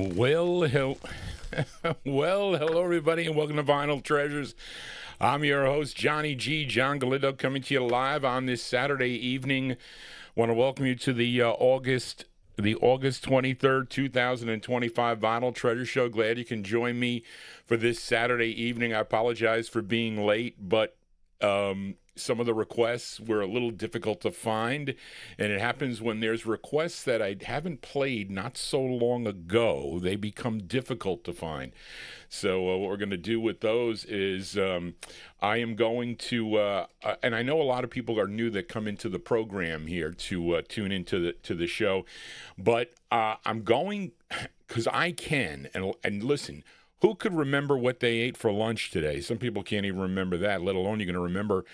Well, hello everybody, and welcome to Vinyltreasures. I'm your host, Johnny G. John Galindo, coming to you live on this Saturday evening. Want to welcome you to the August 23rd, 2025 Vinyltreasure Show. Glad you can join me for this Saturday evening. I apologize for being late, but some of the requests were a little difficult to find, and it happens when there's requests that I haven't played not so long ago. They become difficult to find. So what we're going to do with those is I am going to, and I know a lot of people are new that come into the program here to tune into the show, but I'm going, because I can, and listen, who could remember what they ate for lunch today? Some people can't even remember that, let alone you're going to remember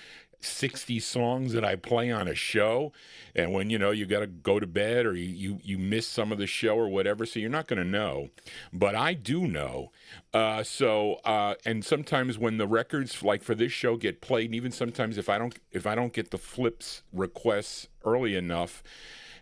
60 songs that I play on a show. And when, you got to go to bed or you miss some of the show or whatever, so you're not going to know. But I do know. And sometimes when the records, like for this show, get played, and even sometimes if I don't get the flips requests early enough,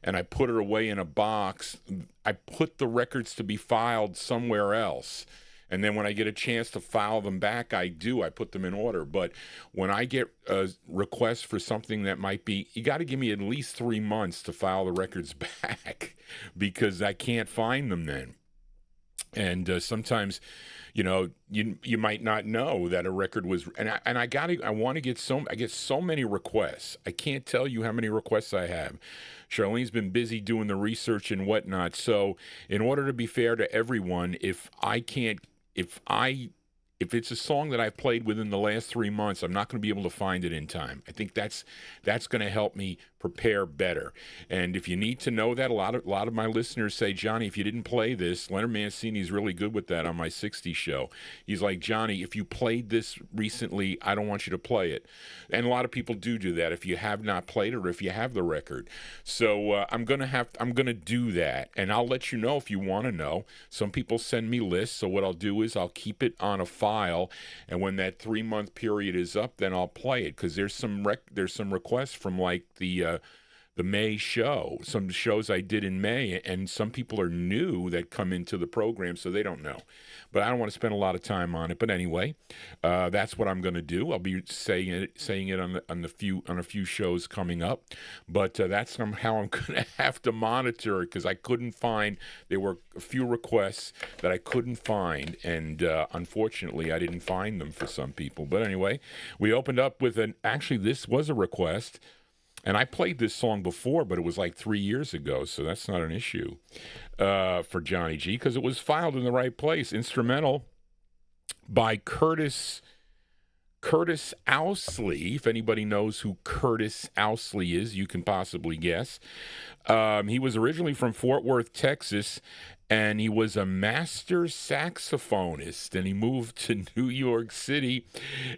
and I put it away in a box, I put the records to be filed somewhere else. And then when I get a chance to file them back, I put them in order. But when I get a request for something that might be, you got to give me at least 3 months to file the records back because I can't find them then. And sometimes, you might not know that a record was, I get so many requests. I can't tell you how many requests I have. Charlene's been busy doing the research and whatnot. So in order to be fair to everyone, if it's a song that I've played within the last 3 months, I'm not going to be able to find it in time. I think that's going to help me prepare better. And if you need to know that, a lot of my listeners say, Johnny, if you didn't play this, Leonard Mancini's really good with that on my 60 show. He's like, Johnny, if you played this recently, I don't want you to play it. And a lot of people do that if you have not played it or if you have the record. So I'm gonna do that, and I'll let you know if you want to know. Some people send me lists, so what I'll do is I'll keep it on a file, and when that 3-month period is up, then I'll play it, because there's some requests from like the May show, some shows I did in May, and some people are new that come into the program, so they don't know. But I don't want to spend a lot of time on it. But anyway, that's what I'm going to do. I'll be saying it on a few shows coming up. But that's how I'm going to have to monitor it, because I couldn't find. There were a few requests that I couldn't find, and unfortunately, I didn't find them for some people. But anyway, we opened up with actually, this was a request. And I played this song before, but it was like 3 years ago, so that's not an issue for Johnny G, because it was filed in the right place. Instrumental by Curtis Ousley. If anybody knows who Curtis Ousley is, you can possibly guess. He was originally from Fort Worth, Texas, and he was a master saxophonist, and he moved to New York City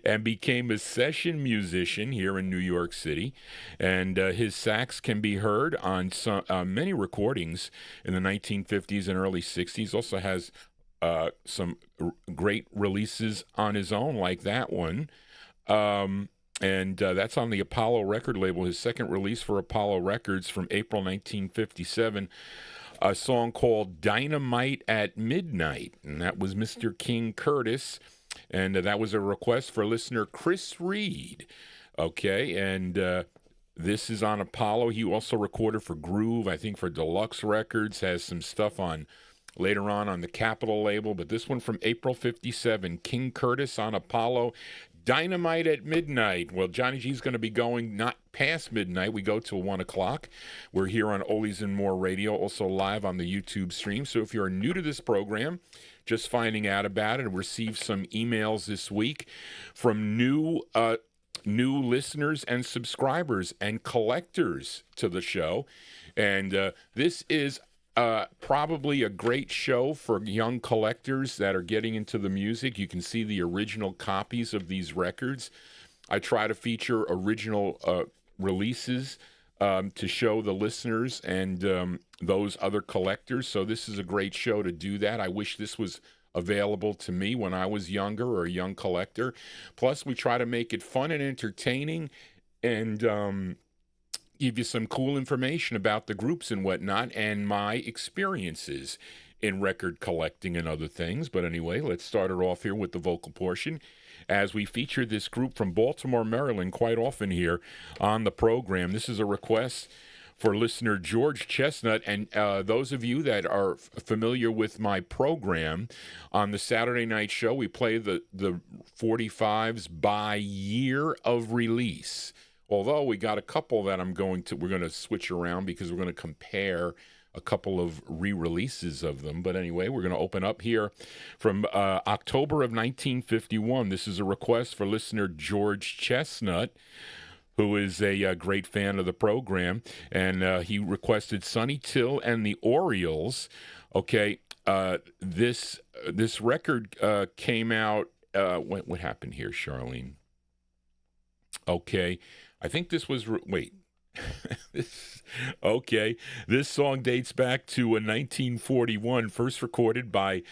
and became a session musician here in New York City. And his sax can be heard on many recordings in the 1950s and early 60s. Also has some great releases on his own, like that one. And that's on the Apollo record label, his second release for Apollo Records from April 1957. A song called Dynamite at Midnight, and that was Mr. King Curtis, and that was a request for listener Chris Reed. Okay, and this is on Apollo. He also recorded for Groove, I think for Deluxe Records, has some stuff on later on the Capitol label, but this one from April 57, King Curtis on Apollo, Dynamite at Midnight. Well, Johnny G's going to be going not past midnight. We go till 1 o'clock. We're here on Oldies and More Radio, also live on the YouTube stream. So if you're new to this program, just finding out about it, and received some emails this week from new listeners and subscribers and collectors to the show. And this is probably a great show for young collectors that are getting into the music. You can see the original copies of these records. I try to feature original releases to show the listeners and those other collectors. So this is a great show to do that. I wish this was available to me when I was younger or a young collector. Plus, we try to make it fun and entertaining, and give you some cool information about the groups and whatnot and my experiences in record collecting and other things. But anyway, let's start it off here with the vocal portion as we feature this group from Baltimore, Maryland, quite often here on the program. This is a request for listener George Chestnut, and those of you that are familiar with my program on the Saturday night show, we play the 45s by year of release. Although we got a couple that we're going to switch around because we're going to compare a couple of re-releases of them. But anyway, we're going to open up here from October of 1951. This is a request for listener George Chestnut, who is a great fan of the program, and he requested Sonny Till and the Orioles. Okay, this record came out. What happened here, Charlene? Okay, I think this was wait. This song dates back to 1941, first recorded by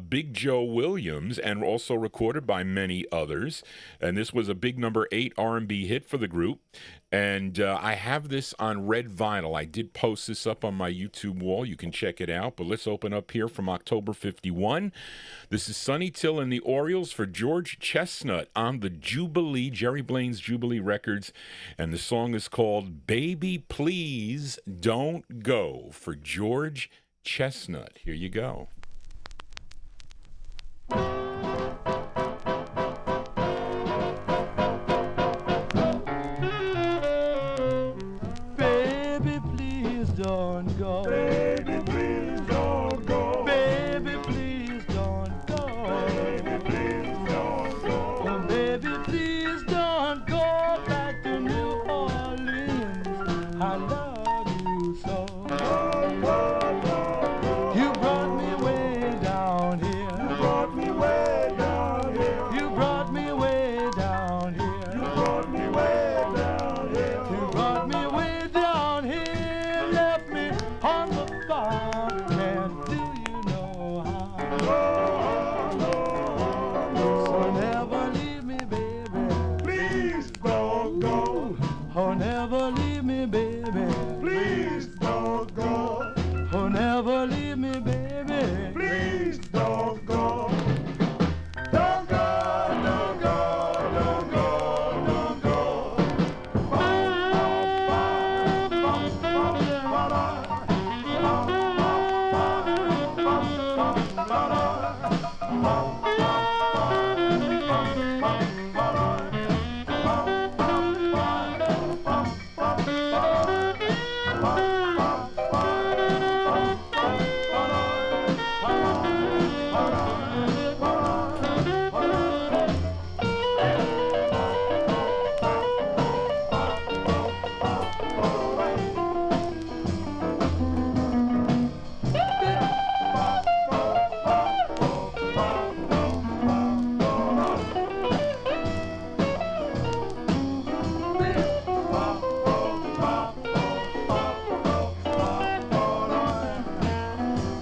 Big Joe Williams and also recorded by many others. And this was a big number 8 R&B hit for the group. And I have this on red vinyl. I did post this up on my YouTube wall. You can check it out. But let's open up here from October 51. This is Sonny Till and the Orioles for George Chestnut on the Jubilee, Jerry Blaine's Jubilee Records. And the song is called Baby Please Don't Go for George Chestnut. Here you go. Baby, please don't go. Baby, please don't go. Baby, please don't go. Baby, please don't go. Oh, baby, please don't go back to New Orleans. I love you so. You brought me way down here. You brought me way down here. You brought me way down here. You brought me way down here. You brought me way down here. Left me on the farm. And do you know how? So never leave me, baby. Please don't go. Oh, never leave me, baby. Please don't go. Oh, never leave me, baby. Please don't go. Don't go, don't go, don't go, don't go.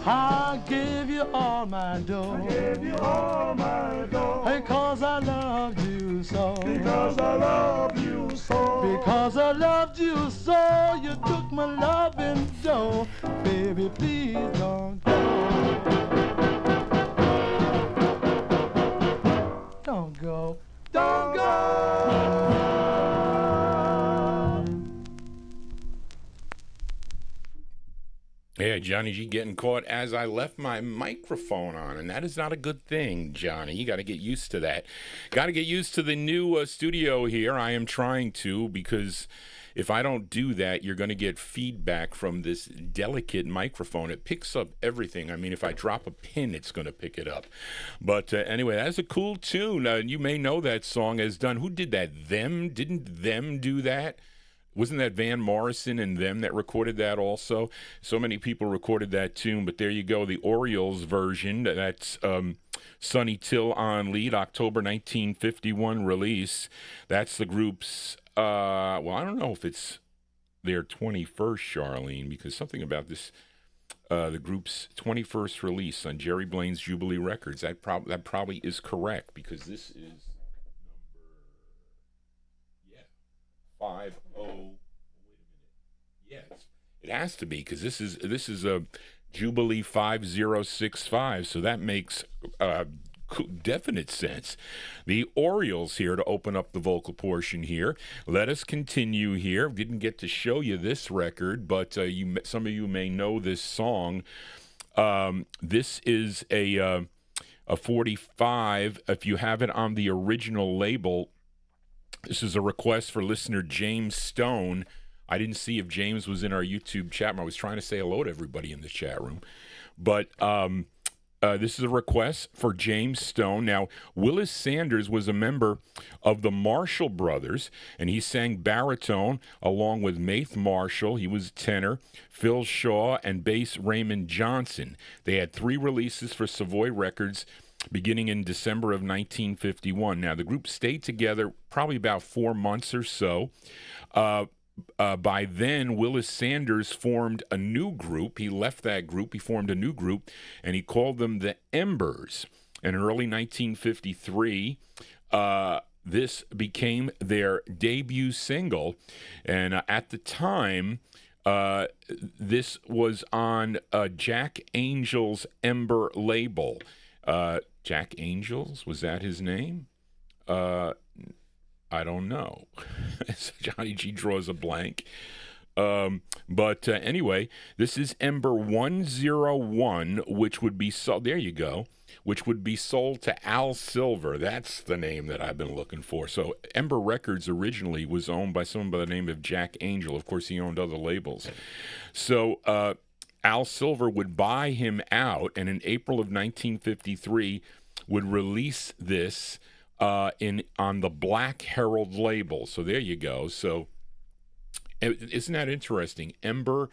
I gave you all my dough. I gave you all my dough. Because I loved you so. Because I loved you so. Because I loved you so. You took my loving dough. Baby, please don't go. Don't go. Don't go. Yeah, Johnny G getting caught as I left my microphone on, and that is not a good thing, Johnny. You got to get used to that. Got to get used to the new studio here. I am trying to, because if I don't do that, you're going to get feedback from this delicate microphone. It picks up everything. I mean, if I drop a pin, it's going to pick it up. But anyway, that's a cool tune. You may know that song as done. Who did that? Them? Didn't Them do that? Wasn't that Van Morrison and Them that recorded that also? So many people recorded that tune, but there you go, the Orioles version. That's Sonny Till on lead, October 1951 release. That's the group's, well, I don't know if it's their 21st, Charlene, because something about this, the group's 21st release on Jerry Blaine's Jubilee Records. That probably is correct, because this is 50. Wait a minute. Yes, it has to be, because this is Jubilee 5065. So that makes definite sense. The Orioles here to open up the vocal portion here. Let us continue here. Didn't get to show you this record, but some of you may know this song. This is a 45. If you have it on the original label, this is a request for listener James Stone. I didn't see if James was in our YouTube chat room. I was trying to say hello to everybody in the chat room. But this is a request for James Stone. Now, Willis Sanders was a member of the Marshall Brothers, and he sang baritone along with Maith Marshall. He was tenor, Phil Shaw, and bass Raymond Johnson. They had 3 releases for Savoy Records beginning in December of 1951. Now, the group stayed together probably about 4 months or so. By then, Willis Sanders formed a new group. He left that group. He formed a new group, and he called them the Embers. And in early 1953, this became their debut single. And at the time, this was on Jack Angel's Ember label. Jack Angels, was that his name? I don't know. Johnny G draws a blank. But anyway, this is Ember 101, which would be sold. There you go. Which would be sold to Al Silver. That's the name that I've been looking for. So Ember Records originally was owned by someone by the name of Jack Angel. Of course, he owned other labels. So Al Silver would buy him out, and in April of 1953 would release this on the Black Herald label. So there you go. So isn't that interesting? Ember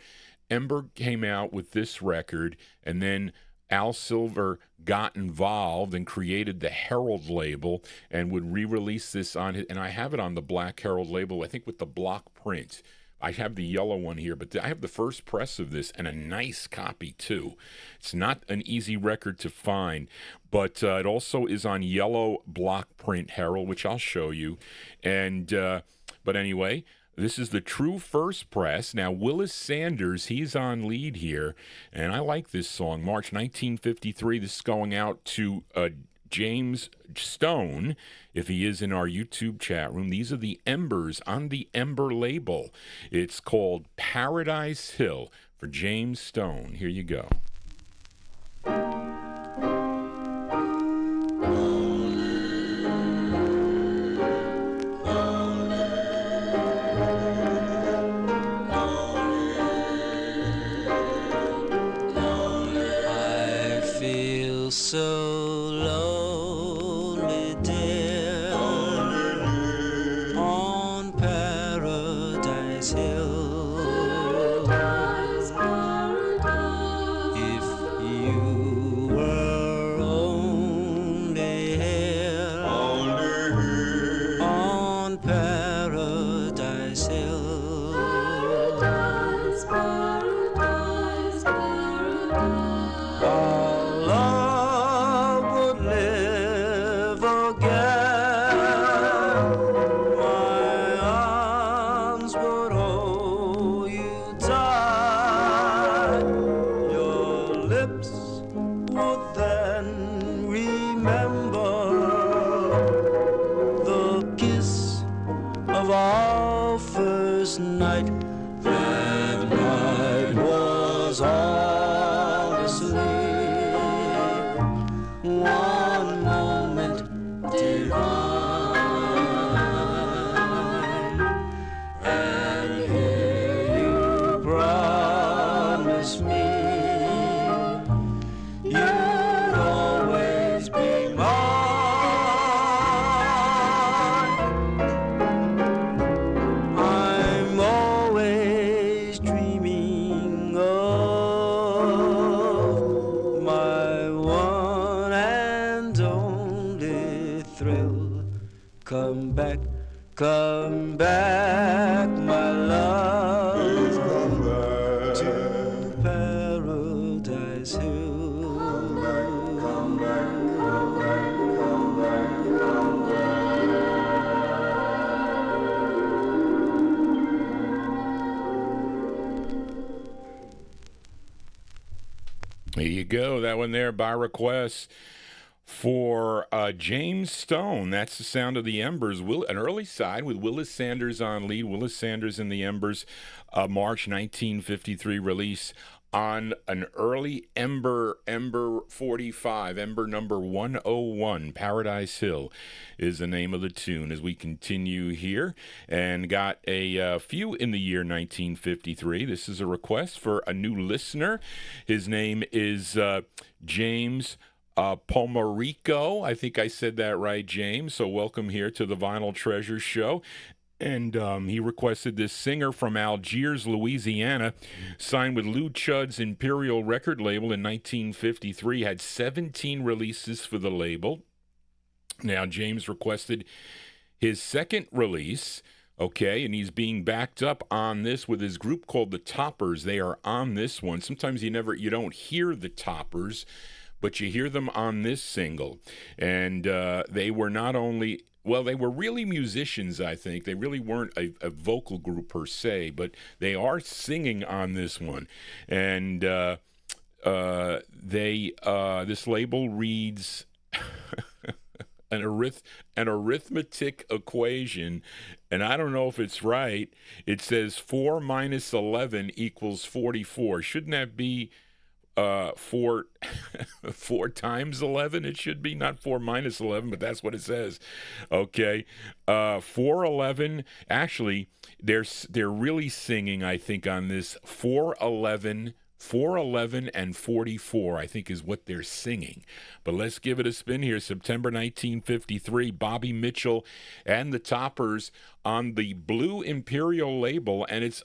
came out with this record, and then Al Silver got involved and created the Herald label and would re-release this on his, and I have it on the Black Herald label, I think with the block print. I have the yellow one here, but I have the first press of this and a nice copy too. It's not an easy record to find, but it also is on yellow block print Herald, which I'll show you. And but anyway, this is the true first press. Now, Willis Sanders, he's on lead here, and I like this song. March 1953, this is going out to James Stone, if he is in our YouTube chat room. These are the Embers on the Ember label. It's called Paradise Hill for James Stone. Here you go. I feel so Come back, my love. Please come back to Paradise Hill. Come back, come back, come back, come back, come There you go. That one there by request for James Stone. That's the sound of the Embers. An early side with Willis Sanders on lead. Willis Sanders and the Embers, March 1953 release on an early Ember 45, Ember number 101. Paradise Hill is the name of the tune as we continue here, and got a few in the year 1953. This is a request for a new listener. His name is James Pomarico. I think I said that right, James. So welcome here to the Vinyltreasure show. And he requested this singer from Algiers, Louisiana, signed with Lou Chudd's Imperial record label in 1953, had 17 releases for the label. Now, James requested his second release, okay, and he's being backed up on this with his group called the Toppers. They are on this one. Sometimes you don't hear the Toppers, but you hear them on this single. And they were not only... Well, they were really musicians, I think. They really weren't a vocal group per se, but they are singing on this one. And this label reads an arithmetic equation, and I don't know if it's right. It says 4 minus 11 equals 44. Shouldn't that be 4 times 11? It should be not 4 minus 11, but that's what it says. Okay, 411. Actually, they're really singing, I think, on this 411 and 44, I think, is what they're singing. But let's give it a spin here. September 1953, Bobby Mitchell and the Toppers on the Blue Imperial label, and it's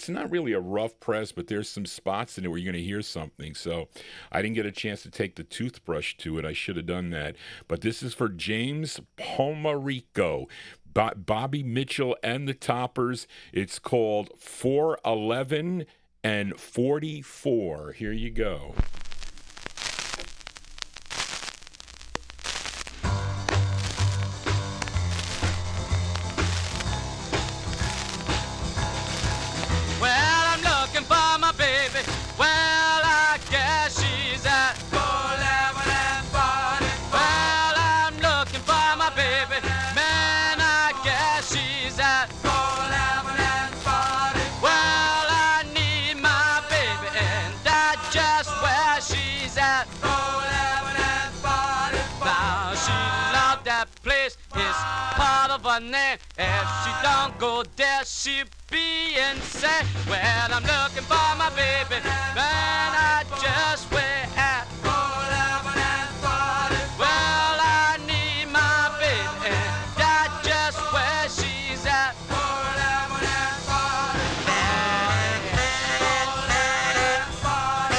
not really a rough press, but there's some spots in it where you're going to hear something. So I didn't get a chance to take the toothbrush to it. I should have done that. But this is for James Pomarico. Bobby Mitchell and the Toppers. It's called 411 and 44. Here you go. Well, I'm looking for my baby. Well, I guess she's at 411 and 40. Well, I'm looking for my baby. Man, I guess she's at 411 and 40. Well, I need my baby, and that's just where she's at 411 and 40. Now, she loved that place. It's part of her name. If she don't go there, she'll be insane. Well, I'm looking for my baby. Man, I just way at 411 and 40. Well, I need my baby, and that's just where she's at 411 and 40. 411 and 40.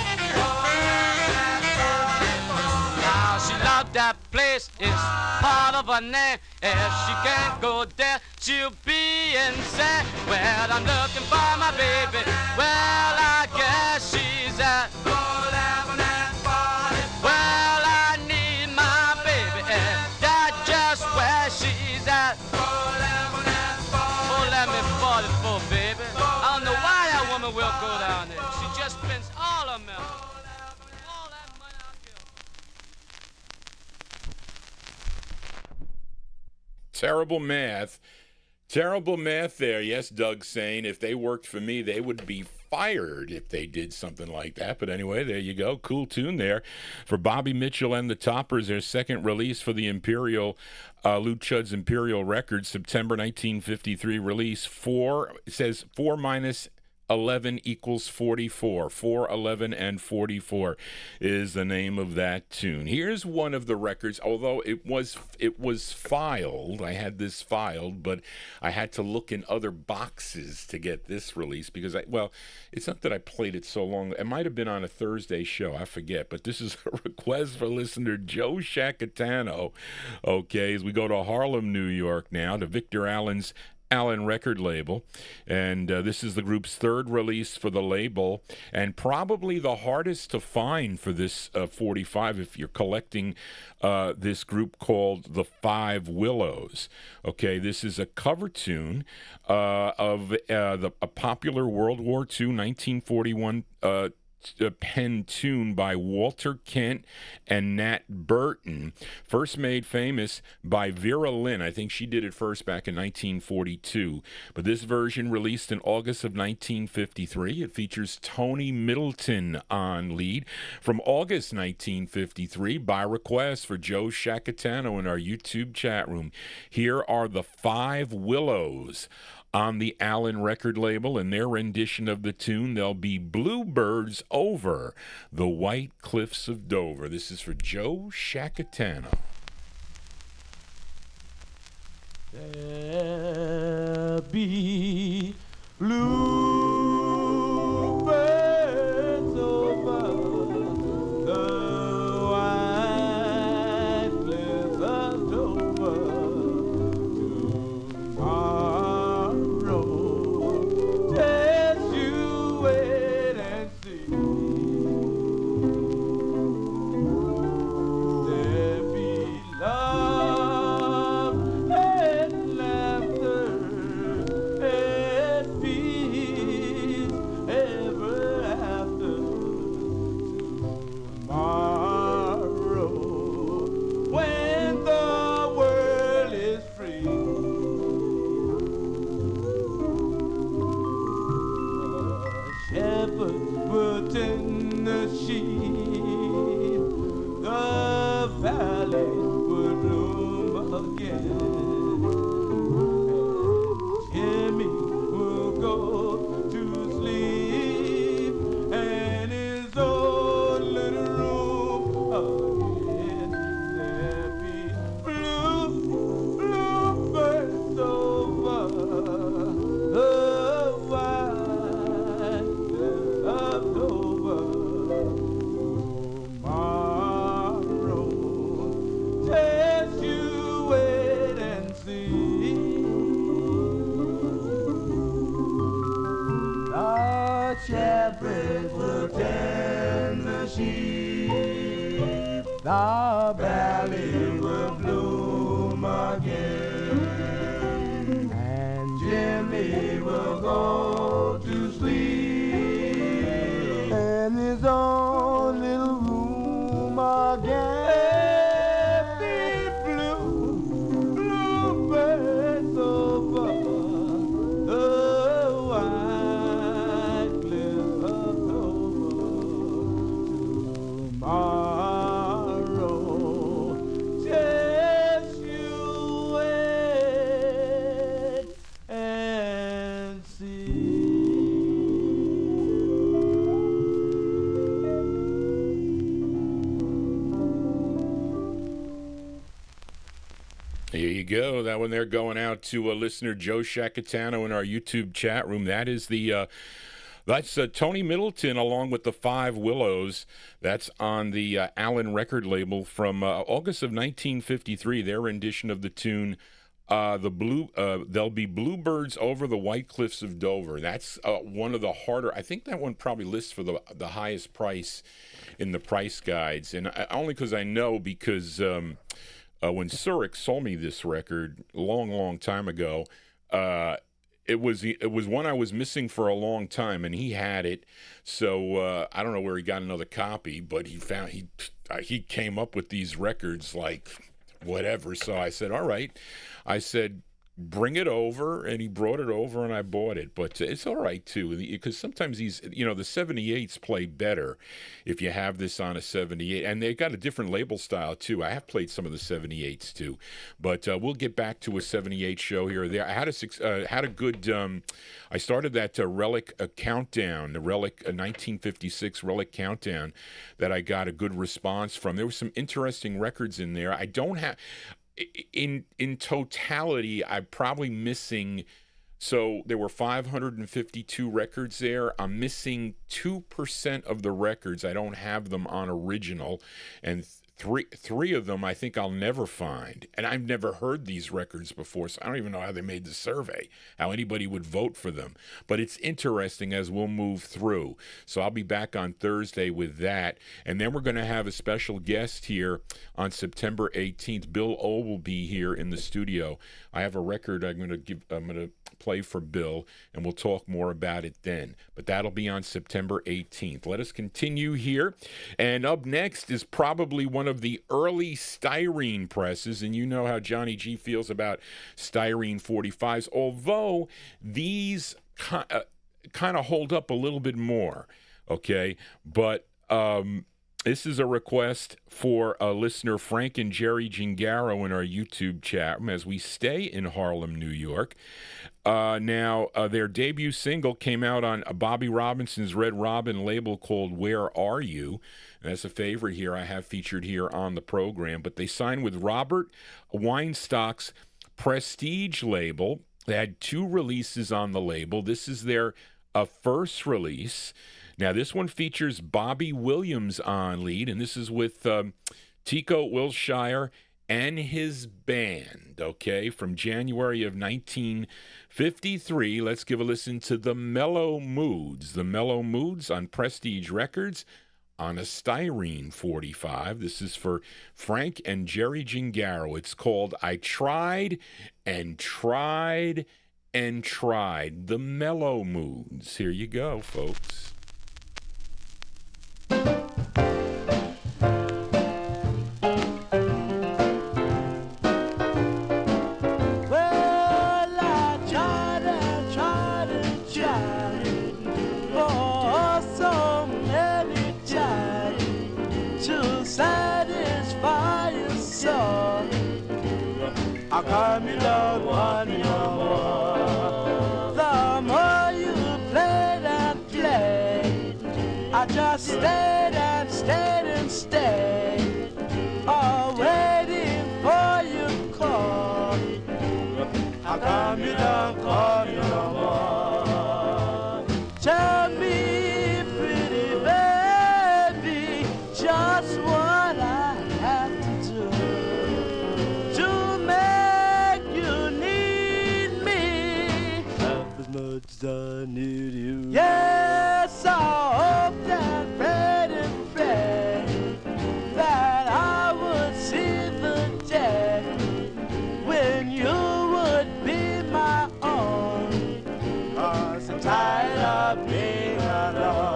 44. Now she loved that place, it's part of her name. If she can't go there, she'll be insane. Well, I'm looking for my baby. Well, I guess she's at 411 and 40. Well, I need my baby, and that's just where she's at 411 and 40. 411 44, baby. I don't know why that woman will go down there. She just spends all her money. All that money I give her. Terrible math. Terrible math there. Yes, Doug's saying if they worked for me, they would be fired if they did something like that. But anyway, there you go. Cool tune there for Bobby Mitchell and the Toppers, their second release for the Imperial, Lou Chudd's Imperial Records, September 1953 release. It says 4 minus 11 equals 44. 4, 11, and 44 is the name of that tune. Here's one of the records, although it was filed. I had this filed, but I had to look in other boxes to get this release because it's not that I played it so long. It might have been on a Thursday show. I forget. But this is a request for listener Joe Shacatano. Okay, as we go to Harlem, New York now, to Victor Allen's Allen record label, and this is the group's third release for the label, and probably the hardest to find for this 45 if you're collecting this group called the Five Willows. Okay, this is a cover tune of a popular World War II 1941 pen tune by Walter Kent and Nat Burton, first made famous by Vera Lynn. I think she did it first back in 1942. But this version released in August of 1953. It features Tony Middleton on lead. From August 1953, by request for Joe Shacatano in our YouTube chat room, here are the Five Willows on the Allen record label, and their rendition of the tune, There'll Be Bluebirds Over the White Cliffs of Dover. This is for Joe Shacatano. There'll be bluebirds over the white cliffs of Dover tomorrow. Just you wait and see. There'll be love and laughter and peace ever after tomorrow when the world is free. The shepherd will tend the sheep, the valley will bloom again. Jimmy will go to sleep and his own little room again. There'll be bluebirds over the white cliffs of Dover tomorrow. Just you wait and see. The shepherd will tend the sheep, the valley will bloom again, and Jimmy will go to sleep in his own little room again. Bluebirds over the white cliffs of Dover tomorrow. Just you wait and see. There you go. That one there going out to listener Joe Shacatano in our YouTube chat room. That is that's Tony Middleton along with the Five Willows. That's on the Allen record label from August of 1953. Their rendition of the tune, There'll Be Bluebirds Over the White Cliffs of Dover. That's one of the harder. I think that one probably lists for the highest price in the price guides, and only because I know because. When Surik sold me this record a long time ago, it was one I was missing for a long time, and he had it. So I don't know where he got another copy, but he came up with these records like whatever. So I said, all right. I said, bring it over, and he brought it over, and I bought it. But it's all right too, because sometimes these, the 78s play better if you have this on a 78, and they got a different label style too. I have played some of the 78s too, but we'll get back to a 78 show here or there. I had a good. I started that Relic countdown, the Relic 1956 Relic countdown, that I got a good response from. There were some interesting records in there. I don't have. In totality, I'm probably missing. So there were 552 records there. I'm missing 2% of the records. I don't have them on original, and three of them I think I'll never find. And I've never heard these records before, so I don't even know how they made the survey, how anybody would vote for them. But it's interesting as we'll move through. So I'll be back on Thursday with that. And then we're going to have a special guest here on September 18th. Bill O will be here in the studio. I have a record I'm going to play for Bill, and we'll talk more about it then. But that'll be on September 18th. Let us continue here. And up next is probably one of the early styrene presses, and you know how Johnny G feels about styrene 45s, although these kind of hold up a little bit more, okay? But this is a request for a listener, Frank and Jerry Gingaro, in our YouTube chat room as we stay in Harlem, New York. Now, their debut single came out on Bobby Robinson's Red Robin label called Where Are You? And that's a favorite here I have featured here on the program. But they signed with Robert Weinstock's Prestige label. They had 2 releases on the label. This is their first release. Now, this one features Bobby Williams on lead, and this is with Tico Wilshire and his band, okay, from January of 1953. Let's give a listen to The Mellow Moods. The Mellow Moods on Prestige Records on a styrene 45. This is for Frank and Jerry Gingaro. It's called I Tried and Tried and Tried. The Mellow Moods. Here you go, folks. How come you don't want me no more? The more you played and played, I just stayed and stayed and stayed, all waiting for your call. How come you don't call me no more? Tell me, pretty baby, just what I have to do to make you need me as much as I need you. Yes, I hope that prayed and prayed that I would see the day when you would be my own. 'Cause I'm tired of being alone.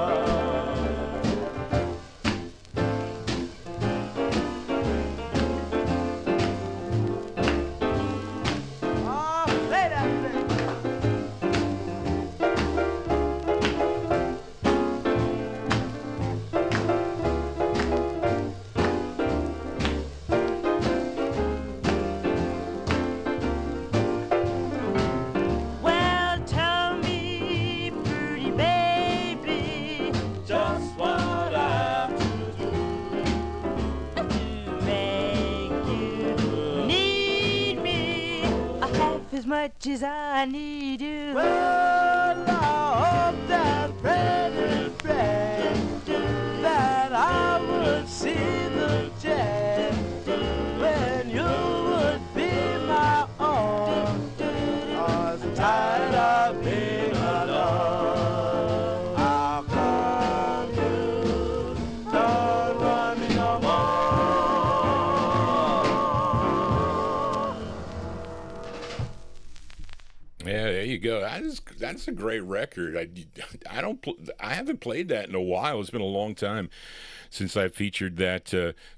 As much as I need you. Well, I hope that prayed and prayed that I would see the day when you would be my own. 'Cause I'm tired of being alone. How come you don't want me no more? Yeah, there you go. go. That's a great record. I haven't played that in a while. It's been a long time since I featured that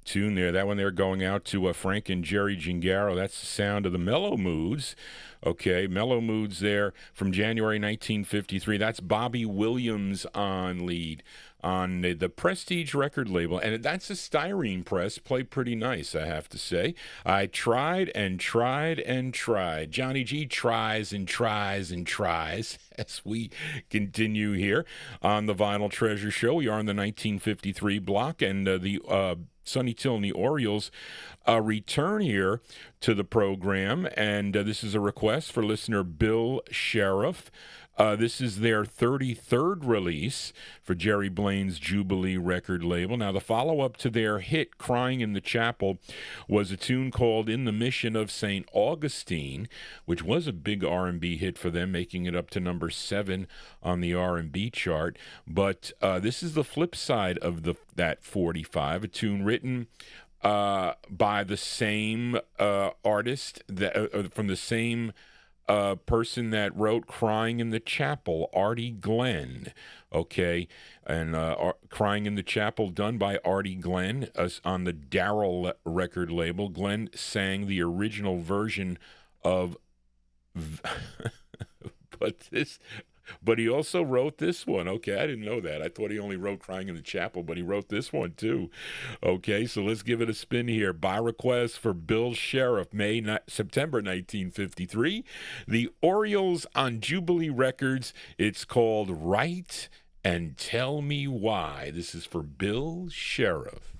tune there. That one there going out to Frank and Jerry Gingaro. That's the sound of the Mellow Moods. Okay, Mellow Moods there from January 1953. That's Bobby Williams on lead on the Prestige record label, and that's a styrene press. Played pretty nice, I have to say. I tried and tried and tried. Johnny G tries and tries and tries as we continue here on the Vinyl Treasure Show. We are on the 1953 block, and the Sonny Till and the Orioles return here to the program, and this is a request for listener Bill Sheriff. This is their 33rd release for Jerry Blaine's Jubilee record label. Now, the follow-up to their hit, Crying in the Chapel, was a tune called In the Mission of St. Augustine, which was a big R&B hit for them, making it up to number 7 on the R&B chart. But this is the flip side of that 45, a tune written by the same artist, from the same person that wrote Crying in the Chapel, Artie Glenn, okay? And Crying in the Chapel, done by Artie Glenn on the Darrell record label. Glenn sang the original version of... But he also wrote this one. Okay, I didn't know that. I thought he only wrote Crying in the Chapel, but he wrote this one too. Okay, so let's give it a spin here. By request for Bill Sheriff, September 1953. The Orioles on Jubilee Records. It's called Write and Tell Me Why. This is for Bill Sheriff.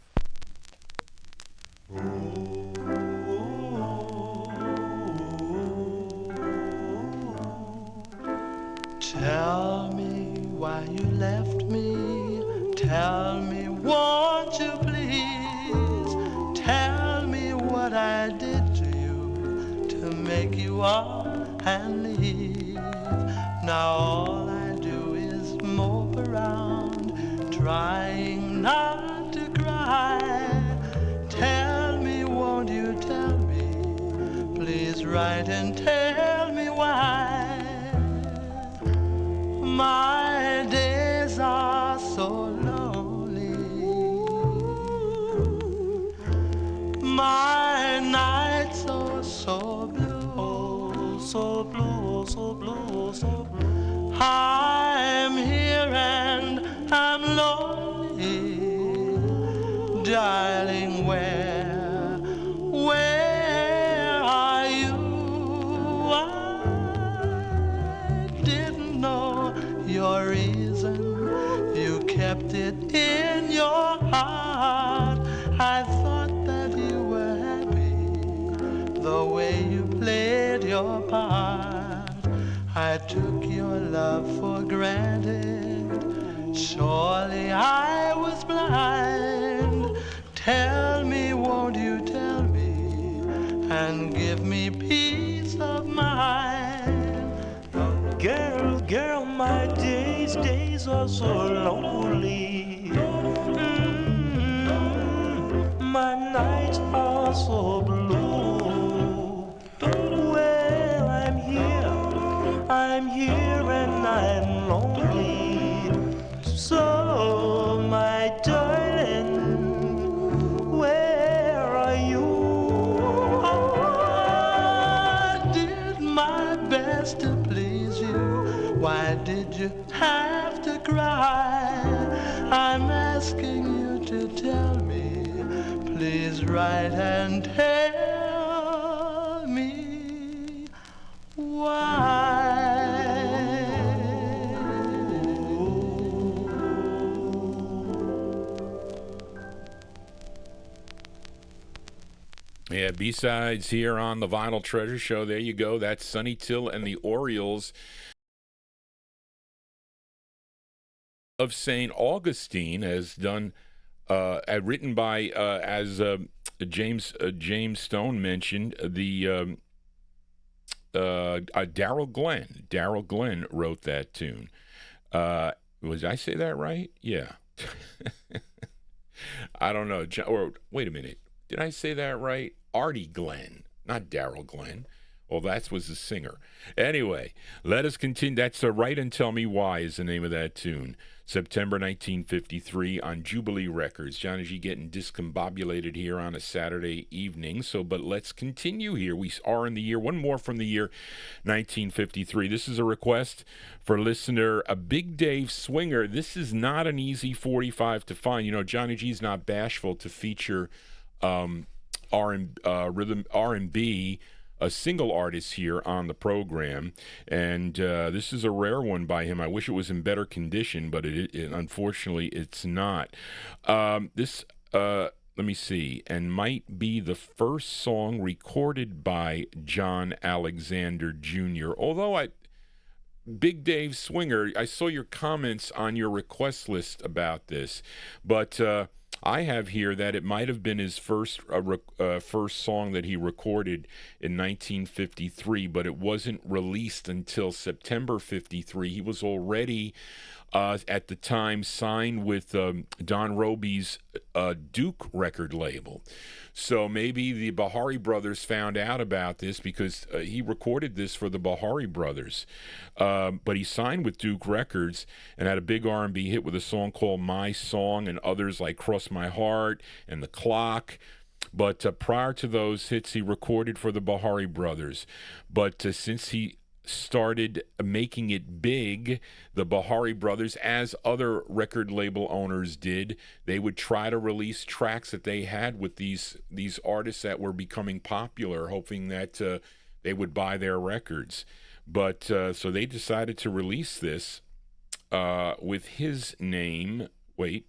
Tell me why you left me. Tell me, won't you please? Tell me what I did to you to make you up and leave. Now all I do is mope around, trying not to cry. Tell me, won't you tell me? Please write and tell me why. My days are so lonely. My nights are so blue, so blue, so blue, so blue. I'm here and I'm lonely, darling. Where are you? I didn't know your reason, you kept it in your heart. I thought that you were happy the way you played your part. I took your love for granted, surely I was blind. Tell me, won't you tell me, and give me peace of mind. Girl, girl, my days are so lonely. My nights are so blue. Well, I'm here and I'm lonely. So, my darling, where are you? I did my best to please you. Why did you have to cry? I'm asking you to tell me. Please write and tell me why. Yeah, B-sides here on the Vinyl Treasure Show. There you go. That's Sonny Till and the Orioles of St. Augustine, as done, written by, as James Stone mentioned, the Darrell Glenn. Darrell Glenn wrote that tune. Was I say that right? Yeah. I don't know. Or wait a minute. Did I say that right? Artie Glenn, not Darrell Glenn. Well, that was the singer. Anyway, let us continue. That's Write and Tell Me Why is the name of that tune. September 1953 on Jubilee Records. Johnny G getting discombobulated here on a Saturday evening. But let's continue here. We are in the year, one more from the year 1953. This is a request for listener Big Dave Swinger. This is not an easy 45 to find. You know, Johnny G's not bashful to feature R&B, a single artist here on the program, and this is a rare one by him. I wish it was in better condition, but it unfortunately it's not. Let me see, and might be the first song recorded by John Alexander Jr. Although Big Dave Swinger, I saw your comments on your request list about this, but I have here that it might have been his first song that he recorded in 1953, but it wasn't released until September 53. He was already, at the time, signed with Don Robey's Duke record label. So maybe the Bahari Brothers found out about this because he recorded this for the Bahari Brothers. But he signed with Duke Records and had a big R&B hit with a song called My Song and others like Cross My Heart and The Clock. But prior to those hits, he recorded for the Bahari Brothers. But since he started making it big, the Bahari Brothers, as other record label owners did, they would try to release tracks that they had with these artists that were becoming popular, hoping that they would buy their records. But so they decided to release this with his name. Wait.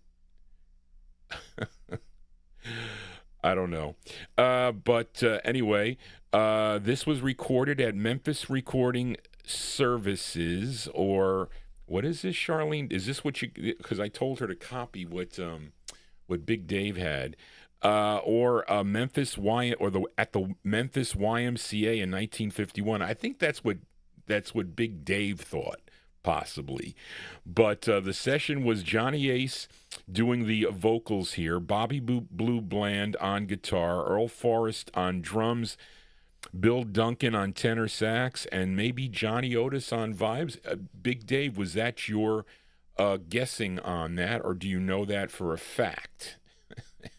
I don't know. But anyway, this was recorded at Memphis Recording Services, or what is this, Charlene? Is this what you? Because I told her to copy what Big Dave had, or Memphis at the Memphis YMCA in 1951. I think that's what Big Dave thought, possibly. But the session was Johnny Ace doing the vocals here, Bobby Blue Bland on guitar, Earl Forrest on drums, Bill Duncan on tenor sax, and maybe Johnny Otis on vibes. Big Dave, was that your guessing on that, or do you know that for a fact?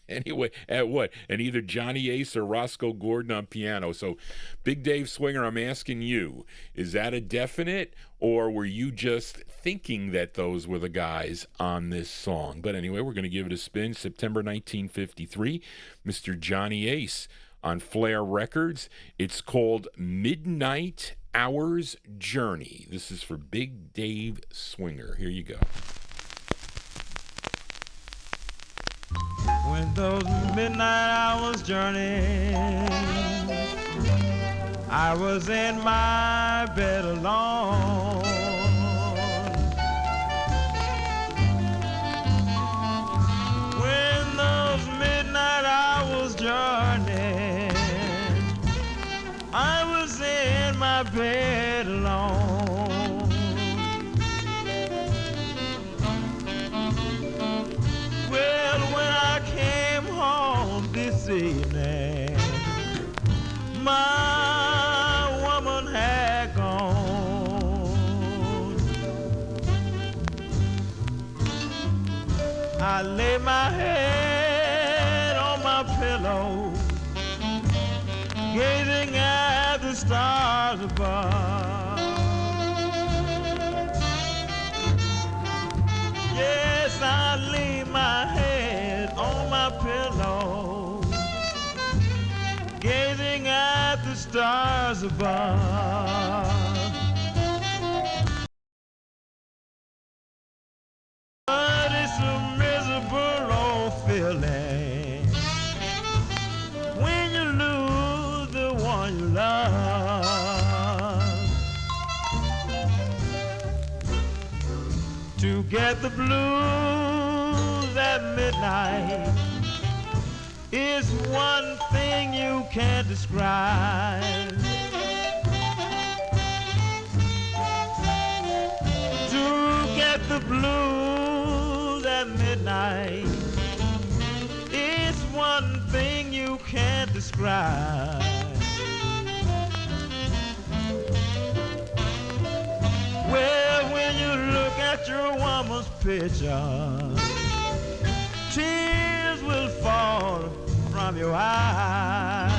Anyway, at what? And either Johnny Ace or Roscoe Gordon on piano. So, Big Dave Swinger, I'm asking you, is that a definite, or were you just thinking that those were the guys on this song? But anyway, we're going to give it a spin. September 1953, Mr. Johnny Ace on Flair Records. It's called Midnight Hours Journey. This is for Big Dave Swinger. Here you go. When those midnight hours journey, I was in my bed alone. When those midnight hours journey, I was in my bed alone. Well, when I came home this evening, my woman had gone. I lay my head on my pillow, gazing at the stars above. Yes, I lay my head on my pillow, gazing at the stars above. But it's a miserable old feeling when you lose the one you love. To get the blues at midnight is one thing you can't describe. To get the blues at midnight is one thing you can't describe. at your woman's picture, tears will fall from your eyes.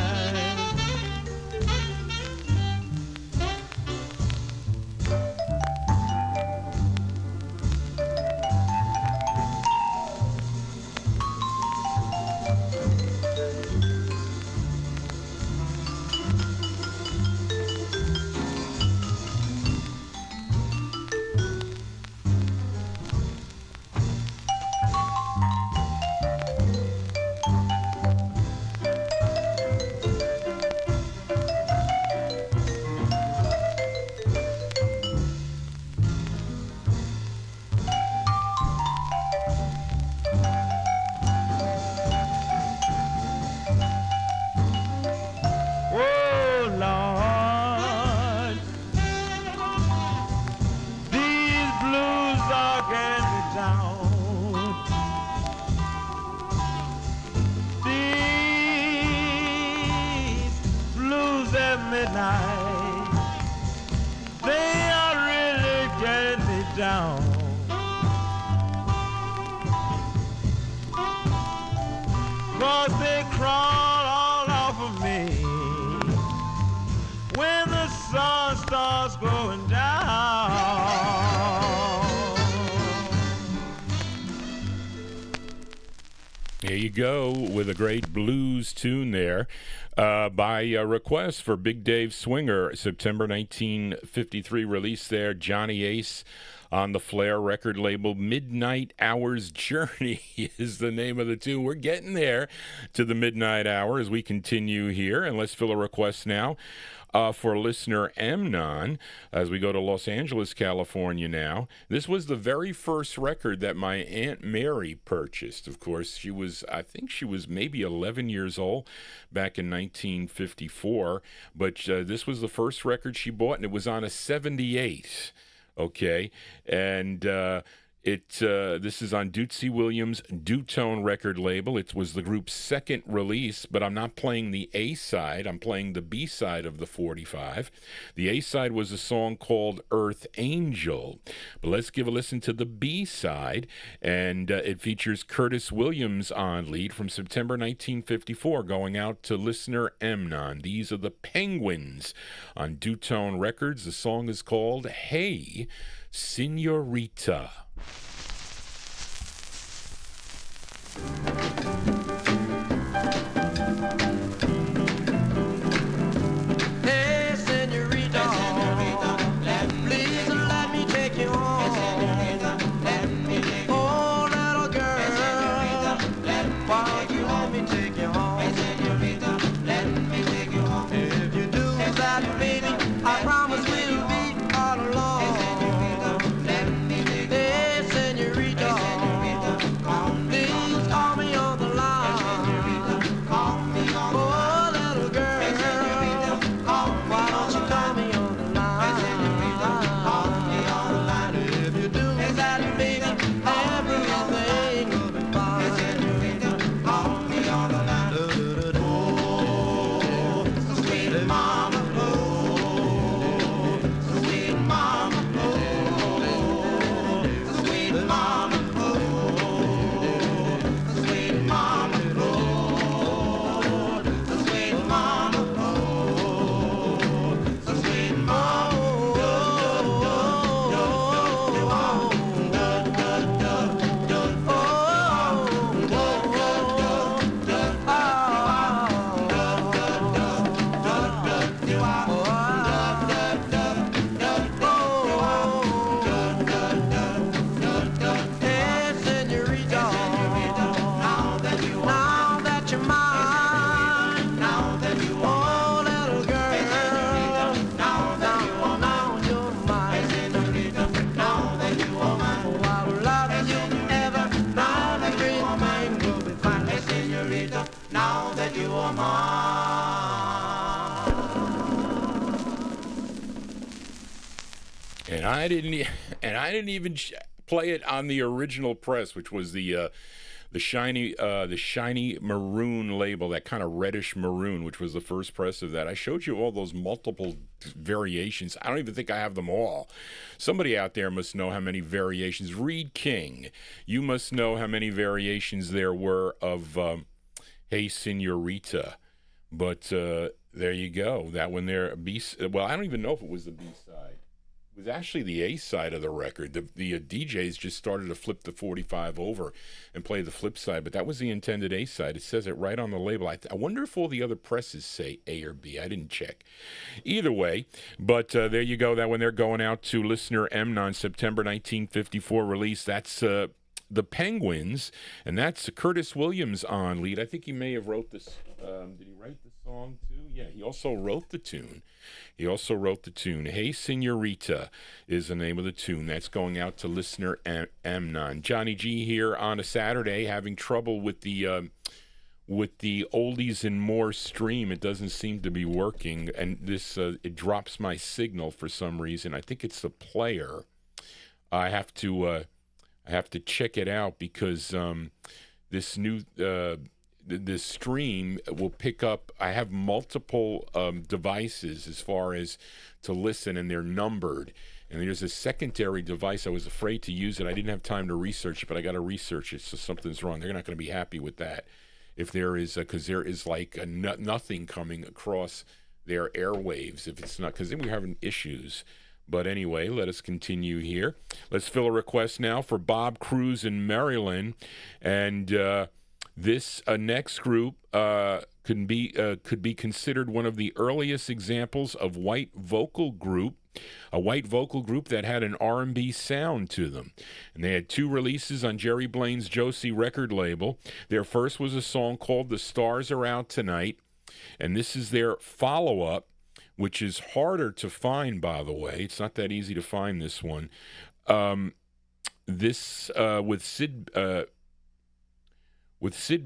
There you go, with a great blues tune there by request for Big Dave Swinger, September 1953 release there, Johnny Ace on the Flair record label. Midnight Hour's Journey is the name of the tune. We're getting there to the midnight hour as we continue here, and let's fill a request now. For listener Amnon, as we go to Los Angeles, California now. This was the very first record that my Aunt Mary purchased. Of course, I think she was maybe 11 years old back in 1954, but this was the first record she bought, and it was on a 78, okay? And this is on Dootsy Williams' Dutone record label. It was the group's second release, but I'm not playing the A side. I'm playing the B side of the 45. The A side was a song called Earth Angel. But let's give a listen to the B side, and it features Curtis Williams on lead from September 1954, going out to listener Amnon. These are the Penguins on Dutone Records. The song is called Hey, Senorita. Hey, senorita, please let me take you home. Oh, little girl, why you let me take you home? If you do that, baby, I promise we'll be all alone. Hey, senorita, please call me on the line. Oh, little girl, why don't you call me on the line? If you do that, baby, everything will be fine. Oh, sweet mama, oh, sweet mama, oh, sweet mama, oh, sweet mama, oh, sweet mama, oh, sweet Hey, senorita, now that you're mine, now that you are, little girl, now you're mine, now that you are mine, oh, I will love you ever, now everything will be fine. Hey, senorita, now that you are mine. And I didn't even play it on the original press, which was the the shiny maroon label, that kind of reddish maroon, which was the first press of that. I showed you all those multiple variations. I don't even think I have them all. Somebody out there must know how many variations. Reed King, you must know how many variations there were of Hey Senorita. But there you go. That one there, well, I don't even know if it was the B-side. It was actually the A-side of the record. The DJs just started to flip the 45 over and play the flip side, but that was the intended A-side. It says it right on the label. I wonder if all the other presses say A or B. I didn't check. Either way, but there you go. That one there going out to listener Mnon, September 1954 release. That's the Penguins, and that's Curtis Williams on lead. I think he may have wrote this. Did he write the song too? Yeah, he also wrote the tune. Hey Senorita is the name of the tune. That's going out to listener Mnon. Johnny G here on a Saturday, having trouble with the oldies and more stream. It doesn't seem to be working, and this it drops my signal for some reason. I think it's the player. I have to check it out because this new this stream will pick up. I have multiple devices as far as to listen, and they're numbered. And there's a secondary device. I was afraid to use it. I didn't have time to research it, but I got to research it, so something's wrong. They're not going to be happy with that if there is, because there is like nothing coming across their airwaves if it's not, because then we're having issues. But anyway, let us continue here. Let's fill a request now for Bob Cruz in Maryland. And this next group could be considered one of the earliest examples of a white vocal group that had an R&B sound to them. And they had 2 releases on Jerry Blaine's Josie record label. Their first was a song called The Stars Are Out Tonight. And this is their follow-up, which is harder to find, by the way. It's not that easy to find this one. With Sid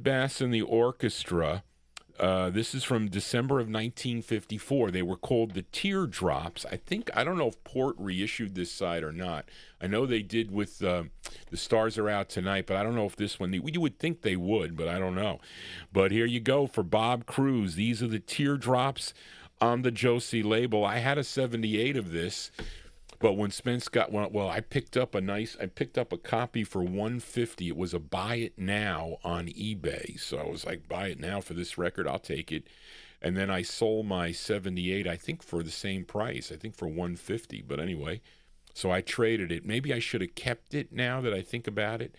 Bass and the orchestra. This is from December of 1954. They were called the Teardrops. I don't know if Port reissued this side or not. I know they did with The Stars Are Out Tonight, but I don't know if this one, you would think they would, but I don't know. But here you go for Bob Cruz. These are the Teardrops on the Josie label. I had a 78 of this, but when Spence got one, well, I picked up a copy for $150. It was a buy it now on eBay. So I was like, buy it now for this record, I'll take it. And then I sold my 78, I think for the same price, I think for $150. But anyway, so I traded it. Maybe I should have kept it now that I think about it.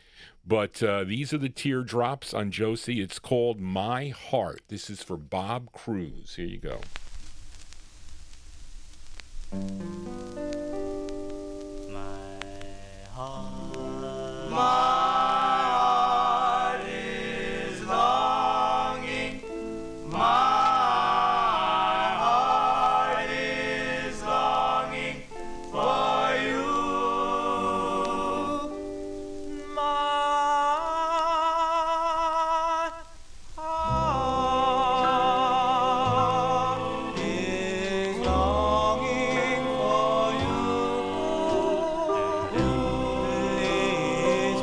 But these are the Teardrops on Josie. It's called My Heart. This is for Bob Cruz. Here you go. My heart is longing. My heart is longing for you. My heart is longing for you. Please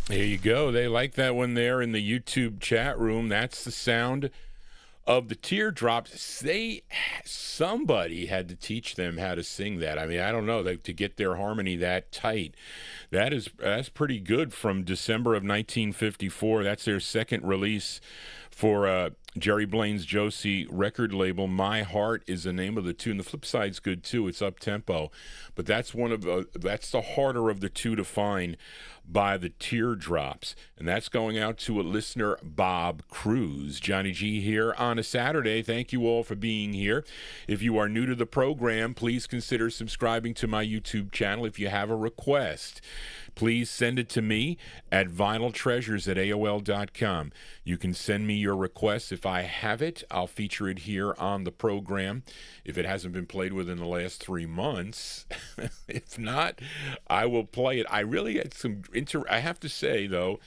There you go. They like that one there in the YouTube chat room. That's the sound of the teardrops. Somebody had to teach them how to sing that. I mean, I don't know, to get their harmony that tight. That's pretty good from December of 1954. That's their second release for Jerry Blaine's Josie record label. My Heart is the name of the tune. The flip side's good too. It's up tempo, but that's that's the harder of the two to find, by the teardrops. And that's going out to a listener, Bob Cruz. Johnny G here on a Saturday. Thank you all for being here. If you are new to the program, please consider subscribing to my YouTube channel. If you have a request, please send it to me at vinyltreasures@aol.com. You can send me your request. If I have it, I'll feature it here on the program. If it hasn't been played within the last 3 months, if not, I will play it. I really had some I have to say, though,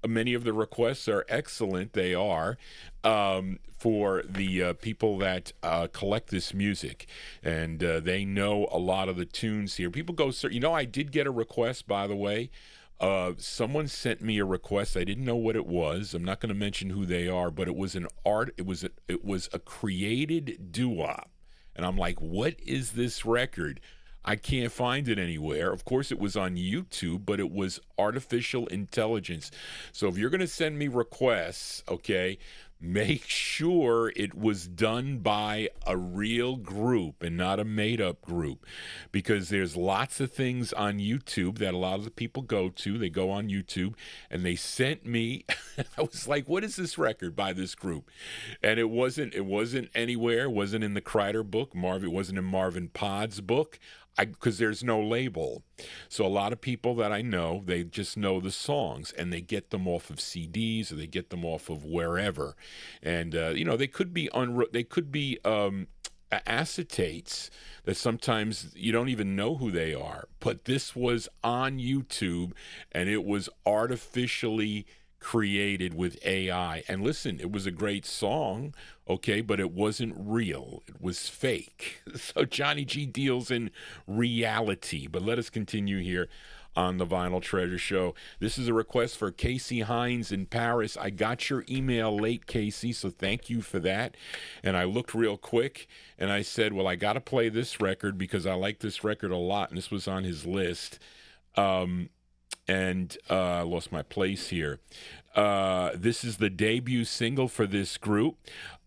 many of the requests are excellent. They are for the people that collect this music, and they know a lot of the tunes here. People go, I did get a request, by the way. Someone sent me a request. I didn't know what it was. I'm not going to mention who they are, but it was it was a created doo-wop, and I'm like, what is this record? I can't find it anywhere. Of course, it was on YouTube, but it was artificial intelligence. So if you're going to send me requests, okay, make sure it was done by a real group and not a made-up group, because there's lots of things on YouTube that a lot of the people go to. They go on YouTube, and they sent me. I was like, "What is this record by this group?" And it wasn't anywhere. It wasn't in the Kreider book. It wasn't in Marvin Pod's book. Because there's no label. So a lot of people that I know, they just know the songs, and they get them off of CDs, or they get them off of wherever. And they could be acetates that sometimes you don't even know who they are. But this was on YouTube, and it was artificially created with AI. And listen, it was a great song, okay, but it wasn't real. It was fake. So Johnny G deals in reality. But let us continue here on the Vinyl Treasure Show. This is a request for Casey Hines in Paris. I got your email late, Casey, so thank you for that. And I looked real quick, and I said, well, I got to play this record because I like this record a lot, and this was on his list. And I lost my place here. This is the debut single for this group.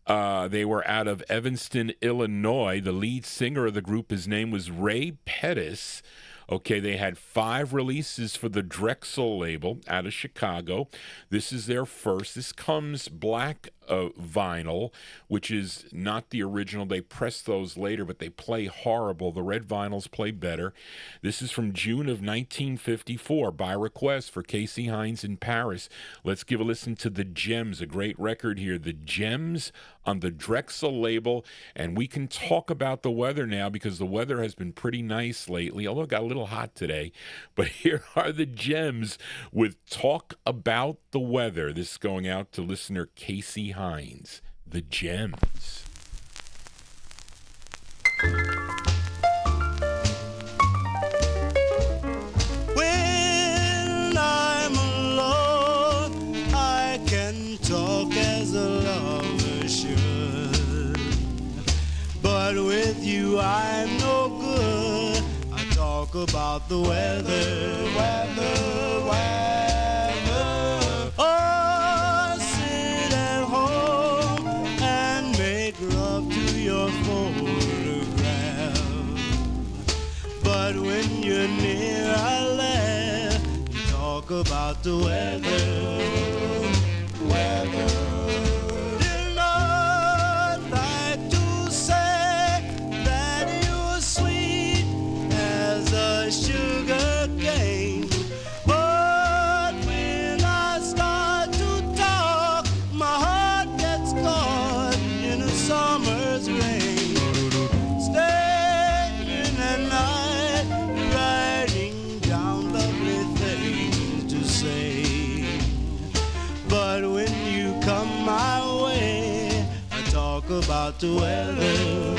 They were out of Evanston, Illinois. The lead singer of the group, his name was Ray Pettis. Okay, they had 5 releases for the Drexel label out of Chicago. This is their first. This comes black vinyl, which is not the original. They pressed those later, but they play horrible. The red vinyls play better. This is from June of 1954, by request for Casey Hines in Paris. Let's give a listen to The Gems, a great record here. The Gems on the Drexel label. And we can talk about the weather now, because the weather has been pretty nice lately, although it got a little hot today. But here are The Gems with Talk About the Weather. This is going out to listener Casey Hines. The Gems. When I'm alone, I can talk as a lover should. But with you, I'm no good. I talk about the weather. Oh, sit at home and make love to your photograph. But when you're near, I laugh. You talk about the weather. Did not like to say that you're sweet as a sugar cane. But when I start to talk, my heart gets caught in a summer's rain. Staying at night, writing down lovely things to say. But when you come my way, I talk about the weather.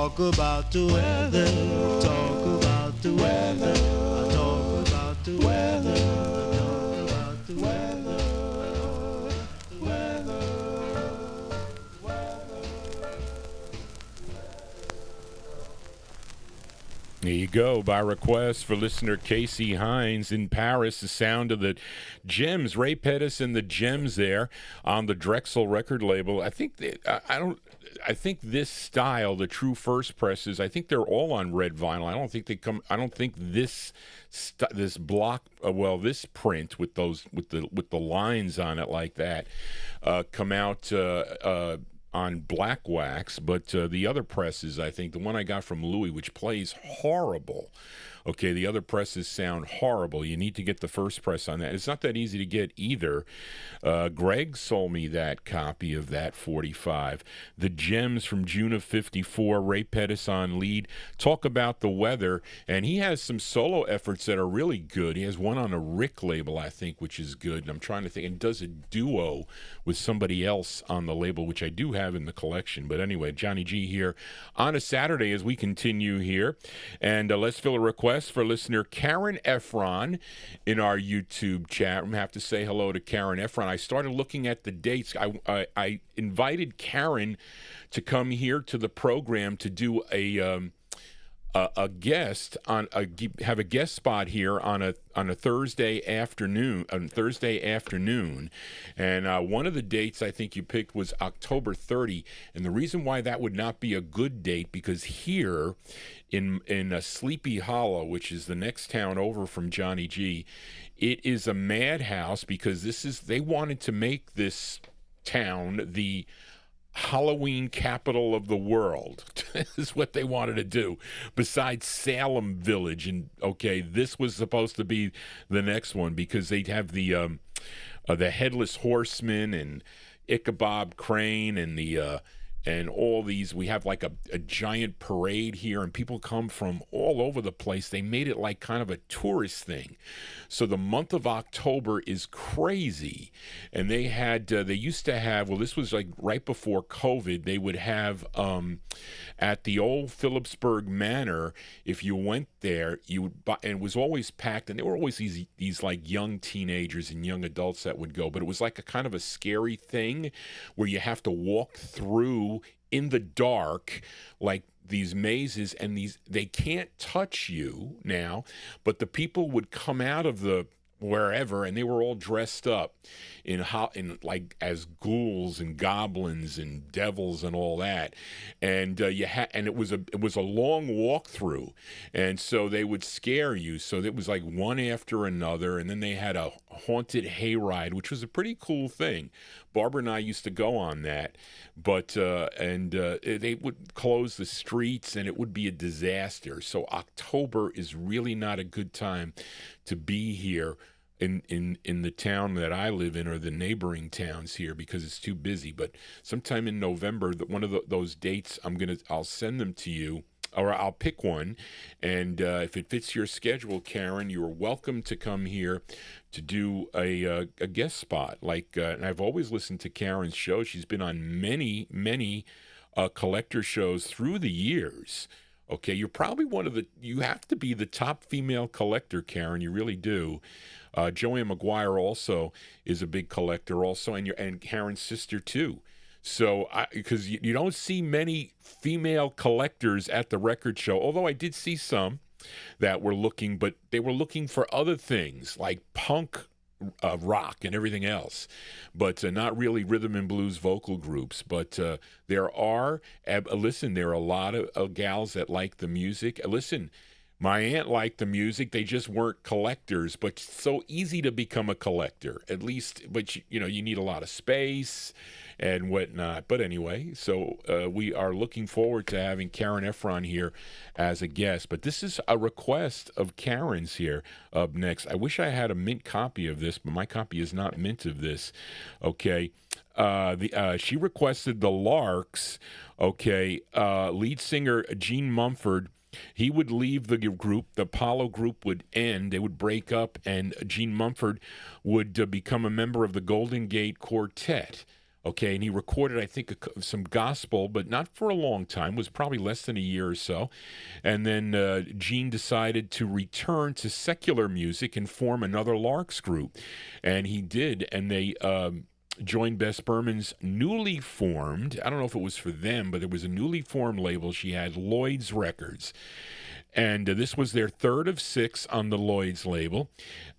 talk about the weather, talk about the weather, I talk about the weather, I talk about the weather, weather. There you go. By request for listener Casey Hines in Paris, the sound of the Gems, Ray Pettis and the Gems there on the Drexel record label. I think I think this style, the true first presses, I think they're all on red vinyl. I don't think this block, this print with the lines on it like that, come out on black wax, but the other presses, I think the one I got from Louis, which plays horrible. Okay, the other presses sound horrible. You need to get the first press on that. It's not that easy to get either. Greg sold me that copy of that 45. The Gems from June of 54, Ray Pettis on lead. Talk about the weather, and he has some solo efforts that are really good. He has one on a Rick label, I think, which is good, and I'm trying to think, and does a duo with somebody else on the label, which I do have in the collection. But anyway, Johnny G here on a Saturday as we continue here, and let's fill a request for listener Karen Efron in our YouTube chat room. I have to say hello to Karen Efron. I started looking at the dates. I invited Karen to come here to the program to do a guest have a guest spot here on a Thursday afternoon. And one of the dates I think you picked was October 30. And the reason why that would not be a good date, because here in Sleepy Hollow, which is the next town over from Johnny G, it is a madhouse, because they wanted to make this town the Halloween capital of the world. Is what they wanted to do, besides Salem Village. And okay, this was supposed to be the next one, because they'd have the Headless Horseman and Ichabod Crane and all these. We have like a giant parade here, and people come from all over the place. They made it like kind of a tourist thing. So the month of October is crazy. And they used to have, this was like right before COVID, they would have at the old Phillipsburg Manor, if you went there, you would buy, and it was always packed, and there were always these like young teenagers and young adults that would go, but it was like a kind of a scary thing where you have to walk through in the dark, like these mazes, and they can't touch you now, but the people would come out of the wherever, and they were all dressed up in like as ghouls and goblins and devils and all that, and it was a long walkthrough, and so they would scare you. So it was like one after another, and then they had a haunted hayride, which was a pretty cool thing. Barbara and I used to go on that, but they would close the streets, and it would be a disaster. So October is really not a good time to be here in the town that I live in, or the neighboring towns here, because it's too busy. But sometime in November, one of those dates, I'll send them to you, or I'll pick one, and if it fits your schedule, Karen, you are welcome to come here to do a guest spot. And I've always listened to Karen's show. She's been on many collector shows through the years. Okay, you're probably you have to be the top female collector, Karen. You really do. Joanne McGuire also is a big collector also, and Karen's sister too. So, because you don't see many female collectors at the record show, although I did see some that were looking, but they were looking for other things like punk rock and everything else, but not really rhythm and blues vocal groups. But there are a lot of gals that like the music. Listen, my aunt liked the music. They just weren't collectors, but it's so easy to become a collector, at least. But you need a lot of space and whatnot. But anyway, so we are looking forward to having Karen Efron here as a guest. But this is a request of Karen's here up next. I wish I had a mint copy of this, but my copy is not mint of this. Okay. She requested the Larks. Okay. Lead singer Gene Mumford. He would leave the group. The Apollo group would end. They would break up, and Gene Mumford would become a member of the Golden Gate Quartet. Okay, and he recorded, I think, some gospel, but not for a long time. It was probably less than a year or so. And then Gene decided to return to secular music and form another Larks group. And he did, and they joined Bess Berman's newly formed, I don't know if it was for them, but there was a newly formed label she had, Lloyd's Records. And this was their third of 6 on the Lloyd's label.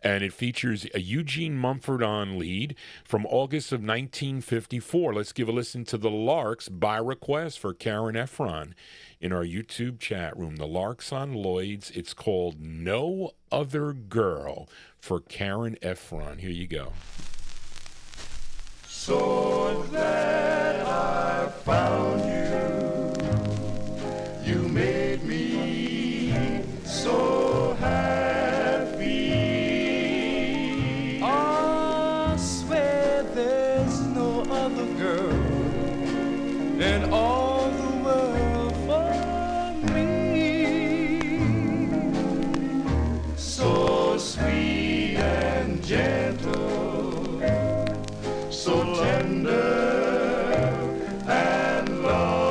And it features a Eugene Mumford on lead from August of 1954. Let's give a listen to the Larks by request for Karen Efron in our YouTube chat room. The Larks on Lloyd's. It's called No Other Girl for Karen Efron. Here you go. So glad I found you. You made me so happy. I swear there's no other girl in all the world for me. So sweet and gentle, so tender and lovely.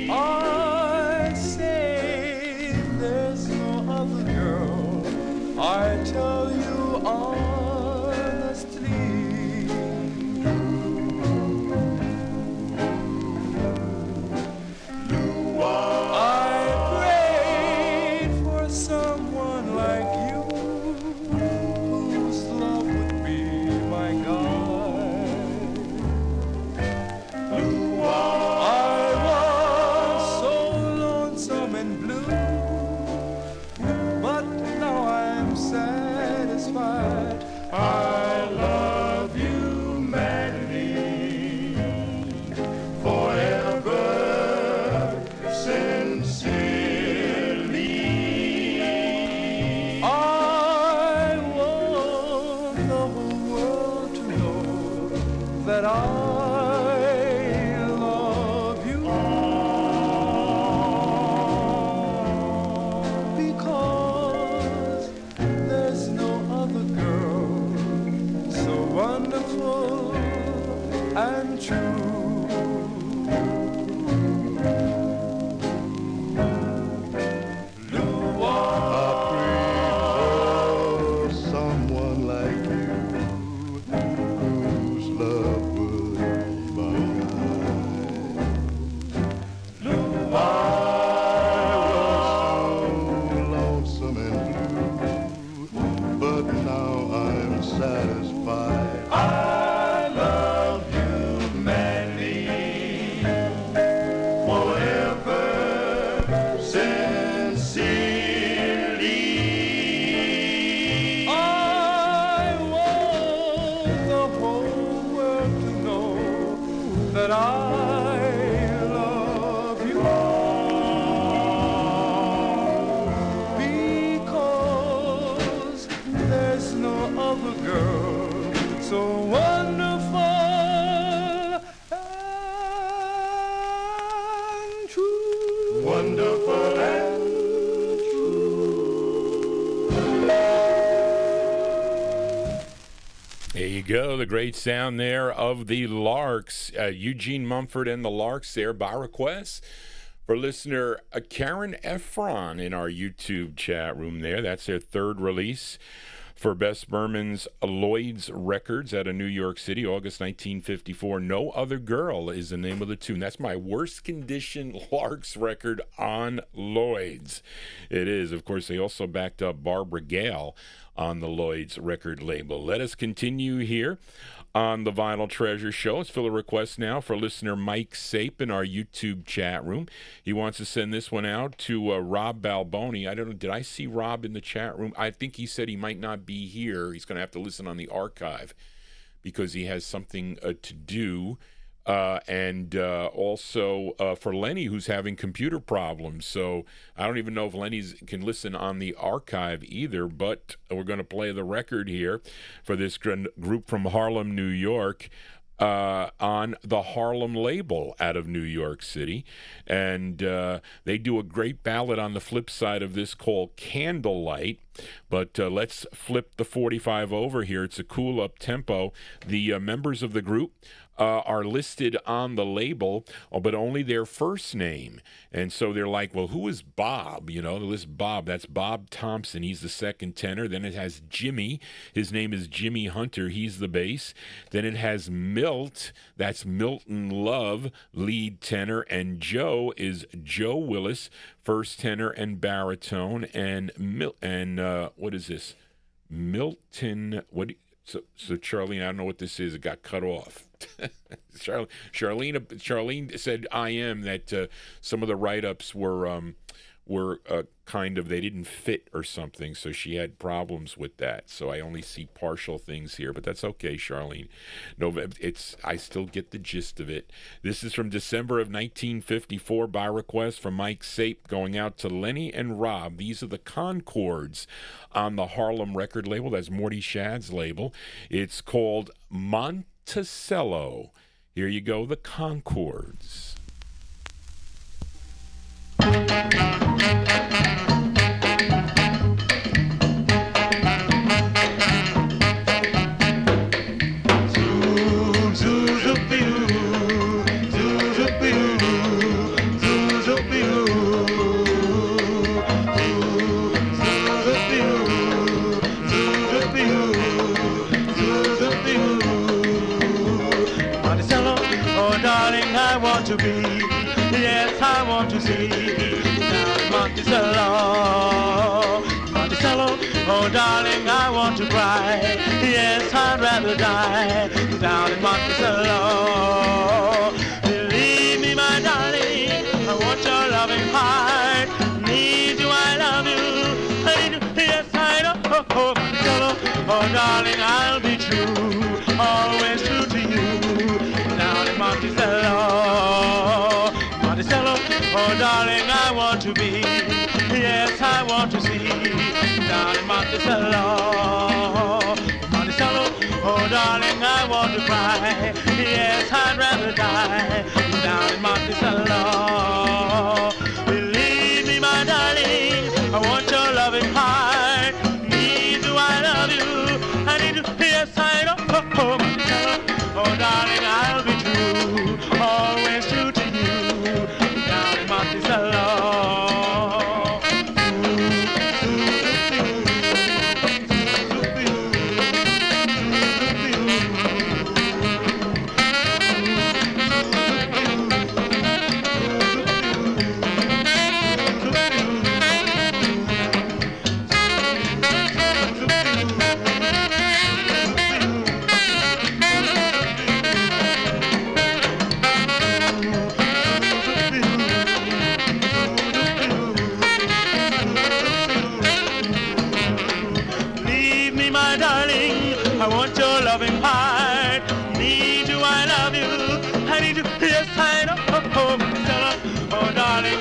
I say there's no other girl, I tell you honestly. I prayed for someone like you, whose love would be my God. I was so lonesome and blue, but now I'm satisfied. I love you madly, forever, sincerely. I want the whole world to know that I love you, because there's no other girl so wonderful and true. Someone like you, whose love would be mine. I was so lonesome and blue, but now I'm satisfied. I love you madly, forever, sincerely. I want the whole world to know that I love you, because there's no other girl so wonderful and true. Wonderful and There you go, the great sound there of the Larks. Eugene Mumford and the Larks there by request for listener Karen Efron in our YouTube chat room there. That's their third release for Bess Berman's Lloyd's Records out of New York City, August 1954. No Other Girl is the name of the tune. That's my worst condition Larks record on Lloyd's. It is. Of course, they also backed up Barbara Gale on the Lloyd's record label. Let us continue here on the Vinyltreasure Show. Let's fill a request now for listener Mike Sape in our YouTube chat room. He wants to send this one out to Rob Balboni. I don't know, did I see Rob in the chat room? I think he said he might not be here. He's going to have to listen on the archive because he has something to do. And also for Lenny, who's having computer problems. So I don't even know if Lenny can listen on the archive either, but we're going to play the record here for this group from Harlem, New York, on the Harlem label out of New York City. And they do a great ballad on the flip side of this called Candlelight. But let's flip the 45 over here. It's a cool up tempo. The members of the group are listed on the label, but only their first name. And so they're like, well, who is Bob? You know, they list Bob. That's Bob Thompson. He's the second tenor. Then it has Jimmy. His name is Jimmy Hunter. He's the bass. Then it has Milt. That's Milton Love, lead tenor. And Joe is Joe Willis, first tenor and baritone. And what is this? Milton. So Charlene, I don't know what this is. It got cut off. Charlene said I am that some of the write-ups were kind of, they didn't fit or something, so she had problems with that. So I only see partial things here, but that's okay, Charlene. No, I still get the gist of it. This is from December of 1954 by request from Mike Sape, going out to Lenny and Rob. These are the Concords on the Harlem record label. That's Morty Shad's label. It's called Monticello. Here you go, the Concords. To be, yes, I want to see down Monticello, Monticello, oh darling, I want to cry, yes, I'd rather die down in Monticello. Believe me, my darling, I want your loving heart, need you, I love you, I need you, yes, I know, oh, Monticello, oh darling, I'll be true, always true to you, down in Monticello. Oh, darling, I want to be, yes, I want to see, down in Monticello, Monticello. Oh, darling, I want to cry, yes, I'd rather die, down in Monticello. Believe me, my darling, I want your loving heart, need you, I love you, I need you, yes, I know, oh, Monticello. Oh, darling, I'll be true, always true to you. Monticello.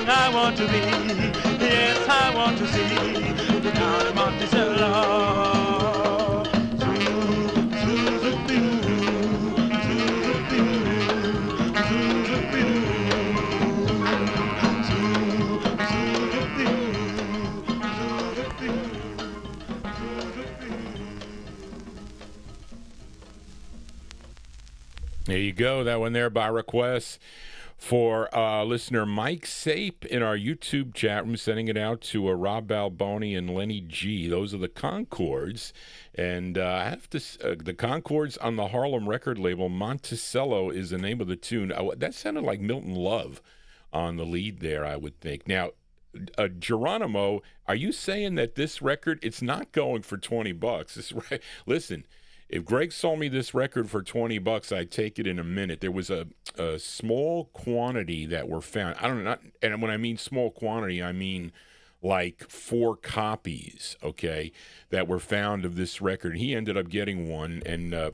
I want to be, yes, I want to see, down in Monticello. There you go, that one there by request for listener Mike Sape in our YouTube chat room, sending it out to Rob Balboni and Lenny G. Those are the Concords, and I have to the Concords on the Harlem record label. Monticello is the name of the tune. That sounded like Milton Love on the lead there, I would think. Now, Geronimo, are you saying that this record, it's not going for $20? This listen. If Greg sold me this record for $20, I'd take it in a minute. There was a small quantity that were found. I don't know, and when I mean small quantity, I mean like 4 copies, okay, that were found of this record. He ended up getting one and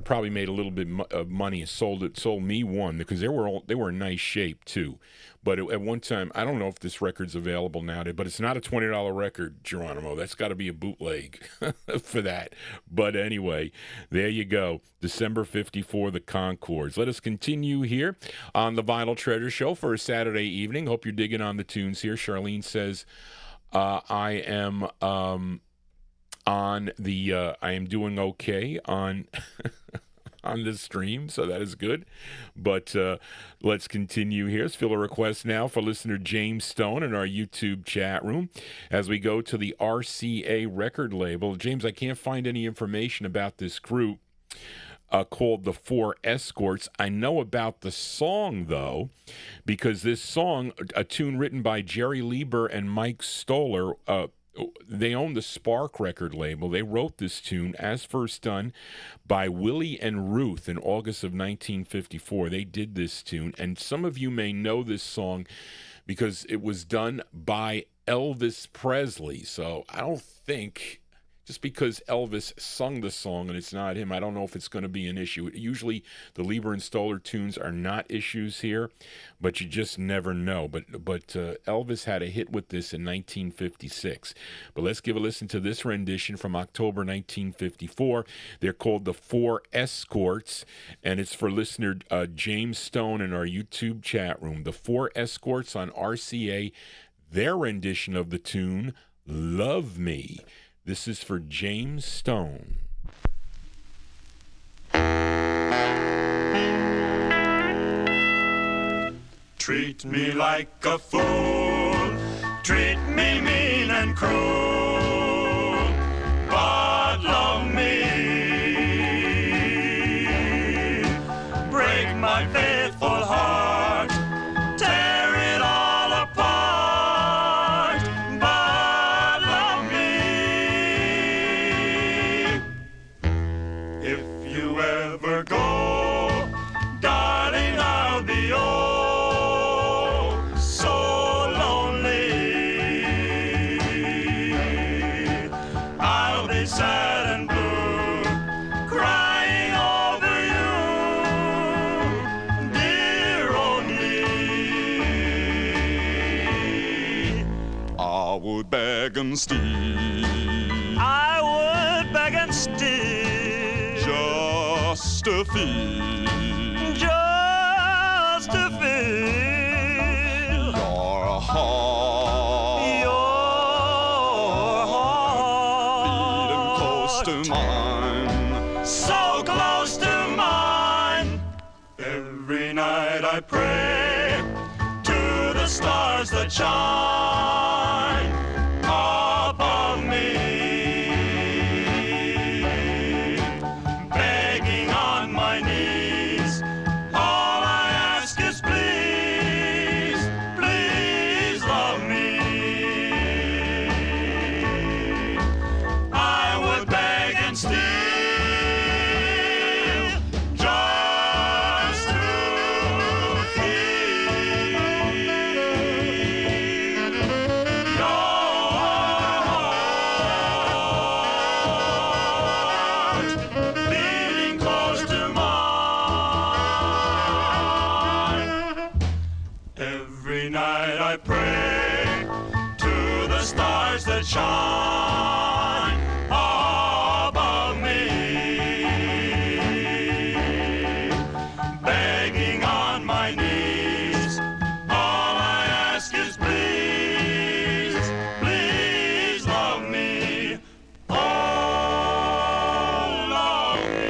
probably made a little bit of money and sold me one because they were in nice shape too. But at one time, I don't know if this record's available nowadays, but it's not a $20 record, Geronimo. That's got to be a bootleg for that. But anyway, there you go. December 54, the Concords. Let us continue here on the Vinyl Treasure Show for a Saturday evening. Hope you're digging on the tunes here. Charlene says, I am on the I am doing okay on on the stream, so that is good. But let's continue here. Let's fill a request now for listener James Stone in our YouTube chat room as we go to the RCA record label. James, I can't find any information about this group called the Four Escorts. I know about the song, though, because this song, a tune written by Jerry Lieber and Mike Stoller, they own the Spark record label. They wrote this tune as first done by Willie and Ruth in August of 1954. They did this tune, and some of you may know this song because it was done by Elvis Presley. So I don't think, just because Elvis sung the song and it's not him, I don't know if it's going to be an issue. Usually the Lieber and Stoller tunes are not issues here, but you just never know. But Elvis had a hit with this in 1956. But let's give a listen to this rendition from October 1954. They're called the Four Escorts, and it's for listener James Stone in our YouTube chat room. The Four Escorts on RCA, their rendition of the tune, Love Me. This is for James Stone. Treat me like a fool, treat me mean and cruel, but love me. Break my faithful heart, tear it all apart, but love me. If you ever go, darling, I'll be so lonely. I'll be sad and blue, crying over you, dear only. I would beg and steal, I would beg and steal, just to feel, just to feel your heart, beating close to mine, so close to mine. Every night I pray to the stars that shine above me, begging on my knees. All I ask is please, please love me. I would beg and steal, just to feel your heart beating close to mine. Every night I pray to the stars that shine above me, begging on my knees. All I ask is please, please love me. Oh, love me.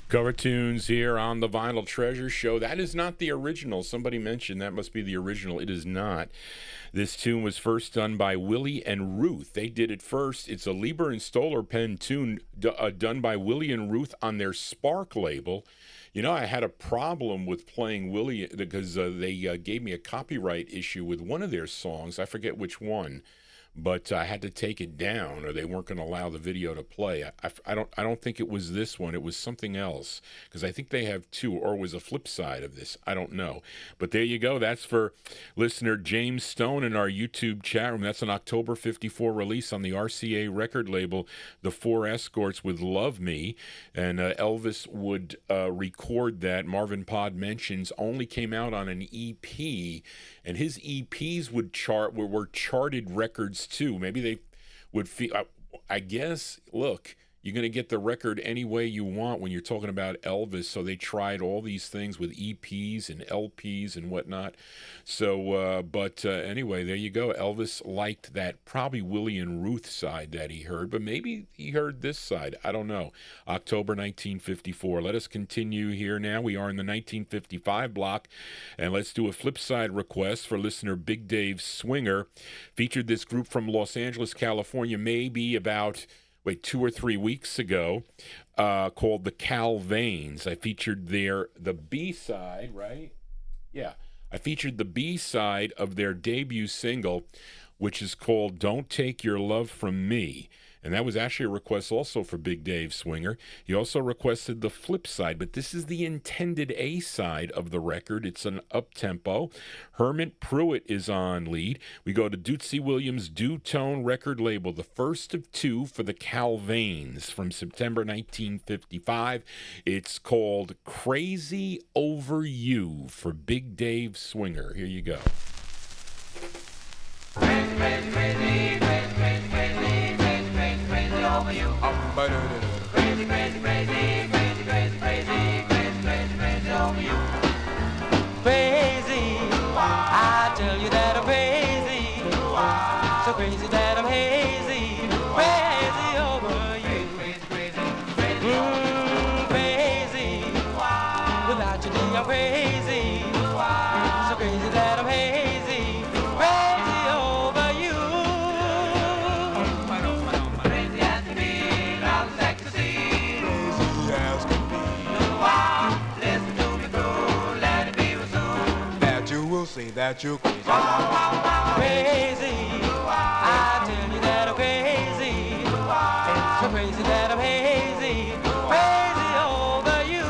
Cover tunes here on the Vinyltreasure Show. That is not the original. Somebody mentioned that must be the original. It is not. This tune was first done by Willie and Ruth. They did it first. It's a Lieber and Stoller pen tune done by Willie and Ruth on their Spark label. You know, I had a problem with playing Willie because they gave me a copyright issue with one of their songs. I forget which one. But I had to take it down, or they weren't going to allow the video to play. I don't think it was this one. It was something else, because I think they have two, or it was a flip side of this. I don't know. But there you go. That's for listener James Stone in our YouTube chat room. That's an October 54 release on the RCA record label, The Four Escorts with Love Me. And Elvis would record that. Marvin Pod Mentions only came out on an EP, and his EPs were charted records too. Maybe they would feel, I guess, look, You're going to get the record any way you want when you're talking about Elvis. So they tried all these things with EPs and LPs and whatnot. So, anyway, there you go. Elvis liked that probably Willie and Ruth side that he heard, but maybe he heard this side. I don't know. October 1954. Let us continue here now. We are in the 1955 block, and let's do a flip side request for listener Big Dave Swinger. Featured this group from Los Angeles, California, maybe about 2 or 3 weeks ago, called the Calvains. I featured the B-side, right? Yeah. I featured the B-side of their debut single, which is called Don't Take Your Love From Me. And that was actually a request also for Big Dave Swinger. He also requested the flip side, but this is the intended A side of the record. It's an up-tempo. Herman Pruitt is on lead. We go to Dootsy Williams' Doo-Tone record label, the first of two for the Calvains from September 1955. It's called Crazy Over You for Big Dave Swinger. Here you go. Crazy, crazy, crazy, crazy, crazy, crazy, crazy, crazy, crazy over you. Crazy, crazy, crazy, crazy, crazy, crazy, crazy, crazy, crazy over you. Crazy, I tell you that I'm crazy. So crazy that I'm hazy. Crazy over you. Crazy, crazy, crazy, crazy. Without you, dear, I'm crazy. So crazy that I'm hazy. Crazy over you. Crazy as can be, loud as ecstasy. Crazy as can be. Listen to me, bro, let it be resumed. That you will see that you're crazy. Crazy, I tell you that I'm crazy. So crazy that I'm hazy. Crazy over you.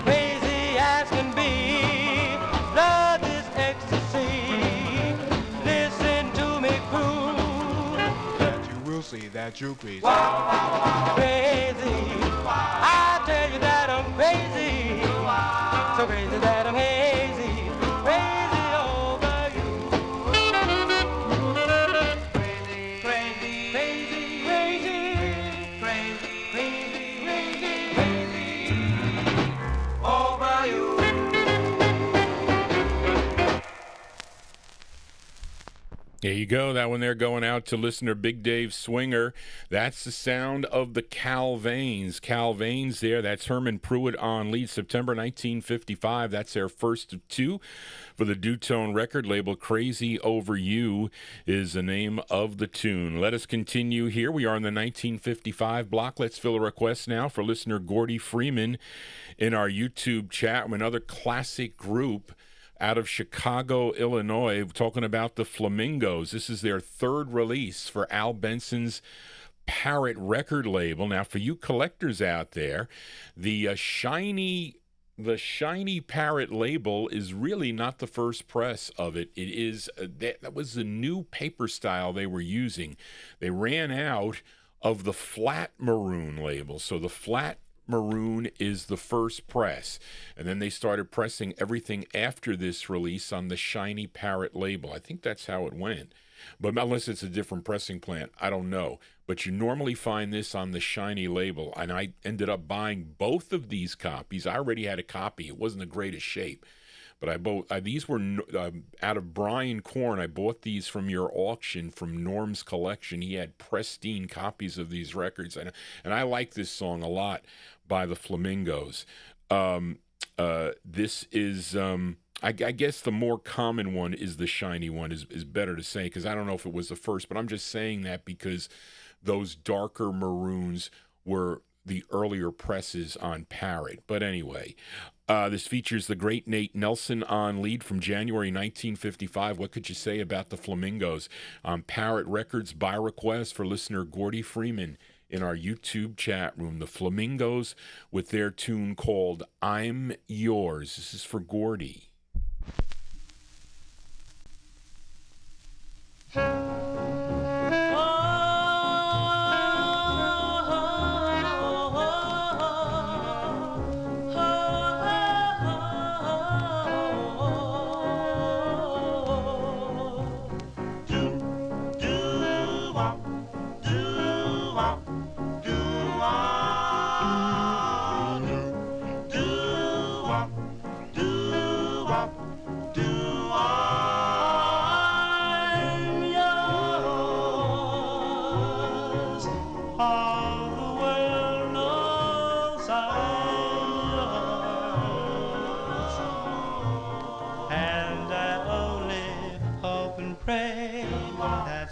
Crazy as can be, love is ecstasy. Listen to me, crew. That you will see that you're crazy. Crazy, I tell you that I'm crazy. So crazy that I'm hazy. Crazy over you. Crazy, crazy, crazy, crazy, crazy, crazy, crazy, crazy over you. There you go. That one there going out to listener Big Dave Swinger. That's the sound of the Calvains. Calvains there. That's Herman Pruitt on lead, September 1955. That's their first of two for the Doo-Tone record label. Crazy Over You is the name of the tune. Let us continue here. We are in the 1955 block. Let's fill a request now for listener Gordy Freeman in our YouTube chat. Another classic group out of Chicago, Illinois, talking about the Flamingos. This is their third release for Al Benson's Parrot record label. Now, for you collectors out there, the shiny Parrot label is really not the first press of it. It is that was the new paper style they were using. They ran out of the flat maroon label, so the flat maroon is the first press, and then they started pressing everything after this release on the shiny Parrot label. I think that's how it went, but unless it's a different pressing plant, I don't know. But you normally find this on the shiny label, and I ended up buying both of these copies. I already had a copy. It wasn't the greatest shape, but these were out of Brian Korn. I bought these from your auction from Norm's collection. He had pristine copies of these records, and I like this song a lot by the Flamingos. This is, I guess the more common one is the shiny one, is better to say, because I don't know if it was the first, but I'm just saying that because those darker maroons were the earlier presses on Parrot. But anyway, this features the great Nate Nelson on lead from January 1955. What could you say about the Flamingos? On Parrot Records by request for listener Gordy Freeman in our YouTube chat room. The Flamingos with their tune called I'm Yours. This is for Gordy.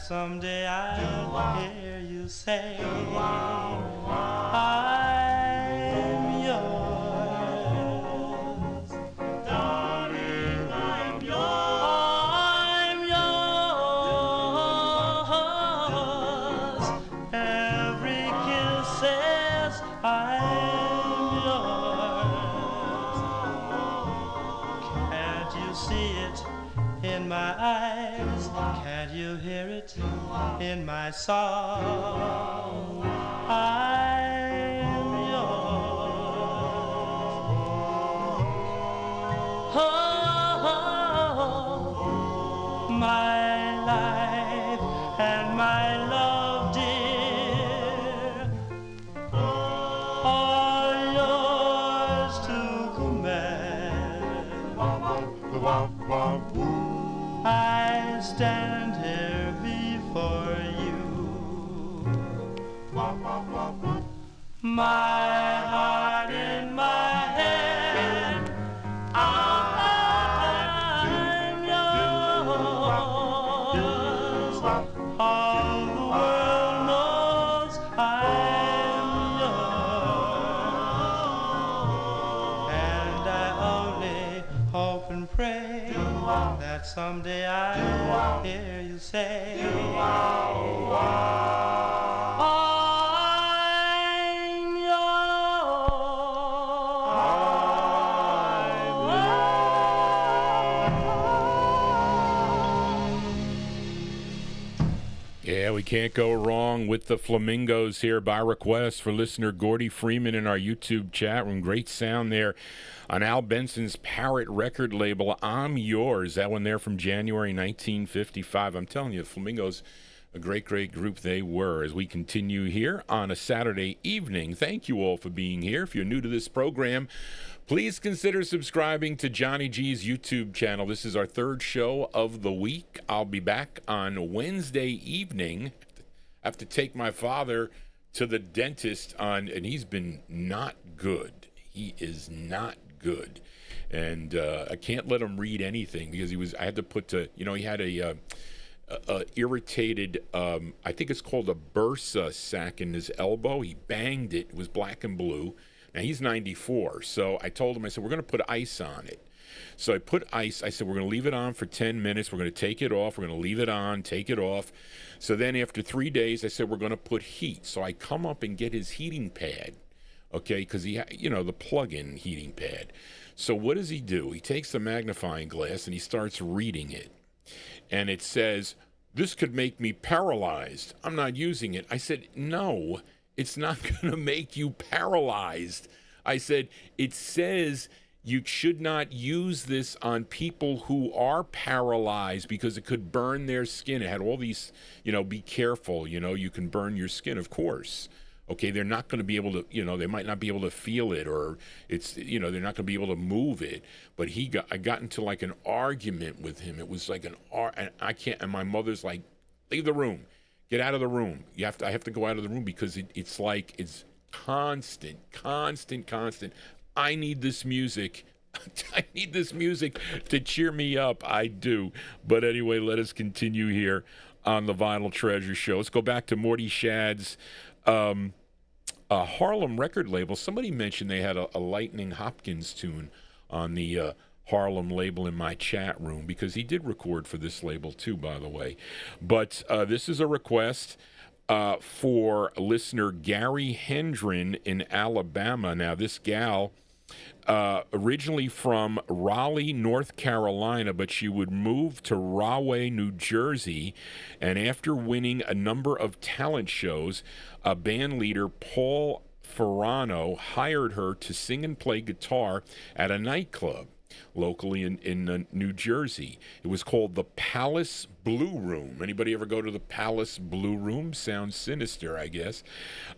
Someday I'll hear you say, I'm yours. Darling, I'm yours. Every kiss says I'm yours. Can't you see it in my eyes? Can't you hear it in my song? I'm yours. Oh, my life and my love, dear, are yours to command. I stand here before you, my heart in my hand. I'm yours. All the world knows I'm yours, and I only hope and pray that someday I'll hear you say, I'm yours. Yeah, we can't go wrong with the Flamingos here by request for listener Gordy Freeman in our YouTube chat room. Great sound there on Al Benson's Parrot record label, I'm Yours. That one there from January 1955. I'm telling you, the Flamingos, a great, great group they were. As we continue here on a Saturday evening, thank you all for being here. If you're new to this program, please consider subscribing to Johnny G's YouTube channel. This is our third show of the week. I'll be back on Wednesday evening. I have to take my father to the dentist and he's been not good. He is not good. And I can't let him read anything because I had to put he had a irritated, I think it's called a bursa sac in his elbow. He banged it. It was black and blue. Now, he's 94, so I told him, I said, we're going to put ice on it. So I put ice. I said, we're going to leave it on for 10 minutes. We're going to take it off. We're going to leave it on, take it off. So then after 3 days, I said, we're going to put heat. So I come up and get his heating pad, okay, because the plug-in heating pad. So what does he do? He takes the magnifying glass and he starts reading it. And it says, this could make me paralyzed. I'm not using it. I said, no, it's not going to make you paralyzed. I said, it says you should not use this on people who are paralyzed because it could burn their skin. It had all these, be careful, you can burn your skin, of course. Okay, they're not going to be able to, they might not be able to feel it, or it's, they're not going to be able to move it. But I got into like an argument with him. It was like and I can't, and my mother's like, leave the room, get out of the room. I have to go out of the room because it's constant. I need this music. I need this music to cheer me up. I do. But anyway, let us continue here on the Vinyl Treasure Show. Let's go back to Morty Shad's Harlem record label. Somebody mentioned they had a Lightning Hopkins tune on the Harlem label in my chat room, because he did record for this label too, by the way. But this is a request for listener Gary Hendren in Alabama. Now, this gal, originally from Raleigh, North Carolina, but she would move to Rahway, New Jersey, and after winning a number of talent shows, a band leader, Paul Ferrano, hired her to sing and play guitar at a nightclub locally in New Jersey. It was called the Palace Blue Room. Anybody ever go to the Palace Blue Room? Sounds sinister, I guess.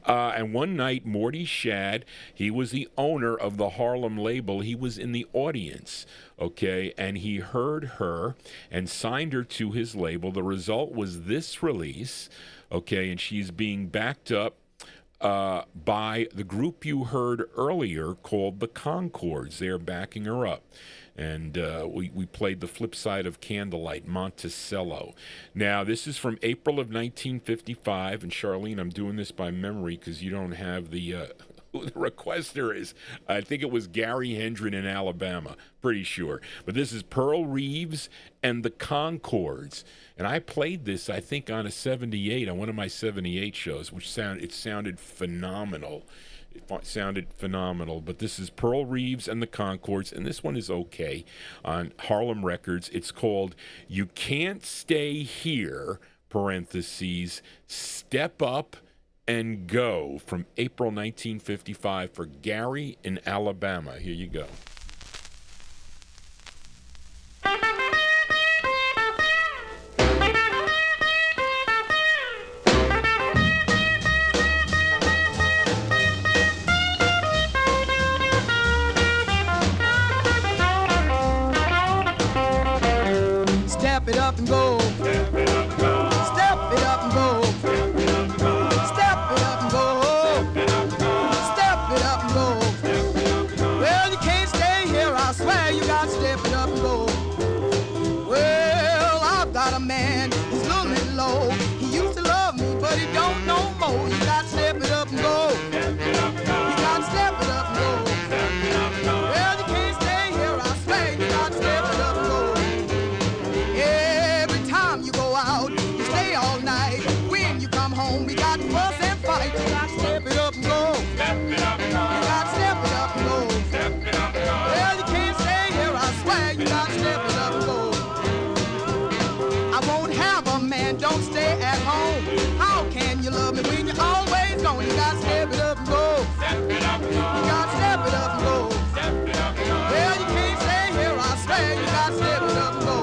And one night, Morty Shad, he was the owner of the Harlem label. He was in the audience, okay, and he heard her and signed her to his label. The result was this release, okay, and she's being backed up by the group you heard earlier called the Concords. They're backing her up. And we played the flip side of Candlelight, Monticello. Now, this is from April of 1955. And Charlene, I'm doing this by memory because you don't have the who the requester is. I think it was Gary Hendren in Alabama, pretty sure. But this is Pearl Reeves and the Concords. And I played this, I think, on a 78, on one of my 78 shows, which sounded phenomenal. It sounded phenomenal. But this is Pearl Reeves and the Concords, and this one is okay on Harlem Records. It's called You Can't Stay Here, parentheses, Step Up and Go, from April 1955 for Gary in Alabama. Here you go. Step it up and go. Step it up and go. Step it up and go. Step it up and go. Step it up and go. Step it up and go. Well, you can't stay here. I swear you got to step it up and go. Well, I've got a man. He's a little bit low. He used to love me, but he don't no more. You got to step it up and go. You got to step it up and go. Well, you can't stay here. I swear you got to step it up and go. Every time you go out, you stay all night. When you come home, we got to fuss and fight. You got to step it up and go. You got to step it up and go. Well, you can't stay here, I swear. You got to step it up and go. I won't have a man, don't stay at home. How can you love me when you're always gone? You got to step it up and go. You got to step it up and go. Well, you can't stay here, I swear. You got to step it up and go.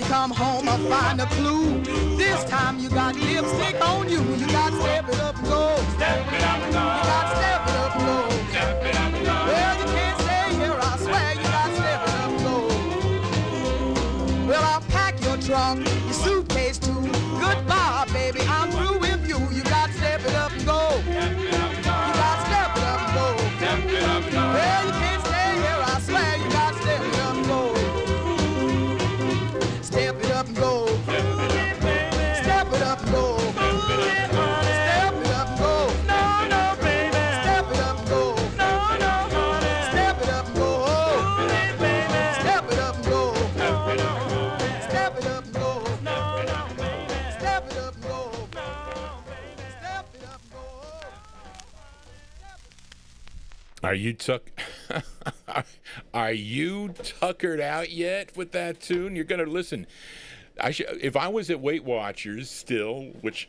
Come home, I'll find a clue. This time you got lipstick on you. You got to step it up and go. Step it up and go. You got to step it up and go. Step it up and go. Well, you can't stay here, I swear. You got to step it up and go. Well, I'll pack your trunk, your suitcase too. Goodbye, baby, I'm through with you. You got to step it up and go. You got to step it up and go. Well, you can't stay here, I swear. You got to step it up and go. Step it up and go. Step it up and go. Step it up and go. No, no, baby. Step it up and go. No, no, step it up and go. Step it up and go. Step it up and go. Step it up and go. Step it up and go. Are you tuckered out yet with that tune? You're gonna listen. If I was at Weight Watchers still, which,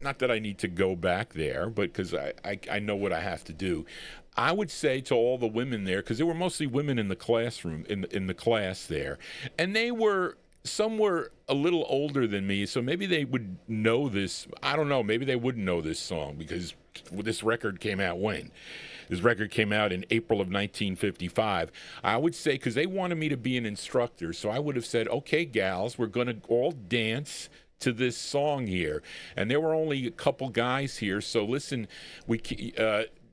not that I need to go back there, but because I know what I have to do, I would say to all the women there, because there were mostly women in the classroom, in the class there, and they were some were a little older than me, so maybe they would know this. I don't know. Maybe they wouldn't know this song because this record came out when? This record came out in April of 1955. I would say, because they wanted me to be an instructor, so I would have said, okay, gals, we're going to all dance to this song here. And there were only a couple guys here, so listen,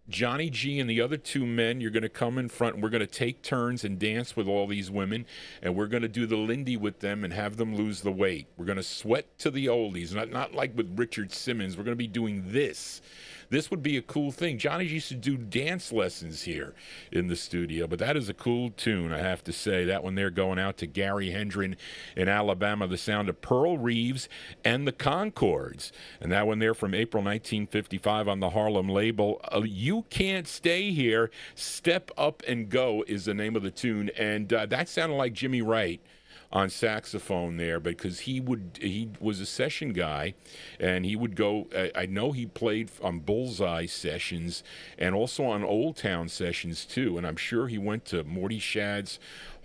Johnny G and the other two men, you're going to come in front, and we're going to take turns and dance with all these women, and we're going to do the Lindy with them and have them lose the weight. We're going to sweat to the oldies, not like with Richard Simmons. We're going to be doing this. This would be a cool thing. Johnny used to do dance lessons here in the studio, but that is a cool tune, I have to say. That one there going out to Gary Hendren in Alabama, the sound of Pearl Reeves and the Concords. And that one there from April 1955 on the Harlem label. You Can't Stay Here, Step Up and Go is the name of the tune. And that sounded like Jimmy Wright on saxophone there, because he was a session guy, and he would go, I know he played on Bullseye sessions and also on Old Town sessions too, and I'm sure he went to Morty Shad's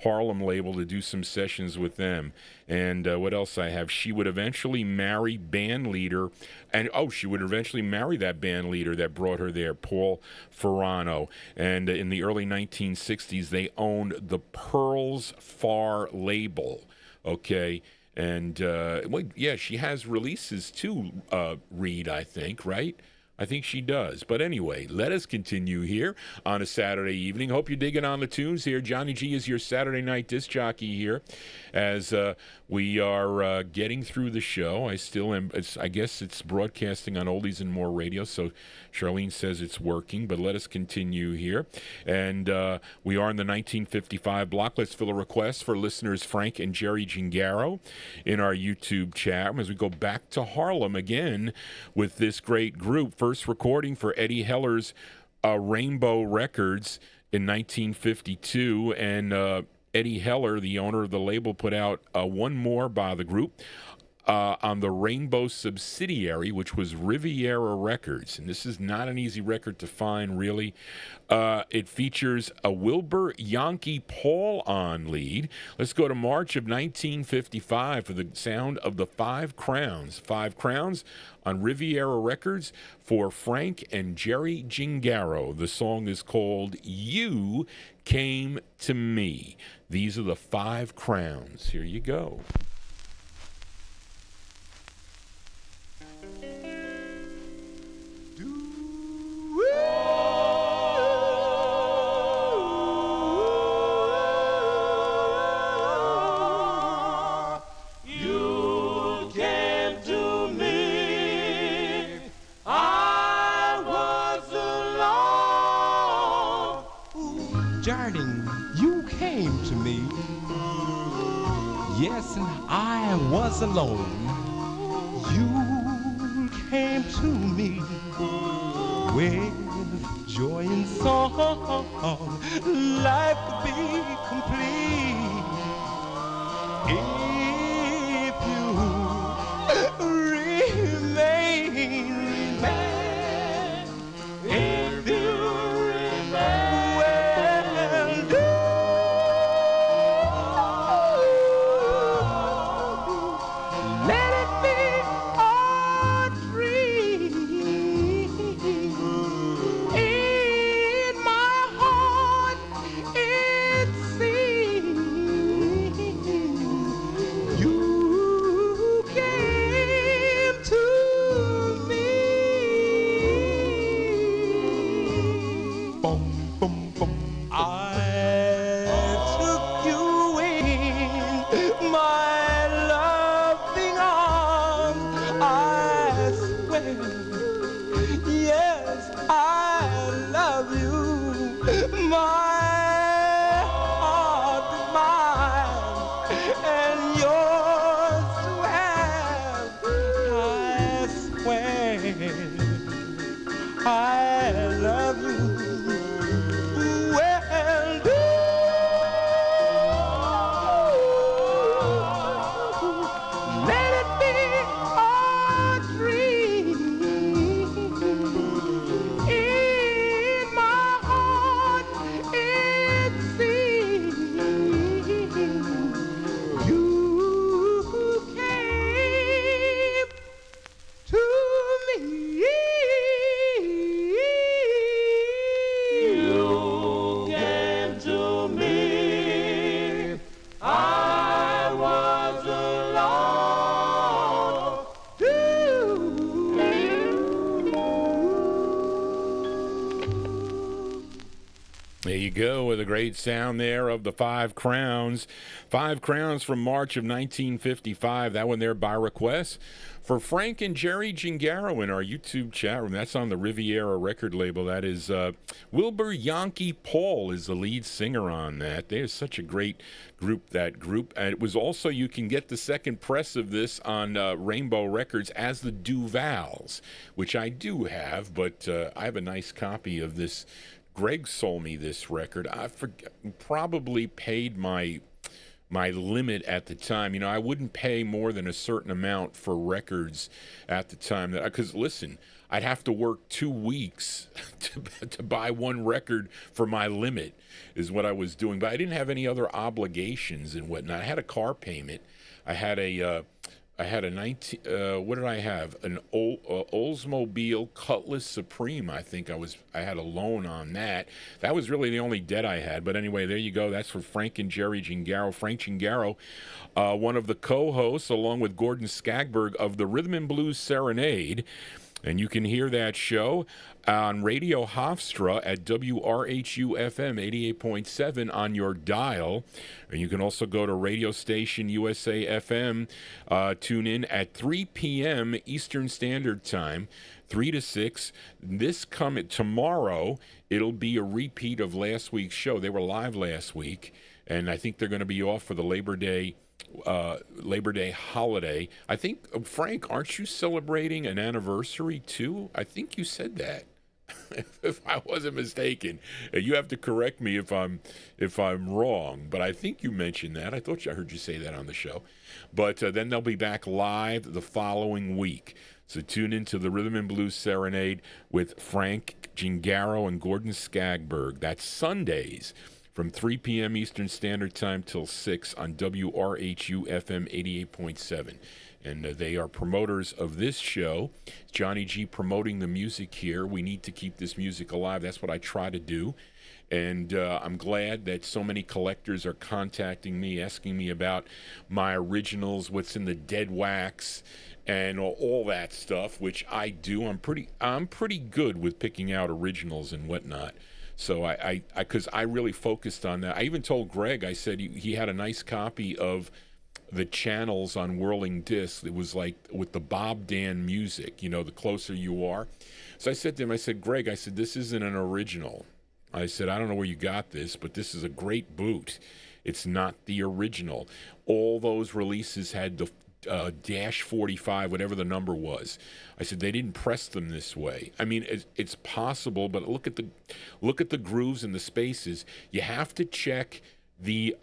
Harlem label to do some sessions with them. And what else I have? She would eventually marry band leader, and she would eventually marry that band leader that brought her there, Paul Ferrano. And in the early 1960s, they owned the Pearls Far label. Okay. And she has releases too, Reed, I think, right? I think she does. But anyway, let us continue here on a Saturday evening. Hope you're digging on the tunes here. Johnny G is your Saturday night disc jockey here as we are getting through the show. I still am. I guess it's broadcasting on Oldies and More Radio, so Charlene says it's working, but let us continue here. And we are in the 1955 block. Let's fill a request for listeners Frank and Jerry Gingaro in our YouTube chat as we go back to Harlem again with this great group. First recording for Eddie Heller's Rainbow Records in 1952, and Eddie Heller, the owner of the label, put out one more by the group on the Rainbow subsidiary, which was Riviera Records. And this is not an easy record to find, really. It features a Wilbur Yankee Paul on lead. Let's go to March of 1955 for the sound of the Five Crowns. Five Crowns on Riviera Records for Frank and Jerry Gingaro. The song is called You Came to Me. These are the Five Crowns. Here you go. Yes, and I was alone. You came to me with joy and song. Life could be complete if you remain. If you remain. Well, you There you go, with a great sound there of the Five Crowns. Five Crowns from March of 1955. That one there by request for Frank and Jerry Gingaro in our YouTube chat room. That's on the Riviera record label. That is Wilbur Yankee Paul is the lead singer on that. They're such a great group, that group. And it was also, you can get the second press of this on Rainbow Records as the Duvals, which I do have, but I have a nice copy of this. Greg sold me this record. I probably paid my limit at the time. You know, I wouldn't pay more than a certain amount for records at the time. Because, listen, I'd have to work 2 weeks to buy one record for my limit is what I was doing. But I didn't have any other obligations and whatnot. I had a car payment. I had a 19. What did I have? An Oldsmobile Cutlass Supreme. I think I had a loan on that. That was really the only debt I had. But anyway, there you go. That's for Frank and Jerry Gingaro. Frank Gingaro, one of the co-hosts, along with Gordon Skagberg of the Rhythm and Blues Serenade. And you can hear that show on Radio Hofstra at WRHU-FM 88.7 on your dial. And you can also go to radio station USA FM, tune in at 3 p.m. Eastern Standard Time, 3 to 6. Tomorrow, it'll be a repeat of last week's show. They were live last week, and I think they're going to be off for the Labor Day holiday. I think, Frank, aren't you celebrating an anniversary too? I think you said that. If I wasn't mistaken, you have to correct me if I'm wrong. But I think you mentioned that. I thought I heard you say that on the show. But then they'll be back live the following week. So tune into the Rhythm and Blues Serenade with Frank Gingaro and Gordon Skagberg. That's Sundays from 3 p.m. Eastern Standard Time till 6 on WRHU-FM 88.7. And they are promoters of this show. Johnny G promoting the music here. We need to keep this music alive. That's what I try to do. And I'm glad that so many collectors are contacting me, asking me about my originals, what's in the dead wax, and all that stuff, which I do. I'm pretty good with picking out originals and whatnot. So because I really focused on that. I even told Greg, I said he had a nice copy of the channels on Whirling Discs. It was like with the Bob Dan music, you know, The Closer You Are. So I said to him, I said, Greg, I said, this isn't an original. I said, I don't know where you got this, but this is a great boot. It's not the original. All those releases had the dash 45, whatever the number was. I said they didn't press them this way. I mean, it's possible, but look at the grooves and the spaces. You have to check the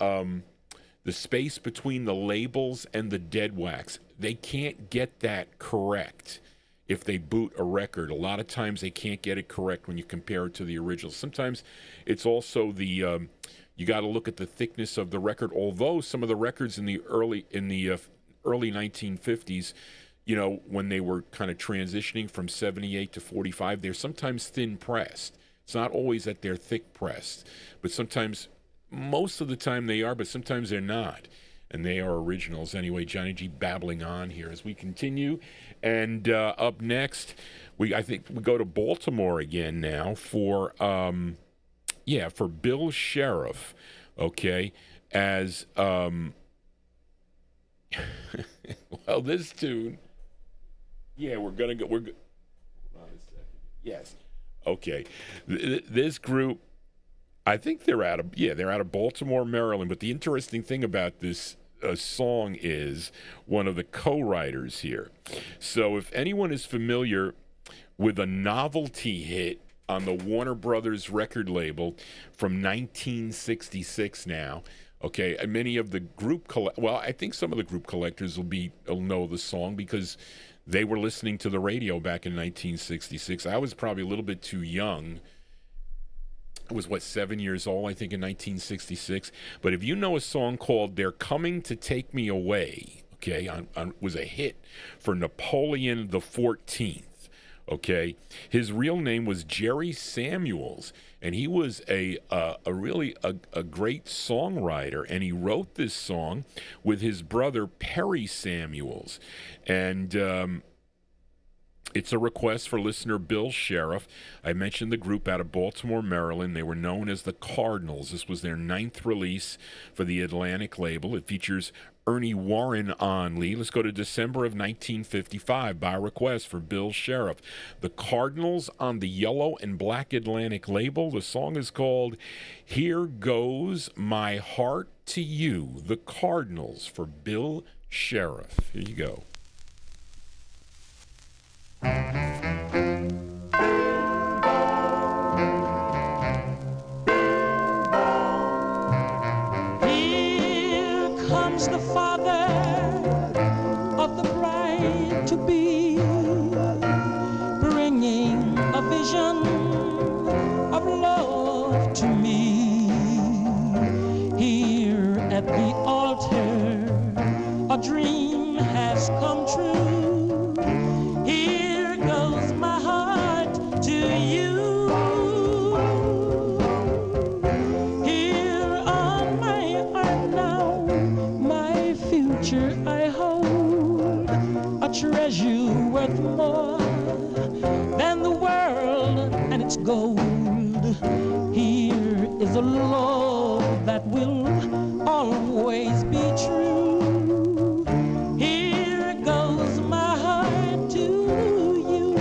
space between the labels and the dead wax. They can't get that correct if they boot a record. A lot of times they can't get it correct when you compare it to the original. Sometimes it's also the you got to look at the thickness of the record. Although some of the records in the early 1950s, you know, when they were kind of transitioning from 78 to 45, they're sometimes thin pressed. It's not always that they're thick pressed, but sometimes, most of the time they are, but sometimes they're not. And they are originals. Anyway, Johnny G babbling on here as we continue. And up next, I think we go to Baltimore again now for Bill Sheriff, okay, as well, this tune, we're gonna go. Hold on a second. Yes, okay. This group, I think they're out of Baltimore, Maryland. But the interesting thing about this song is one of the co-writers here. So if anyone is familiar with a novelty hit on the Warner Brothers record label from 1966 now. Okay, and many of the I think some of the group collectors will know the song because they were listening to the radio back in 1966. I was probably a little bit too young. I was, 7 years old, I think, in 1966. But if you know a song called They're Coming to Take Me Away, okay, was a hit for Napoleon the 14th. Okay, his real name was Jerry Samuels, and he was a really great songwriter, and he wrote this song with his brother Perry Samuels, and It's a request for listener Bill Sheriff. I mentioned the group out of Baltimore, Maryland. They were known as the Cardinals. This was their 9th release for the Atlantic label. It features Ernie Warren on lead. Let's go to December of 1955 by request for Bill Sheriff. The Cardinals on the Yellow and Black Atlantic label. The song is called Here Goes My Heart to You. The Cardinals for Bill Sheriff. Here you go. Here comes the father of the bride to be, bringing a vision of love to me. Here at the altar, a dream has come true. Here goes my heart to you. Here on my arm now, my future I hold, a treasure worth more than the world and its gold. Here is a love that will always be true. Here goes my heart to you.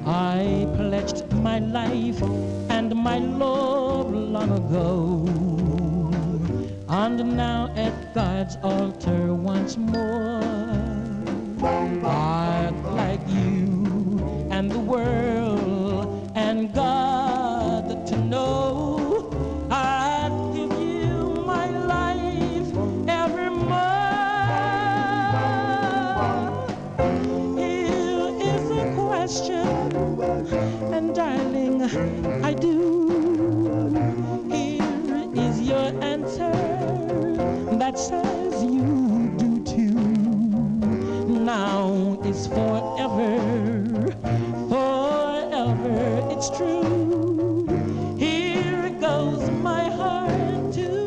I pledged my life and my love long ago, and now at God's altar once more, I'd like you and the world and God to know I'd give you my life evermore. Here is a question, and darling, I do. Here is your answer that says you do too. Now is forever, forever, it's true. Here goes my heart to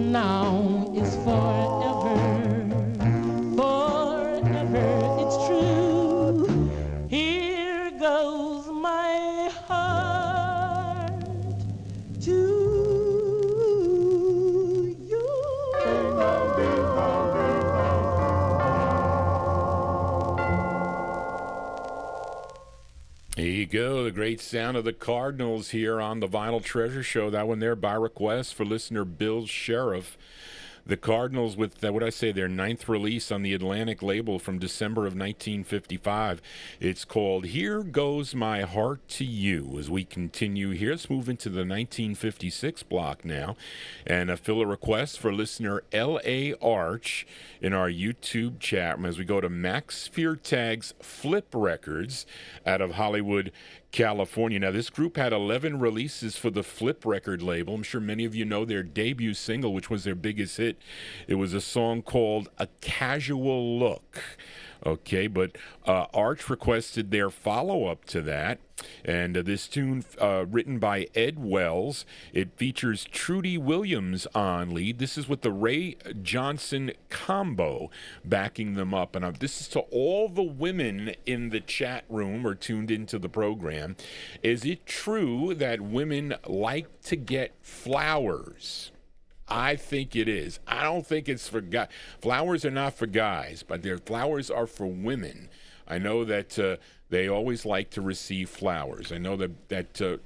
now is forever, forever, it's true. Here goes my heart to you. There you go, the great sound of the Cardinals here on the Vinyl Treasure Show. That one there by request for listener Bill Sheriff. The Cardinals with, their 9th release on the Atlantic label from December of 1955. It's called Here Goes My Heart to You. As we continue here, let's move into the 1956 block now and fill a request for listener L.A. Arch in our YouTube chat room as we go to Max Feartag's Flip Records out of Hollywood, California. Now, this group had 11 releases for the Flip record label. I'm sure many of you know their debut single, which was their biggest hit. It was a song called A Casual Look. Okay, but Arch requested their follow-up to that, and this tune written by Ed Wells. It features Trudy Williams on lead. This is with the Ray Johnson combo backing them up, and this is to all the women in the chat room or tuned into the program. Is it true that women like to get flowers? I think it is. I don't think it's for guys. Flowers are not for guys, but their flowers are for women. I know that they always like to receive flowers. I know that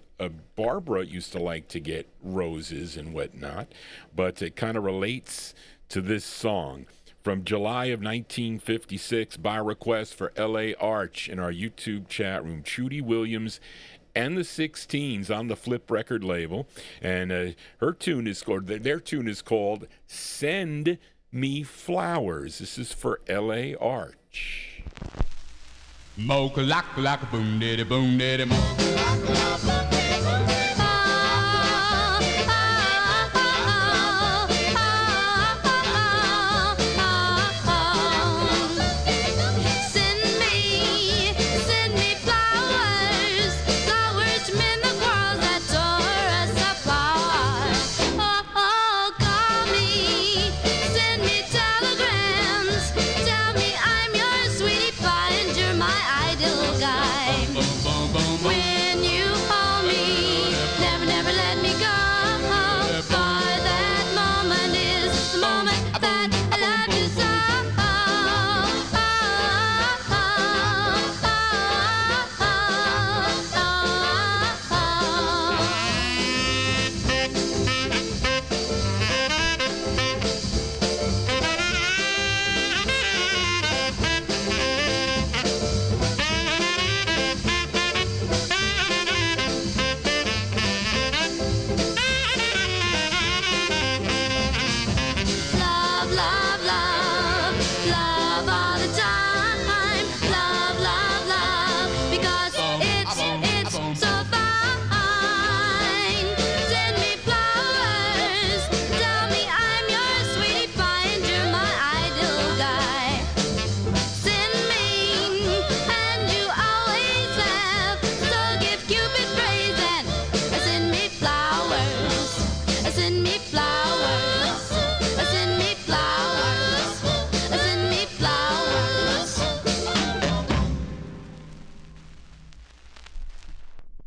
Barbara used to like to get roses and whatnot, but it kind of relates to this song. From July of 1956, by request for L.A. Arch in our YouTube chat room, Trudy Williams and the 16s on the Flip record label, and their tune is called Send Me Flowers. This is for L.A. Arch. Mocha lock lock boom diddy mo.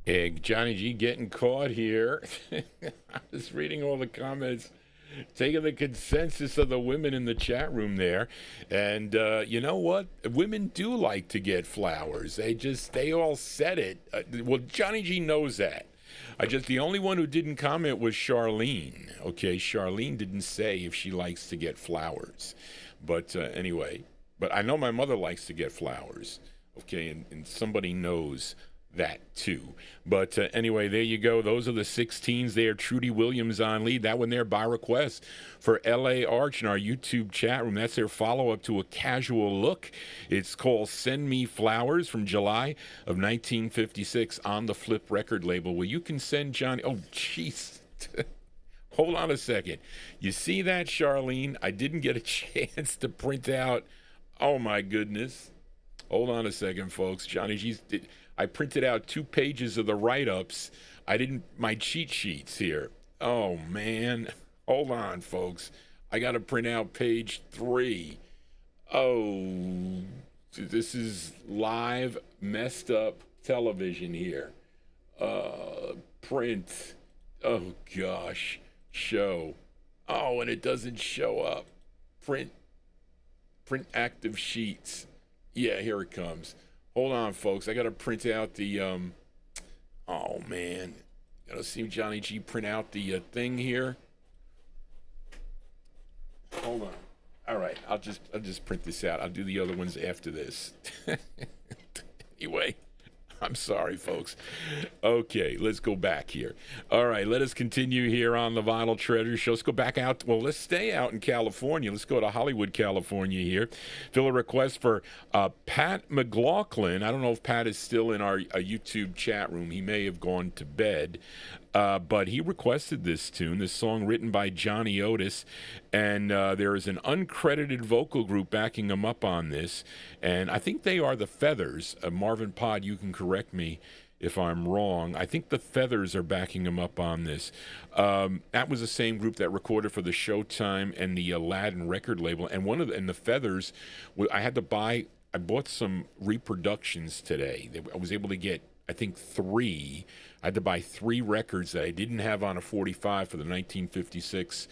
Johnny G getting caught here. I was reading all the comments, taking the consensus of the women in the chat room there. And you know what? Women do like to get flowers. They all said it. Well, Johnny G knows that. The only one who didn't comment was Charlene. Okay, Charlene didn't say if she likes to get flowers. But anyway, but I know my mother likes to get flowers. Okay, and somebody knows that too. But anyway, there you go. Those are the 16s there. Trudy Williams on lead. That one there by request for L.A. Arch in our YouTube chat room. That's their follow-up to A Casual Look. It's called Send Me Flowers from July of 1956 on the Flip record label. Well, you can send Johnny... Oh, jeez. Hold on a second. You see that, Charlene? I didn't get a chance to print out... Oh, my goodness. Hold on a second, folks. Johnny G's... I printed out 2 pages of the write-ups. My cheat sheets here. Oh, man. Hold on, folks. I got to print out page 3. Oh, this is live, messed up television here. Print. Oh, gosh. Show. Oh, and it doesn't show up. Print active sheets. Yeah, here it comes. Hold on, folks. I got to print out the, oh, man. Got to see Johnny G print out the thing here. Hold on. All right. I'll just print this out. I'll do the other ones after this. Anyway. I'm sorry, folks. Okay, let's go back here. All right, let us continue here on the Vinyl Treasure Show. Let's go back out. Well, let's stay out in California. Let's go to Hollywood, California here. Fill a request for Pat McLaughlin. I don't know if Pat is still in our YouTube chat room. He may have gone to bed. But he requested this tune, this song written by Johnny Otis, and there is an uncredited vocal group backing him up on this, and I think they are the Feathers. Marvin Pod, you can correct me if I'm wrong. I think the Feathers are backing him up on this. That was the same group that recorded for the Showtime and the Aladdin record label, and the Feathers, I bought some reproductions today. I was able to get, I think, 3. I had to buy 3 records that I didn't have on a 45 for the 1956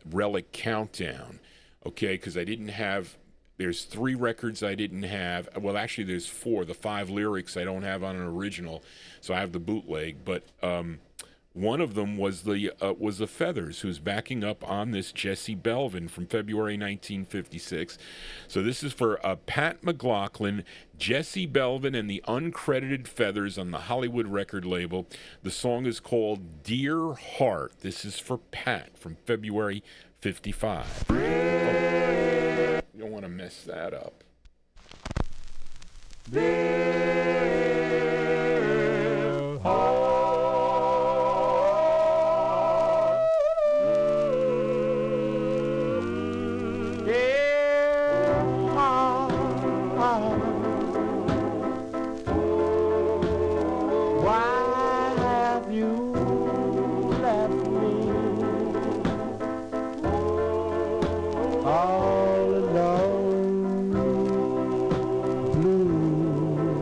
Relic Countdown. Okay, because I didn't have... There's 3 records I didn't have. Well, actually, there's 4. The 5 lyrics I don't have on an original, so I have the bootleg. But one of them was the Feathers, who's backing up on this Jesse Belvin from February 1956. So this is for Pat McLaughlin, Jesse Belvin, and the uncredited Feathers on the Hollywood record label. The song is called Dear Heart. This is for Pat from February 55. Oh, you don't want to mess that up. Dear heart. All alone, blue.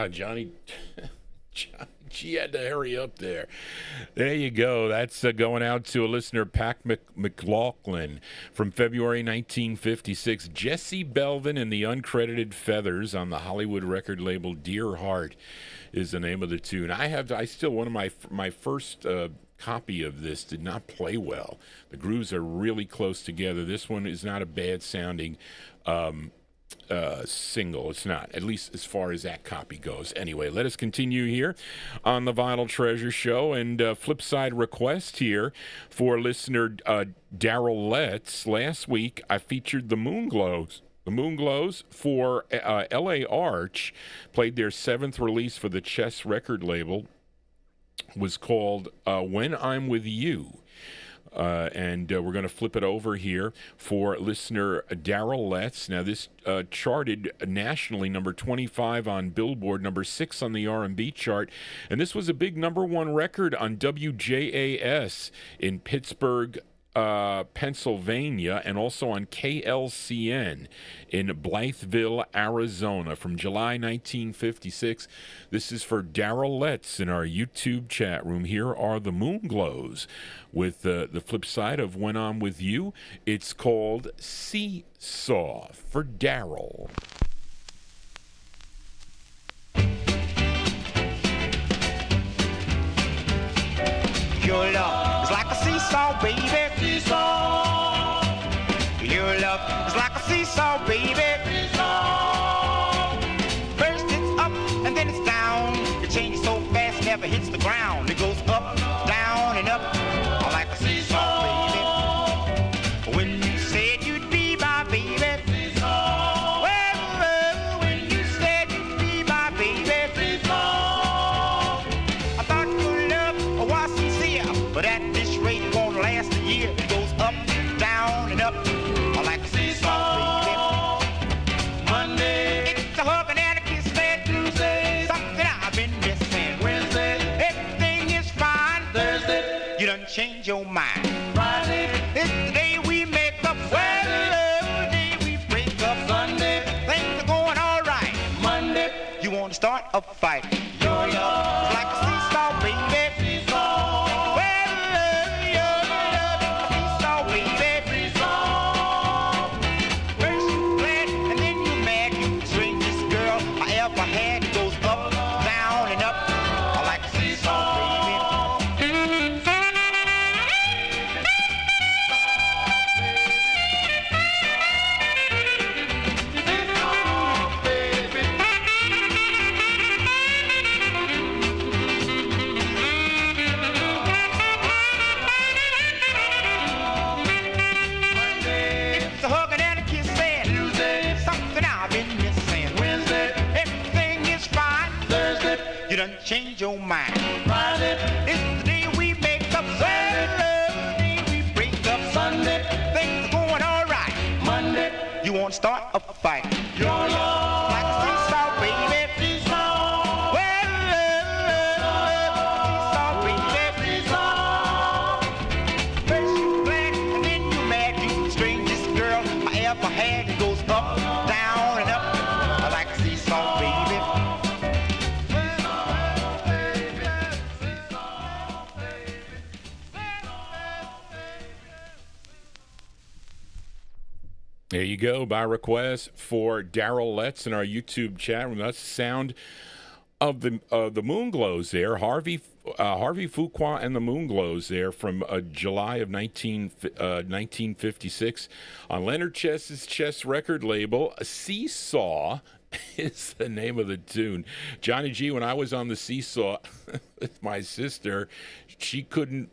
Wow, Johnny G had to hurry up there. There you go. That's going out to a listener, Pac McLaughlin, from February 1956. Jesse Belvin and the Uncredited Feathers on the Hollywood record label Dear Heart is the name of the tune. I still, one of my first copy of this did not play well. The grooves are really close together. This one is not a bad sounding single. It's not, at least as far as that copy goes. Anyway, let us continue here on the Vinyl Treasure Show, and flip side request here for listener Daryl Letts. Last week I featured the Moonglows. The Moonglows for L.A. Arch played their 7th release for the Chess record label, was called When I'm With You. And we're going to flip it over here for listener Daryl Letts. Now, this charted nationally, number 25 on Billboard, number 6 on the R&B chart. And this was a big number 1 record on WJAS in Pittsburgh, Pennsylvania, and also on KLCN in Blytheville, Arizona, from July 1956. This is for Daryl Letts in our YouTube chat room. Here are the Moonglows with the flip side of When I'm With You. It's called Seesaw for Daryl. Your love is like a seesaw, baby. Seesaw. Your love is like a seesaw, baby. Seesaw. First it's up and then it's down. It changes so fast, never hits the ground. It goes up, down, and up. I like a seesaw, baby. When you said you'd be my baby. Seesaw. Well, when you said you'd be my baby. Seesaw. I thought your love was sincere, but at this rate it won't last a year. It goes up, down, and up. I like a seesaw, baby. Monday, it's a hug and a kiss, man. Tuesday, something I've been missing. Wednesday, everything is fine. Thursday, you done change your mind. Friday, it's the day we make up. Well, the day we break up. Sunday, things are going all right. Monday, you want to start a fight. Your love is like a seesaw, baby. Seesaw. Well, your love is a seesaw, baby. Seesaw. First you glad and then you mad. You the strangest girl I ever had. It goes up, down, and up. I like a seesaw, baby. It's a hug and a kiss, man. Tuesday, something I've been missing. Wednesday, everything is fine. Thursday, you done change your mind. Friday, it's the day we make up. Well, the day we break up. Sunday, things are going all right. Monday, you want to start a fight. Your love like a seesaw, baby. Seesaw. Well, seesaw, baby. Seesaw. First you glad and then you mad. You the strangest girl I ever had. It goes up, down, and up. I like a seesaw, baby. There you go, by request for Daryl Letts in our YouTube chat room. That's the sound of the Moonglows there. Harvey Fuqua and the Moonglows there from July of 1956 on Leonard Chess's Chess record label. Seesaw is the name of the tune. Johnny G, when I was on the Seesaw with my sister, she couldn't...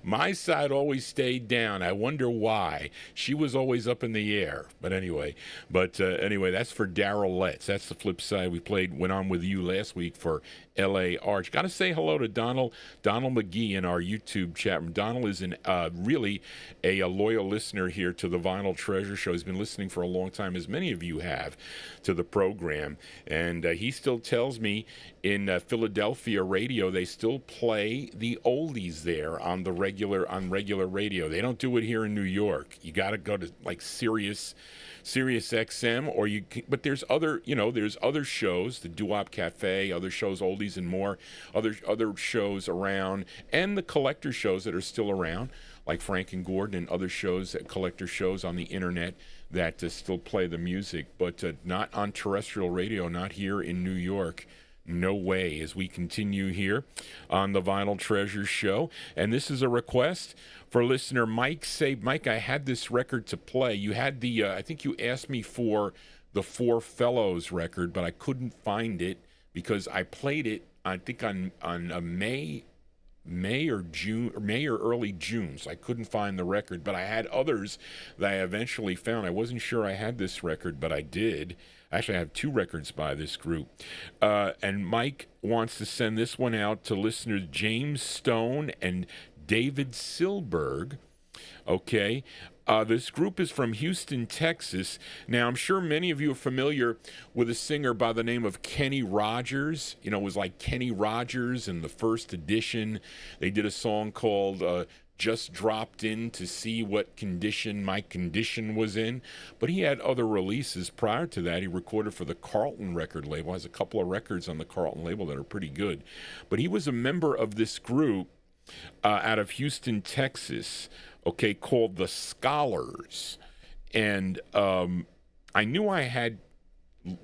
My side always stayed down. I wonder why. She was always up in the air. But anyway, that's for Daryl Letts. That's the flip side. We played When I'm With You last week for L.A. Arch. Got to say hello to Donald McGee in our YouTube chat room. Donald is really a loyal listener here to the Vinyl Treasure Show. He's been listening for a long time, as many of you have, to the program. And he still tells me in Philadelphia radio, they still play the oldies there on the regular radio. They don't do it here in New York. You got to go to like Sirius XM, or but there's other shows, the Doowop Cafe, other shows, Oldies and More, other shows around, and the collector shows that are still around, like Frank and Gordon and other shows, collector shows on the internet that still play the music, but not on terrestrial radio, not here in New York. No way, as we continue here on the Vinyltreasure show. And this is a request for listener Mike. Say, Mike, I had this record to play. You had the, I think you asked me for the Four Fellows record, but I couldn't find it because I played it, I think, on May or early June, so I couldn't find the record, but I had others that I eventually found. I wasn't sure I had this record, but I did. Actually, I have two records by this group. And Mike wants to send this one out to listeners James Stone and David Silberg. Okay. This group is from Houston, Texas. Now, I'm sure many of you are familiar with a singer by the name of Kenny Rogers. You know, it was like Kenny Rogers in the first edition. They did a song called Just Dropped In to See What Condition My Condition Was In. But he had other releases prior to that. He recorded for the Carlton record label. Has a couple of records on the Carlton label that are pretty good. But he was a member of this group out of Houston, Texas, okay, called the Scholars. And I knew I had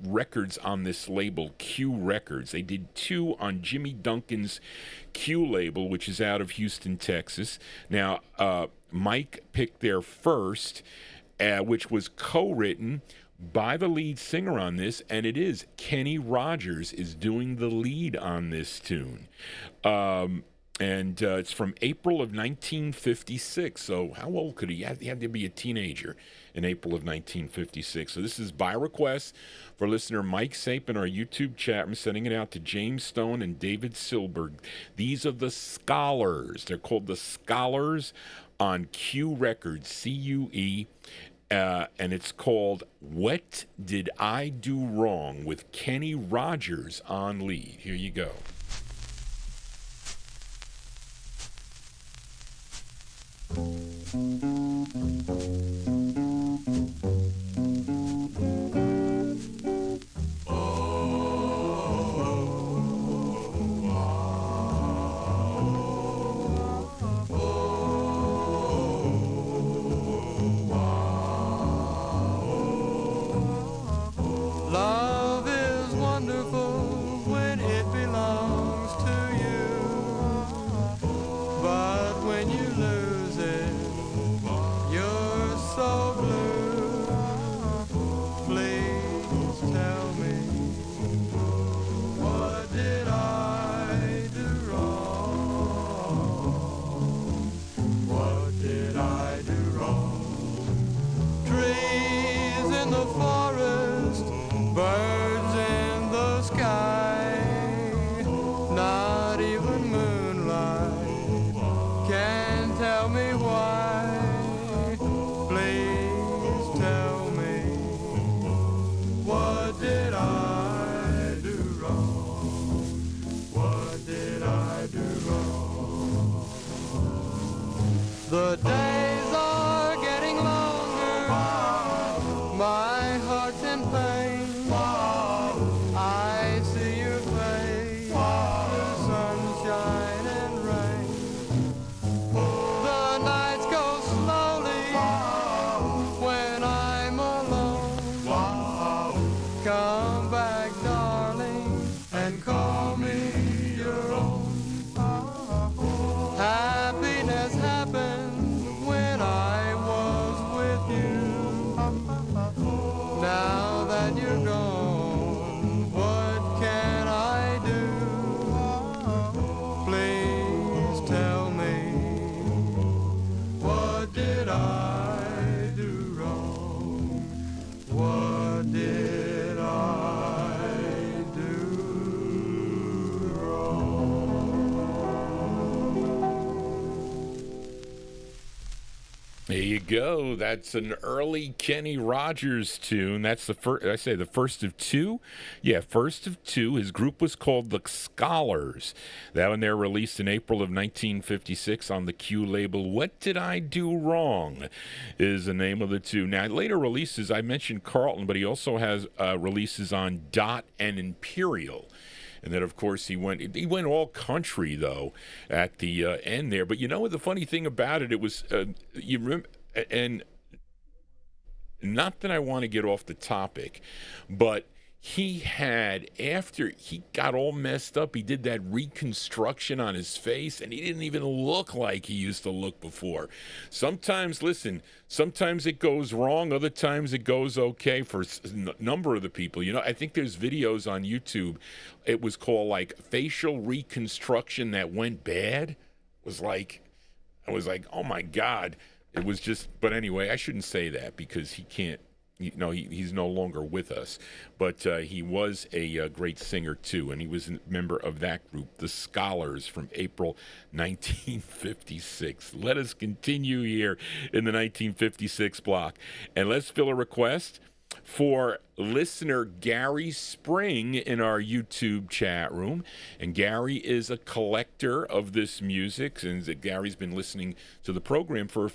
records on this label, Q Records. They did two on Jimmy Duncan's Q label, which is out of Houston, Texas. Now, Mike picked their first, which was co-written by the lead singer on this, and it is Kenny Rogers is doing the lead on this tune. And it's from April of 1956. So how old could he? He had to be a teenager in April of 1956. So this is by request for listener Mike Sape in our YouTube chat. I'm sending it out to James Stone and David Silberg. These are the Scholars. They're called the Scholars on Q Records, C-U-E. And it's called What Did I Do Wrong with Kenny Rogers on lead. Here you go. Love is wonderful when it belongs to you, but when you lose it, you're so blue. Please tell me, what did I do wrong? What did I do wrong? Trees in the forest, birds in the sky, not even moonlight can tell me why. Please tell me, what did I do wrong? What did I do wrong? The days are getting longer, my heart's in pain. I see your face, the sunshine and rain. The nights go slowly when I'm alone. Come back, darling, and call me your own. Happiness happens There you go. That's an early Kenny Rogers tune. That's the first. I say the first of two. Yeah, first of two. His group was called the Scholars. That one there released in April of 1956 on the Q label. What Did I Do Wrong is the name of the two. Now later releases, I mentioned Carlton, but he also has releases on Dot and Imperial. And then, of course, he went all country, though, at the end there. But you know what the funny thing about it, it was, and not that I want to get off the topic, but he had, after he got all messed up, he did that reconstruction on his face, and he didn't even look like he used to look before. Sometimes, listen, sometimes it goes wrong, other times it goes okay for a number of the people. You know, I think there's videos on YouTube. It was called, like, facial reconstruction that went bad. I was like, oh, my God. It was just, but anyway, I shouldn't say that because he can't. He's no longer with us, but he was a great singer too, and he was a member of that group, the Scholars, from April 1956. Let us continue here in the 1956 block, and let's fill a request for listener Gary Spring in our YouTube chat room. And Gary is a collector of this music, and Gary's been listening to the program for,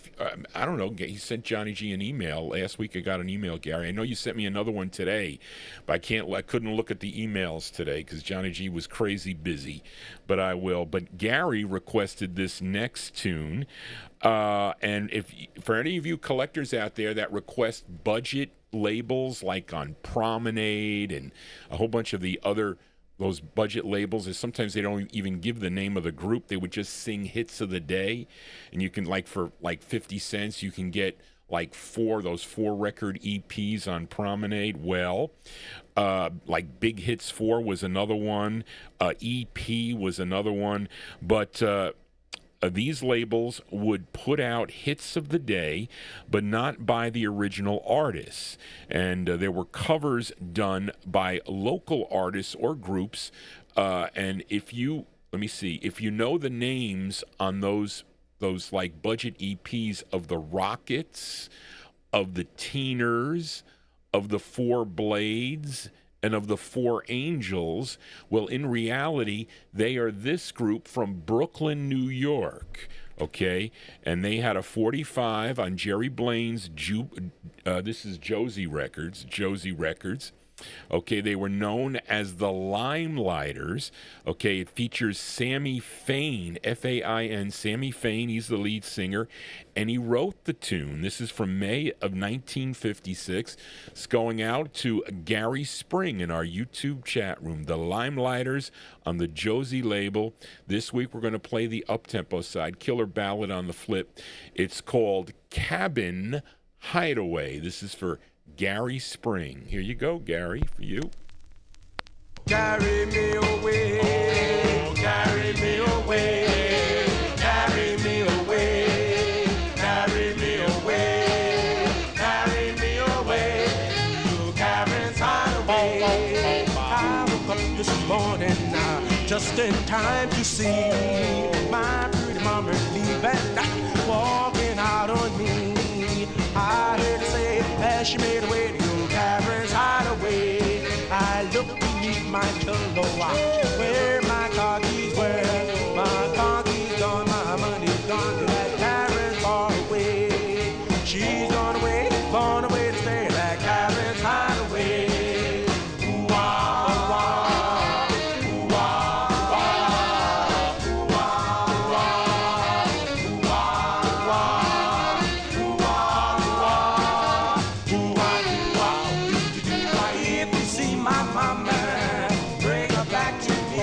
I don't know, he sent Johnny G an email. Last week I got an email, Gary. I know you sent me another one today, but I couldn't look at the emails today because Johnny G was crazy busy, but I will. But Gary requested this next tune, and if for any of you collectors out there that request budget labels like on Promenade and a whole bunch of the other those budget labels, is sometimes they don't even give the name of the group. They would just sing hits of the day, and you can, like, for like 50 cents you can get like those four record EPs on Promenade. Well, like Big Hits 4 was another one, EP was another one, but these labels would put out hits of the day, but not by the original artists. And there were covers done by local artists or groups. And if you know the names on those like budget EPs of the Rockets, of the Teeners, of the Four Blades, and of the Four Angels, well, in reality, they are this group from Brooklyn, New York, okay? And they had a 45 on Jerry Blaine's, this is Josie Records. Okay, they were known as the Limelighters. Okay, it features Sammy Fain, F-A-I-N, Sammy Fain. He's the lead singer, and he wrote the tune. This is from May of 1956. It's going out to Gary Spring in our YouTube chat room. The Limelighters on the Josie label. This week we're going to play the up-tempo side, Killer Ballad on the flip. It's called Cabin Hideaway. This is for Gary Spring. Here you go, Gary, for you. Carry me away, oh, carry me away, carry me away, carry me away, carry me away to Cabin's Hideaway. I woke up this morning just in time to see my pretty mama leaving, walking out on me. I heard her say as she made her way to Cabin's Hideaway. I looked beneath my pillow where my car keys were. My car keys gone, my money's gone to that Cabin's far away. She's gone away to stay at that Cabin's Hideaway. If you see my mama, bring her back to me.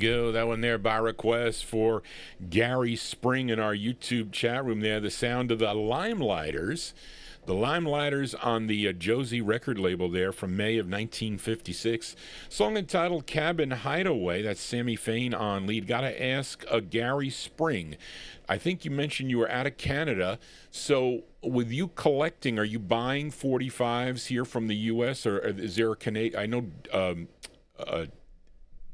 go. That one there by request for Gary Spring in our YouTube chat room there. The sound of the Limelighters. The Limelighters on the Josie record label there from May of 1956. Song entitled Cabin Hideaway. That's Sammy Fain on lead. Gotta ask Gary Spring. I think you mentioned you were out of Canada. So with you collecting, are you buying 45s here from the U.S. or is there a Canadian? I know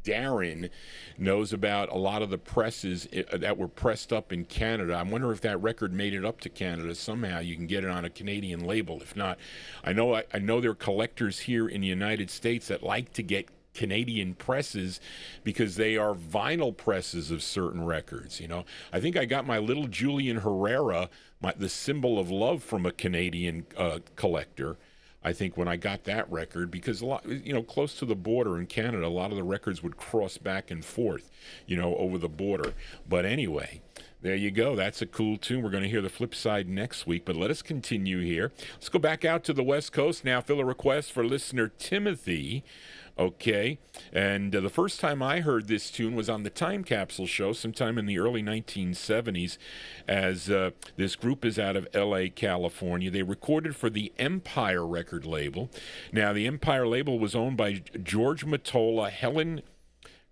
Darren knows about a lot of the presses that were pressed up in Canada. I wonder if that record made it up to Canada somehow. You can get it on a Canadian label. If not, I know there are collectors here in the United States that like to get Canadian presses because they are vinyl presses of certain records. You know, I think I got my little Julian Herrera, the Symbol of Love, from a Canadian collector. I think when I got that record, because a lot, you know, close to the border in Canada, a lot of the records would cross back and forth, you know, over the border. But anyway, there you go. That's a cool tune. We're going to hear the flip side next week, but let us continue here. Let's go back out to the West Coast now. Fill a request for listener Timothy. Okay, and the first time I heard this tune was on the Time Capsule show sometime in the early 1970s, as this group is out of L.A., California. They recorded for the Empire record label. Now, the Empire label was owned by George Mottola, Helen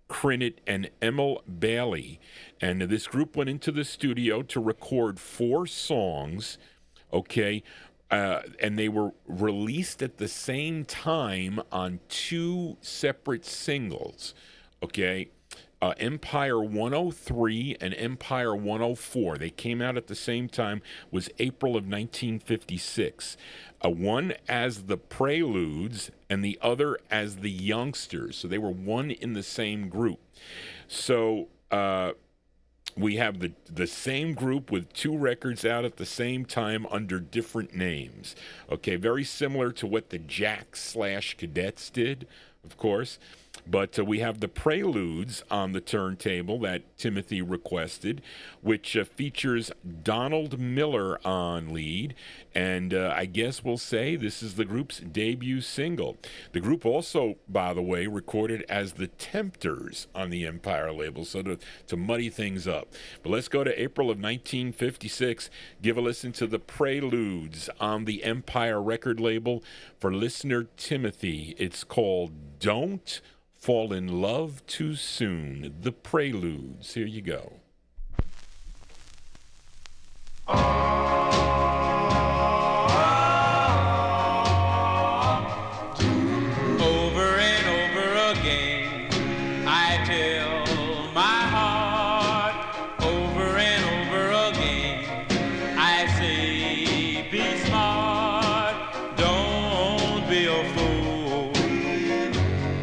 Crinnett, and Emil Bailey, and this group went into the studio to record 4 songs, okay, and they were released at the same time on 2 separate singles, okay? Empire 103 and Empire 104. They came out at the same time, was April of 1956. One as the Preludes and the other as the Youngsters. So they were one in the same group. So we have the same group with 2 records out at the same time under different names. Okay, very similar to what the Jacks/Cadets did, of course. But we have the Preludes on the turntable that Timothy requested, which features Donald Miller on lead. And I guess we'll say this is the group's debut single. The group also, by the way, recorded as the Tempters on the Empire label, so to muddy things up. But let's go to April of 1956. Give a listen to the Preludes on the Empire record label for listener Timothy. It's called Don't Fall in Love Too Soon. The Preludes. Here you go. Over and over again, I tell my heart. Over and over again, I say, be smart. Don't be a fool.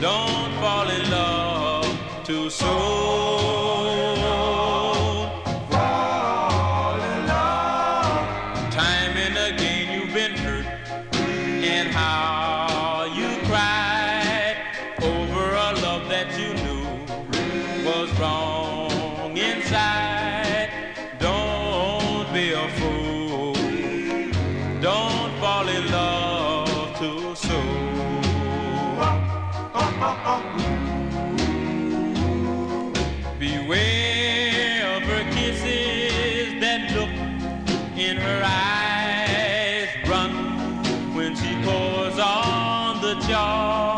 Don't fall in love too soon. Fall in love. Time and again you've been hurt, and how you cried over a love that you knew was wrong inside. Don't be a fool. Don't fall in love too soon. Beware of her kisses that look in her eyes. Run when she pours on the jar.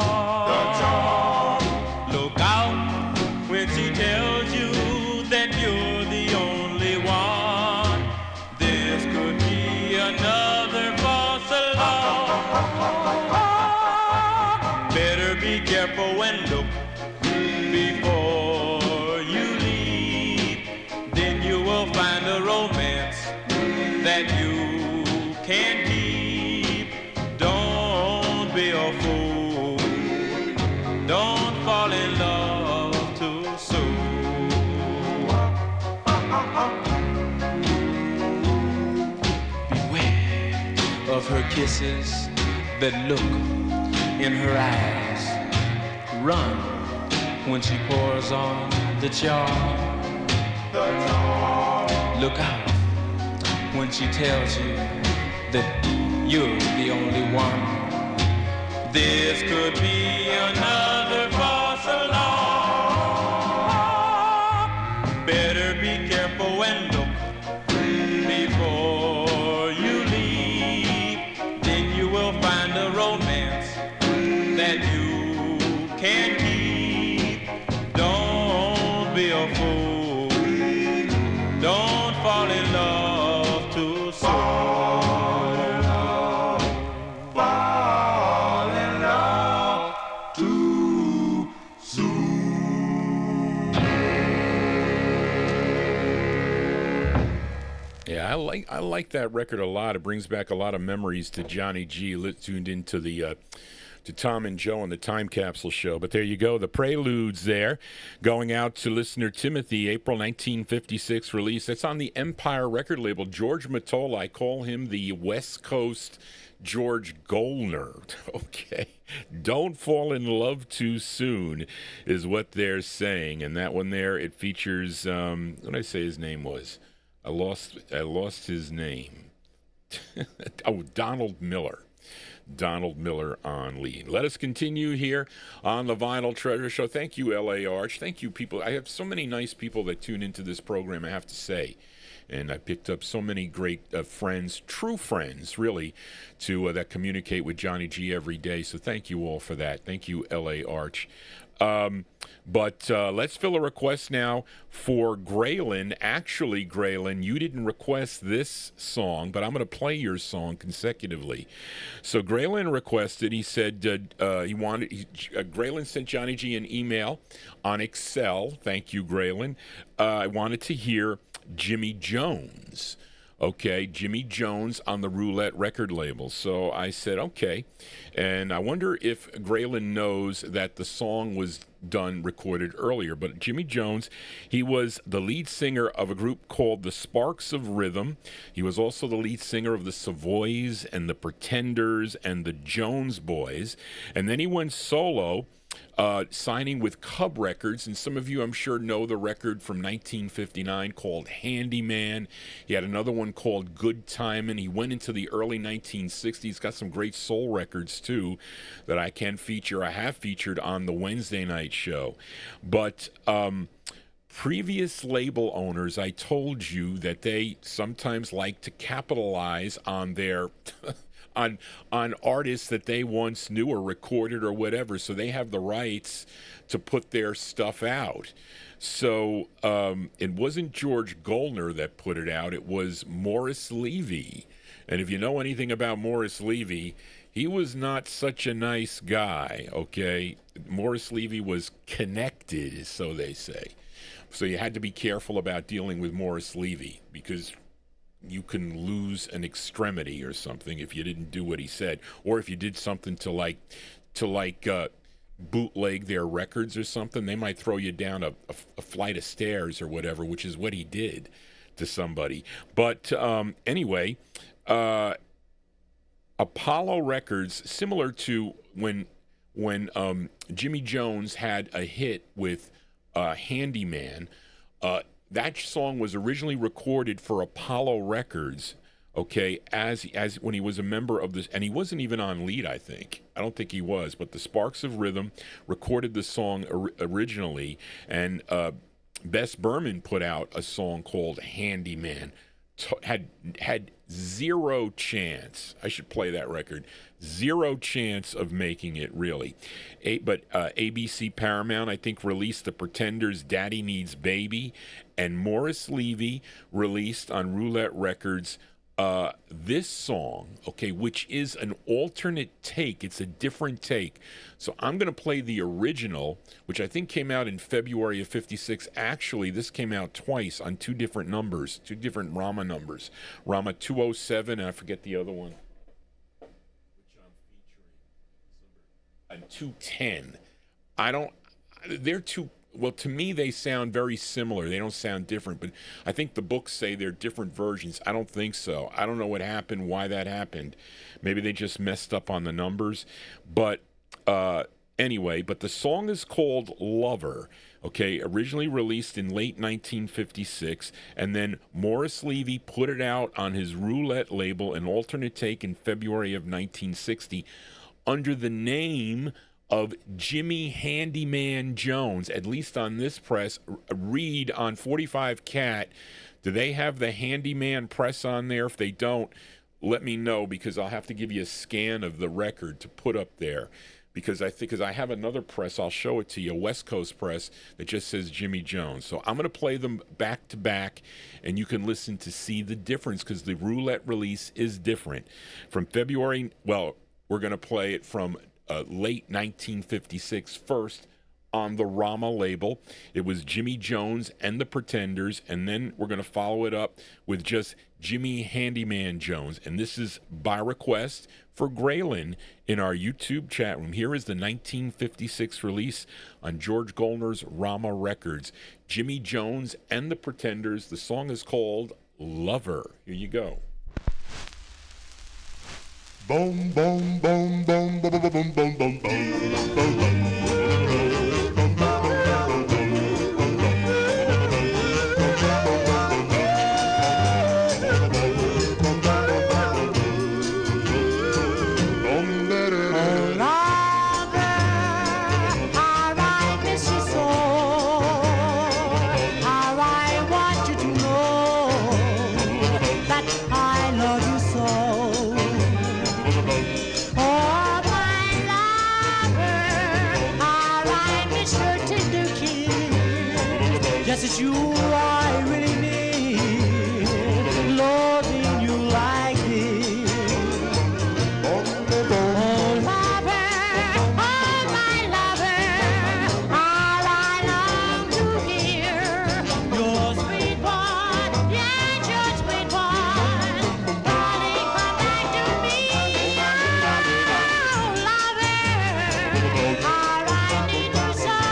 Look out when she tells you that you're the only one. This could be another false alarm. Better be careful and look before you leave. Then you will find a romance that you can't keep. Don't be a fool. Don't fall in love too soon. Beware of her kisses that look in her eyes. Run when she pours on the jar. Look out when she tells you that you're the only one. This could be another false alarm. too soon. Fall in love too soon. Yeah, I like that record a lot. It brings back a lot of memories to Johnny G. Tuned into the to Tom and Joe on the Time Capsule Show. But there you go, the Preludes there, going out to listener Timothy, April 1956 release. That's on the Empire record label. George Mottola, I call him the West Coast George Golner. Okay, Don't Fall in Love Too Soon is what they're saying. And that one there, it features, what did I say his name was? I lost his name. Oh, Donald Miller. Donald Miller on lead. Let us continue here on the Vinyltreasure Show. Thank you, L.A. Arch. Thank you, people. I have so many nice people that tune into this program, I have to say. And I picked up so many great friends, true friends, really, that communicate with Johnny G every day. So thank you all for that. Thank you, L.A. Arch. But let's fill a request now for Graylin. Actually, Graylin, you didn't request this song, but I'm going to play your song consecutively. So Graylin requested, he said Graylin sent Johnny G an email on Excel. Thank you, Graylin. I wanted to hear Jimmy Jones. Okay, Jimmy Jones on the Roulette record label. So I said, okay. And I wonder if Graylin knows that the song was recorded earlier. But Jimmy Jones, he was the lead singer of a group called the Sparks of Rhythm. He was also the lead singer of the Savoys and the Pretenders and the Jones Boys. And then he went solo, signing with Cub Records, and some of you I'm sure know the record from 1959 called Handyman. He had another one called Good Timin'. He went into the early 1960s, got some great soul records too that I have featured on the Wednesday night show. But previous label owners, I told you that they sometimes like to capitalize on their on artists that they once knew or recorded or whatever, so they have the rights to put their stuff out. So it wasn't George Golner that put it out, it was Morris Levy. And if you know anything about Morris Levy, he was not such a nice guy, okay? Morris Levy was connected, so they say. So you had to be careful about dealing with Morris Levy, because you can lose an extremity or something if you didn't do what he said, or if you did something to bootleg their records or something. They might throw you down a flight of stairs or whatever, which is what he did to somebody. But anyway, Apollo Records, similar to when Jimmy Jones had a hit with Handyman, that song was originally recorded for Apollo Records, okay, as when he was a member of this, and he wasn't even on lead, I think. I don't think he was, but the Sparks of Rhythm recorded the song originally, and Bess Berman put out a song called Handyman. Had zero chance. I should play that record. Zero chance of making it, really. But ABC Paramount, I think, released the Pretenders' Daddy Needs Baby, and Morris Levy released on Roulette Records this song, okay, which is an alternate take. It's a different take. So I'm going to play the original, which I think came out in February of 56. Actually, this came out twice on two different numbers, two different Rama numbers. Rama 207, and I forget the other one, which I'm featuring, and 210. They're two. Well, to me, they sound very similar. They don't sound different, but I think the books say they're different versions. I don't think so. I don't know what happened, why that happened. Maybe they just messed up on the numbers. But anyway, but the song is called Lover, okay, originally released in late 1956, and then Morris Levy put it out on his Roulette label, an alternate take, in February of 1960, under the name of Jimmy Handyman Jones, at least on this press. Read on 45 Cat, do they have the Handyman press on there? If they don't, let me know, because I'll have to give you a scan of the record to put up there. because I have another press. I'll show it to you, a West Coast press that just says Jimmy Jones. So I'm going to play them back to back, and you can listen to see the difference because the roulette release is different. From February, well, we're going to play it from late 1956 first on the Rama label. It was Jimmy Jones and the Pretenders, and then we're going to follow it up with just Jimmy Handyman Jones. And this is by request for Graylin in our YouTube chat room. Here is the 1956 release on George Goldner's Rama Records. Jimmy Jones and the Pretenders. The song is called Lover. Here you go. Boom, boom, boom, boom, boom, boom, boom, boom, boom, boom, boom. It's you I really need, loving you like this. Oh, lover, oh, my lover, all I long to hear. Your sweet one, yeah, your sweet one, darling, come back to me. Oh, lover, all I need to say.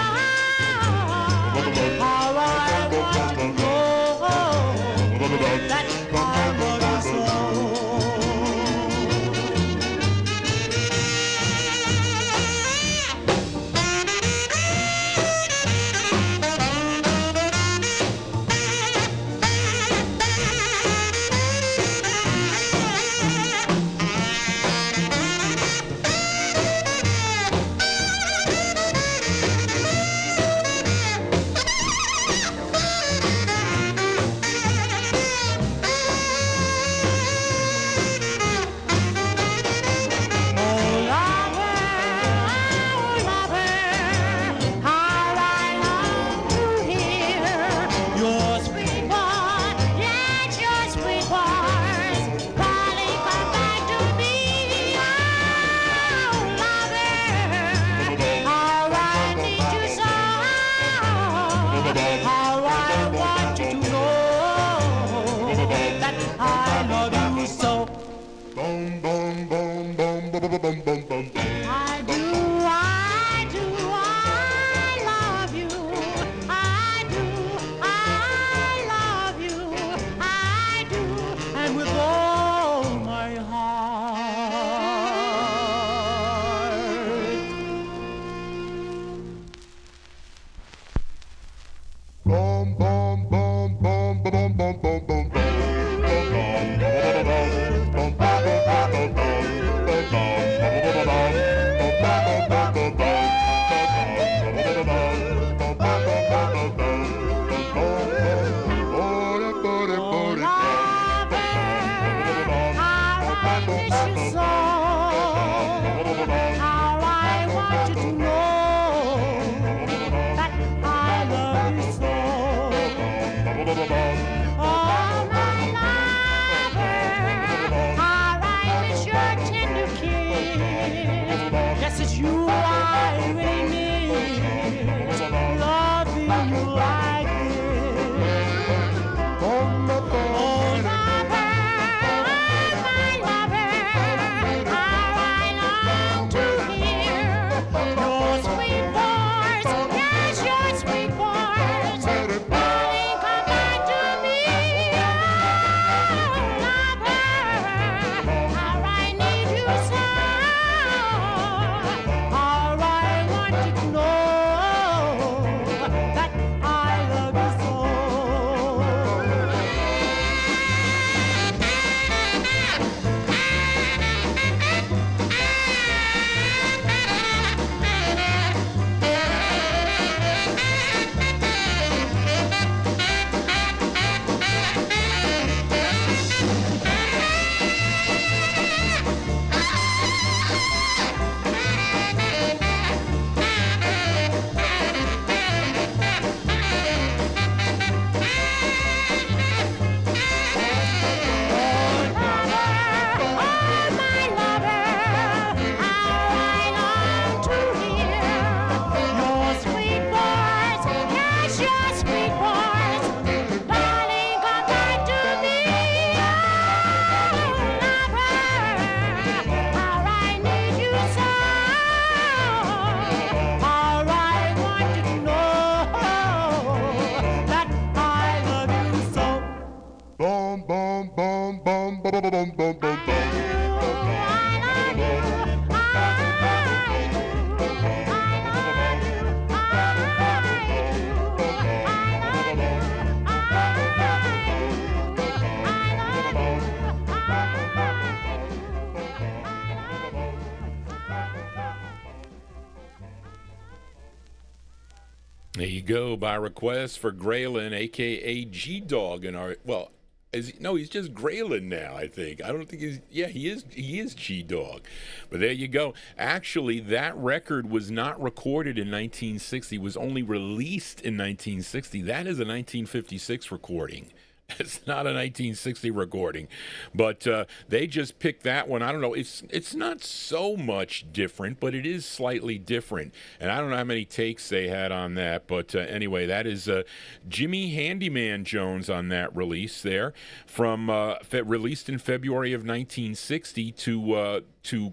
There you go, by request for Graylin, a.k.a. G-Dog, in our, well, he's just Graylin now, I think. I don't think he is G-Dog. But there you go. Actually, that record was not recorded in 1960. It was only released in 1960. That is a 1956 recording. It's not a 1960 recording, but they just picked that one. I don't know. It's not so much different, but it is slightly different. And I don't know how many takes they had on that, but anyway, that is Jimmy Handyman Jones on that release there, from released in February of 1960 to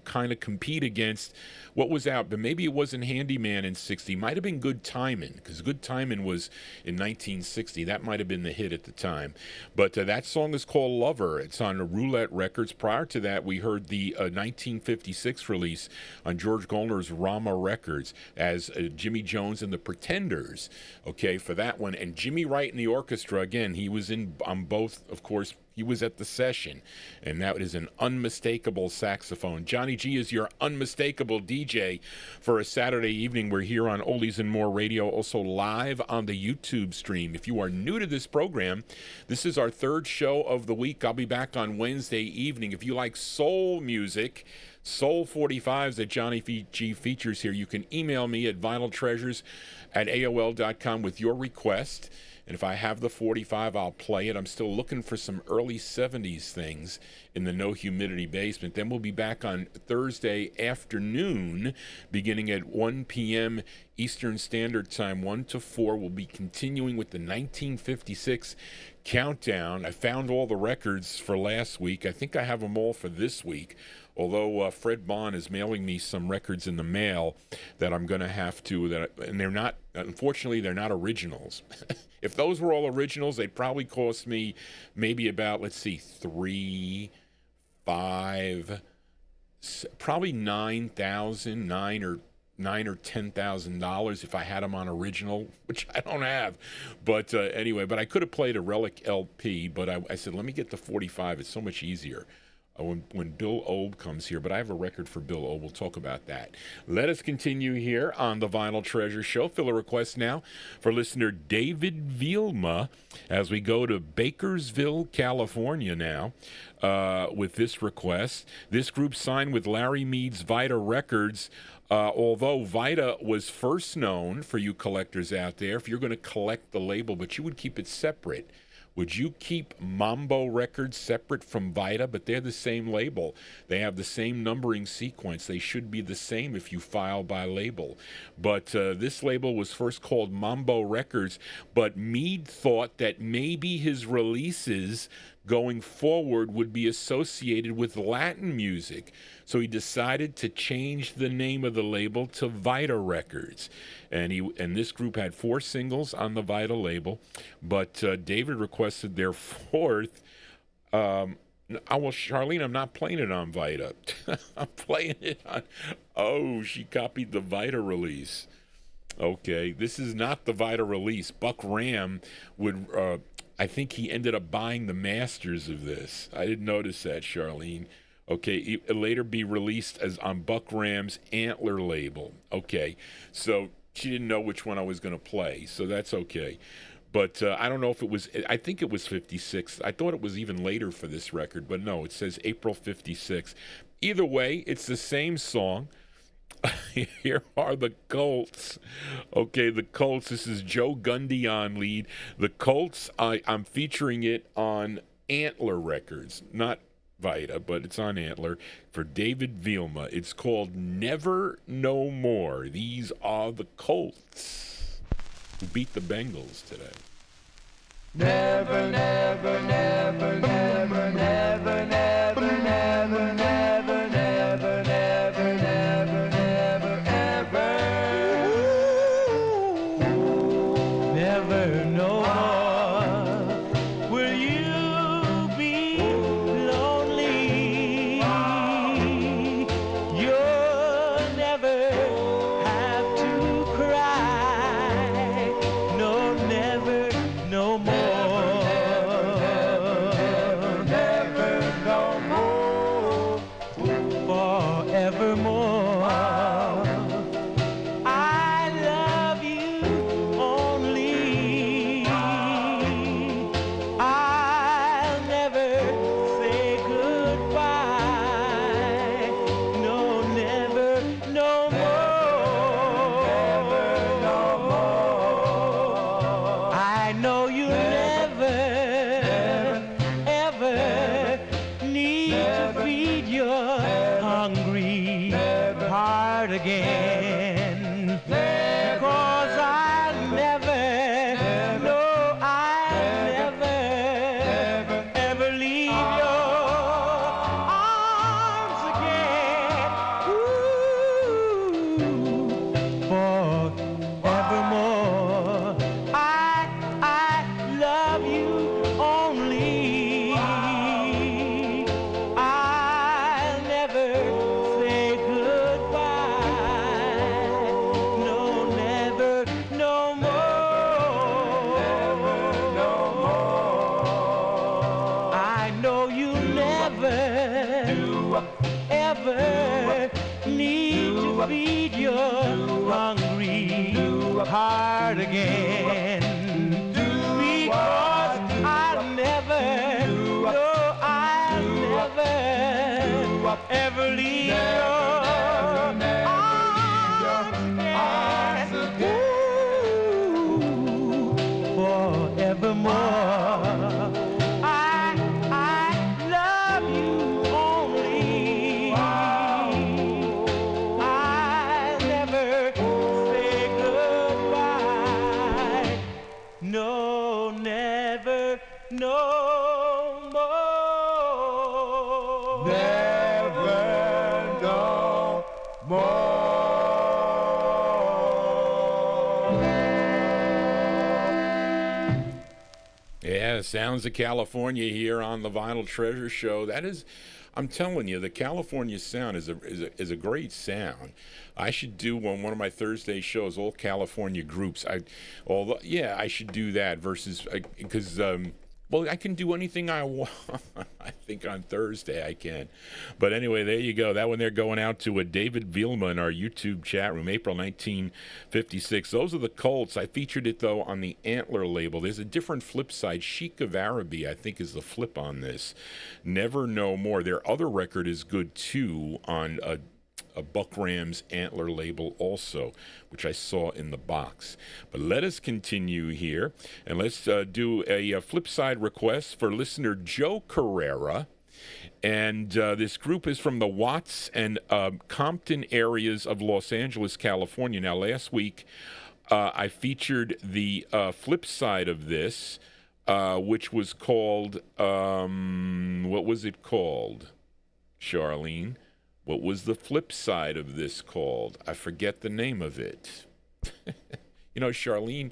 kind of compete against what was out, but maybe it wasn't Handyman in 60. Might have been Good Timin', because Good Timin' was in 1960. That might have been the hit at the time. But that song is called Lover. It's on Roulette Records. Prior to that, we heard the 1956 release on George Golner's Rama Records as Jimmy Jones and the Pretenders, okay, for that one. And Jimmy Wright in the orchestra, again, he was on both, of course. He was at the session, and that is an unmistakable saxophone. Johnny G is your unmistakable DJ for a Saturday evening. We're here on Oldies and More Radio, also live on the YouTube stream. If you are new to this program, this is our third show of the week. I'll be back on Wednesday evening. If you like soul music, Soul 45s that Johnny G features here, you can email me at vinyltreasures@aol.com with your request. And if I have the 45, I'll play it. I'm still looking for some early 70s things in the No Humidity basement. Then we'll be back on Thursday afternoon, beginning at 1 p.m. Eastern Standard Time, 1 to 4. We'll be continuing with the 1956 countdown. I found all the records for last week. I think I have them all for this week. Although Fred Bond is mailing me some records in the mail that I'm going to have to, and they're not, unfortunately, they're not originals. If those were all originals, they'd probably cost me maybe about, let's see, probably $9,000 or $10,000 if I had them on original, which I don't have. But anyway, but I could have played a Relic LP, but I said, let me get the 45. It's so much easier when Bill Old comes here. But I have a record for Bill Old. We'll talk about that. Let us continue here on the Vinyl Treasure Show. Fill a request now for listener David Vielma as we go to Bakersville, California now with this request. This group signed with Larry Mead's Vita Records. Although Vita was first known, for you collectors out there, if you're going to collect the label, but you would keep it separate. Would you keep Mambo Records separate from Vita? But they're the same label. They have the same numbering sequence. They should be the same if you file by label. But this label was first called Mambo Records, but Mead thought that maybe his releases going forward would be associated with Latin music. So he decided to change the name of the label to Vita Records. And this group had 4 singles on the Vita label, but David requested their 4th. Charlene, I'm not playing it on Vita. I'm playing it on... Oh, she copied the Vita release. Okay, this is not the Vita release. Buck Ram would... I think he ended up buying the masters of this. I didn't notice that, Charlene. Okay, it later be released as on Buck Ram's Antler label. Okay, so she didn't know which one I was going to play, so that's okay. But I don't know if it was, I think it was 56. I thought it was even later for this record, but no, it says April 56. Either way, it's the same song. Here are the Colts. Okay, the Colts. This is Joe Gundy on lead. The Colts, I'm featuring it on Antler Records. Not Vita, but it's on Antler for David Vielma. It's called Never No More. These are the Colts who beat the Bengals today. Never, never, never, never, never, never, never, never, never, never, never, never, ever. Never no more will you be lonely. heart again. Because I'll never, no, I'll never, ever leave your arms again. Ooh, forevermore. I love you only. I'll never say goodbye. No, never, no more. I know you never, ever need to feed your hungry heart again. Because I'll never, no, I'll never, ever leave your arms again. Ooh, forevermore. I love you only. I'll never say goodbye. No, never, no more. Never, no more. Yeah, sounds of California here on the Vinyl Treasure Show. That is, I'm telling you, the California sound is a great sound. I should do on one of my Thursday shows all California groups. I should do that versus because well, I can do anything I want. I think on Thursday I can. But anyway, there you go. That one there going out to David Vilma in our YouTube chat room, April 1956. Those are the Colts. I featured it, though, on the Antler label. There's a different flip side. Chic of Araby, I think, is the flip on this. Never No More. Their other record is good, too, on a Buck Ram's Antler label also, which I saw in the box. But let us continue here, and let's do a flip side request for listener Joe Carrera. And this group is from the Watts and Compton areas of Los Angeles, California. Now, last week, I featured the flip side of this, which was called, what was it called, Charlene? What was the flip side of this called? I forget the name of it. You know, Charlene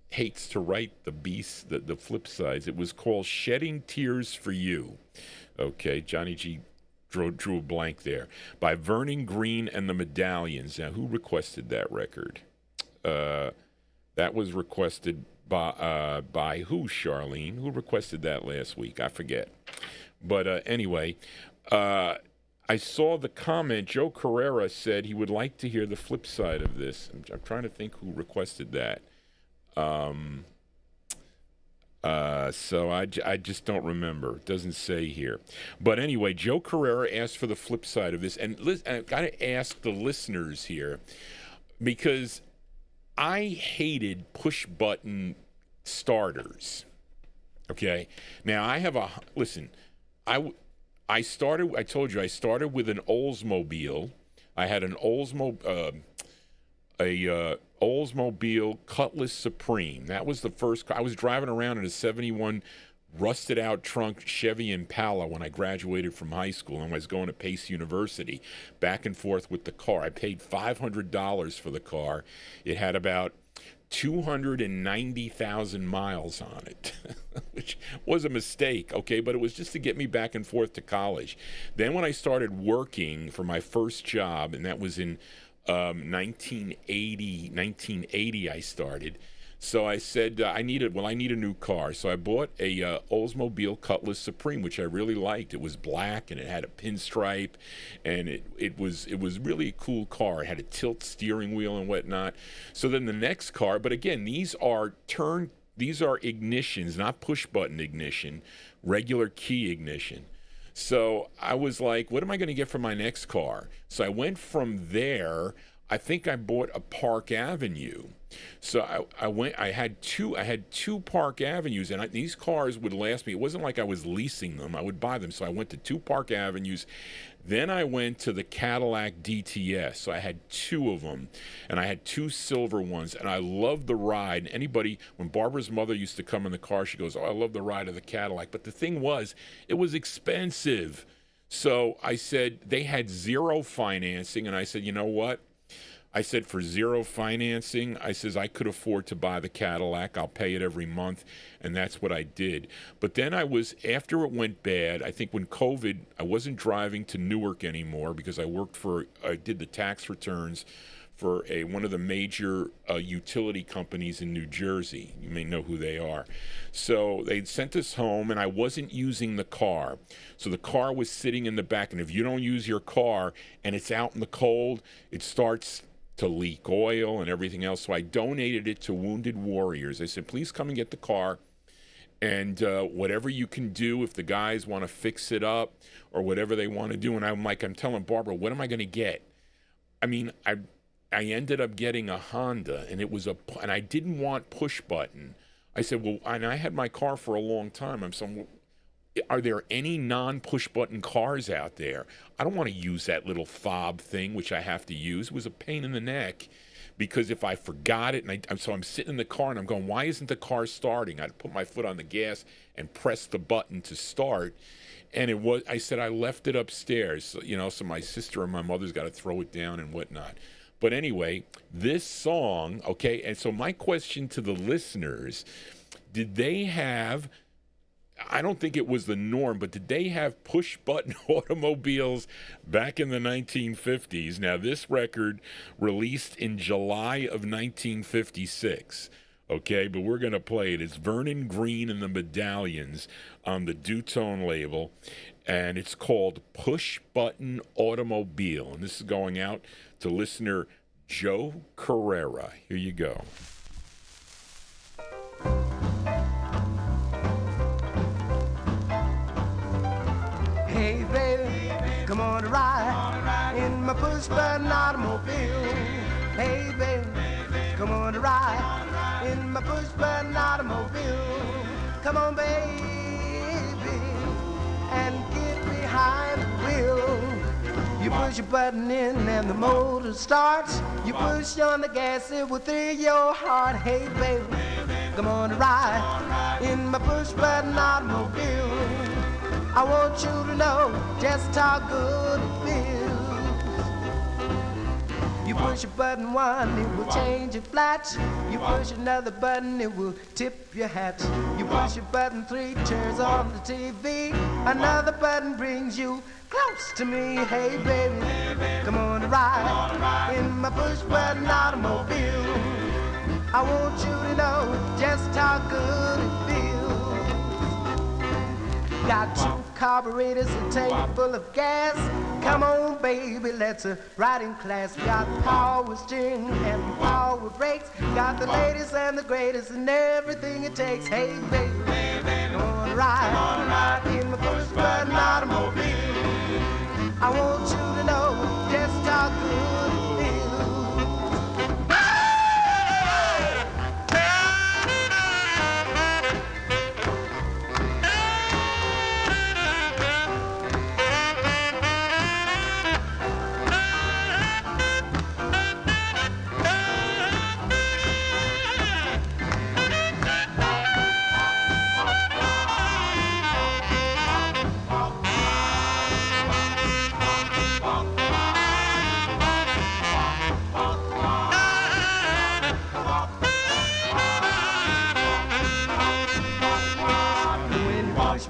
hates to write the flip sides. It was called Shedding Tears for You. Okay, Johnny G drew a blank there. By Vernon Green and the Medallions. Now, who requested that record? That was requested by who, Charlene? Who requested that last week? I forget. But anyway, I saw the comment. Joe Carrera said he would like to hear the flip side of this. I'm trying to think who requested that. So I just don't remember. It doesn't say here. But anyway, Joe Carrera asked for the flip side of this. And I've got to ask the listeners here, because I hated push-button starters. Okay? Now, I have listen, I told you, I started with an Oldsmobile. I had an Oldsmobile Cutlass Supreme. That was the first car. I was driving around in a 71 rusted out trunk Chevy Impala when I graduated from high school and I was going to Pace University, back and forth with the car. I paid $500 for the car. It had about 290,000 miles on it, which was a mistake, okay, but it was just to get me back and forth to college. Then when I started working for my first job, and that was in 1980 I started. So I said, I need a new car. So I bought a Oldsmobile Cutlass Supreme, which I really liked. It was black and it had a pinstripe, and it was really a cool car. It had a tilt steering wheel and whatnot. So then the next car, but again, these are ignitions, not push button ignition, regular key ignition. So I was like, what am I going to get for my next car? So I went from there. I think I bought a Park Avenue. So I went. I had two Park Avenues, and these cars would last me. It wasn't like I was leasing them; I would buy them. So I went to 2 Park Avenues. Then I went to the Cadillac DTS. So I had 2 of them, and I had 2 silver ones, and I loved the ride. Anybody, when Barbara's mother used to come in the car, she goes, "Oh, I love the ride of the Cadillac." But the thing was, it was expensive. So I said they had 0 financing, and I said, you know what? I said, for 0 financing, I says, I could afford to buy the Cadillac. I'll pay it every month. And that's what I did. But then after it went bad, I think when COVID, I wasn't driving to Newark anymore because I did the tax returns for one of the major utility companies in New Jersey. You may know who they are. So they'd sent us home, and I wasn't using the car. So the car was sitting in the back. And if you don't use your car and it's out in the cold, it starts to leak oil and everything else. So I donated it to Wounded Warriors. I said, please come and get the car, and whatever you can do, if the guys want to fix it up or whatever they want to do. And I'm telling Barbara, what am I going to get? I mean, I ended up getting a Honda, and and I didn't want push button. I said, well, and I had my car for a long time. I'm saying, are there any non-push button cars out there? I don't want to use that little fob thing, which I have to use. It was a pain in the neck because if I forgot it, so I'm sitting in the car and I'm going, why isn't the car starting? I'd put my foot on the gas and press the button to start. And I said, I left it upstairs, so my sister and my mother's got to throw it down and whatnot. But anyway, this song, okay, and so my question to the listeners, did they have, I don't think it was the norm, but did they have push-button automobiles back in the 1950s? Now, this record released in July of 1956, okay? But we're going to play it. It's Vernon Green and the Medallions on the Dutone label, and it's called Push-Button Automobile. And this is going out to listener Joe Carrera. Here you go. Hey baby, come on to ride in my push-button automobile. Hey baby, come on to ride in my push-button automobile. Come on baby, and get behind the wheel. You push a button in and the motor starts. You push on the gas, it will thrill your heart. Hey baby, come on to ride in my push-button automobile. I want you to know just how good it feels. You push a button one, it will change your flats. You push another button, it will tip your hat. You push a button 3, turns on the TV. Another button brings you close to me. Hey baby, come on to ride in my push button automobile. I want you to know just how good it feels. Got 2 carburetors, a tank full of gas. Come on, baby, let's ride in class. We got power steering and power brakes. Got the latest and the greatest and everything it takes. Hey, baby, come on, ride in my push-button automobile. I want you to know just how good it feels.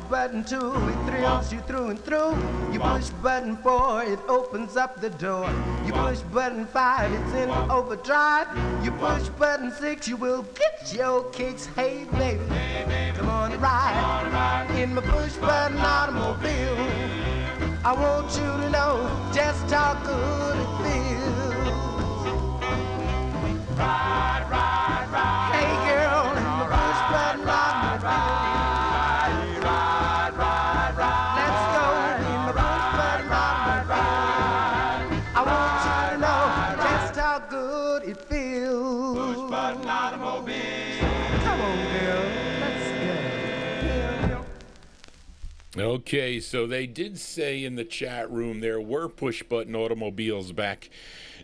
Button 2, it thrills you through and through. You push button 4, it opens up the door. You push button 5, it's in overdrive. You push button 6, you will get your kicks. Hey baby, come on and ride in my push button automobile. I want you to know just how good it feels. Ride, ride, ride. Hey girl, in my push button automobile. Okay, so they did say in the chat room there were push-button automobiles back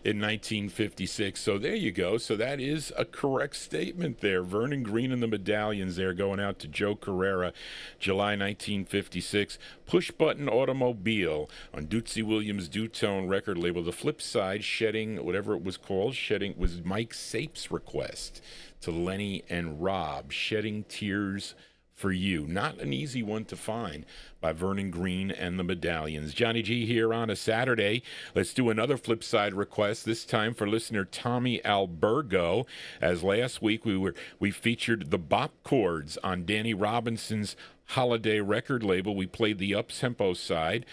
in 1956. So there you go. So that is a correct statement there. Vernon Green and the Medallions there going out to Joe Carrera, July 1956. Push-button automobile on Dootsy Williams' Dutone record label. The flip side, Shedding, whatever it was called, Shedding was Mike Sape's request to Lenny and Rob. Shedding Tears for You. Not an easy one to find by Vernon Green and the Medallions. Johnny G here on a Saturday. Let's do another flip side request, this time for listener Tommy Albergo. As last week we featured the Bop Chords on Danny Robinson's Holiday record label. We played the up-tempo side.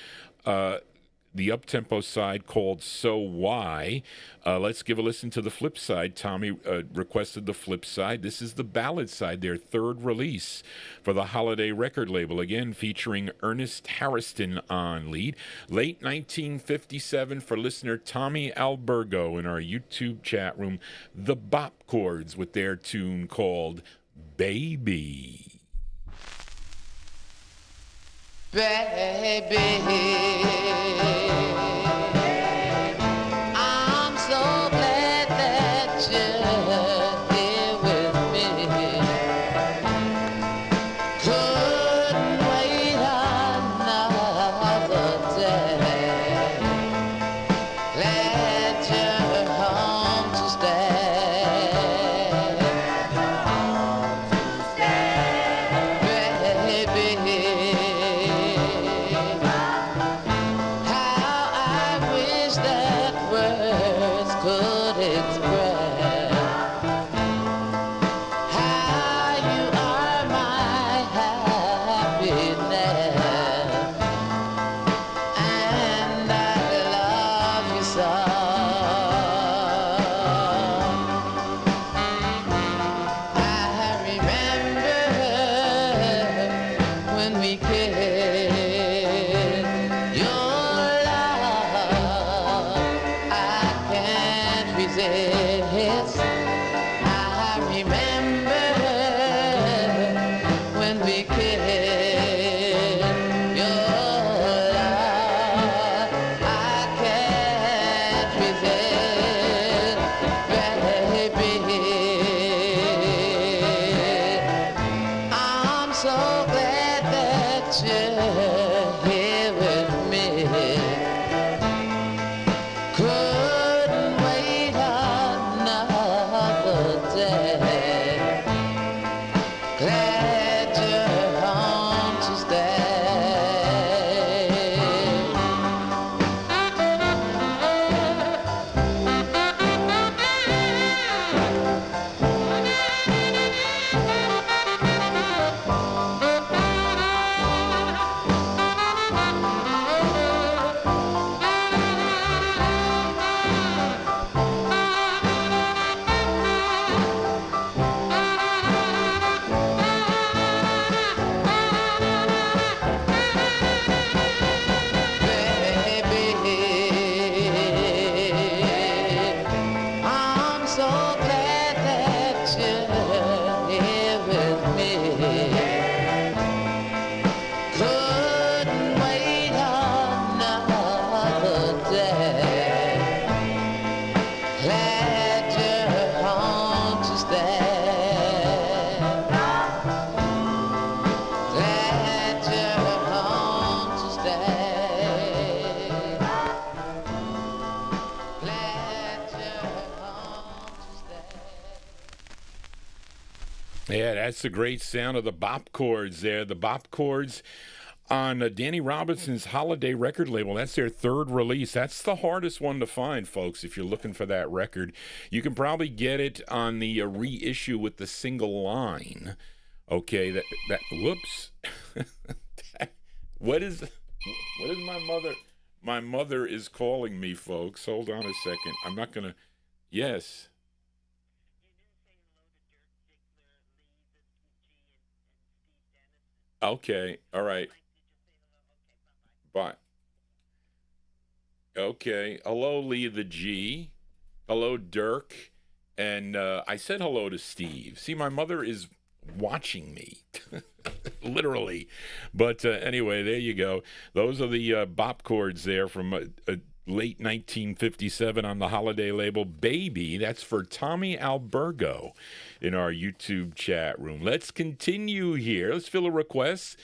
The up-tempo side called So Why. Let's give a listen to the flip side. Tommy requested the flip side. This is the ballad side, their third release for the Holiday record label, again featuring Ernest Harrison on lead. Late 1957 for listener Tommy Albergo in our YouTube chat room, the Bop Chords with their tune called Baby. Baby, I'm so glad that you're here with me. Couldn't wait another day. Glad you're home to stay. Baby, could express how you are my happiness, and I love you so. I remember when we kissed. Yes, I remember when we kissed. Your love I can't resist, baby. I'm so glad that you're here with me. Glad you're home to Yeah, that's the great sound of the Bop Chords there. The Bop Chords on Danny Robinson's Holiday record label. That's their third release. That's the hardest one to find, folks, if you're looking for that record. You can probably get it on the reissue with the single line. Okay, that whoops. What is my mother? My mother is calling me, folks. Hold on a second. I'm not going to... Yes. Okay, all right. Bye. Okay, hello, Lee the G. Hello, Dirk. And I said hello to Steve. See, my mother is watching me. literally. But anyway, there you go. Those are the bop chords there from late 1957 on the holiday label Baby. That's for Tommy Albergo in our YouTube chat room. Let's continue here. Let's fill a request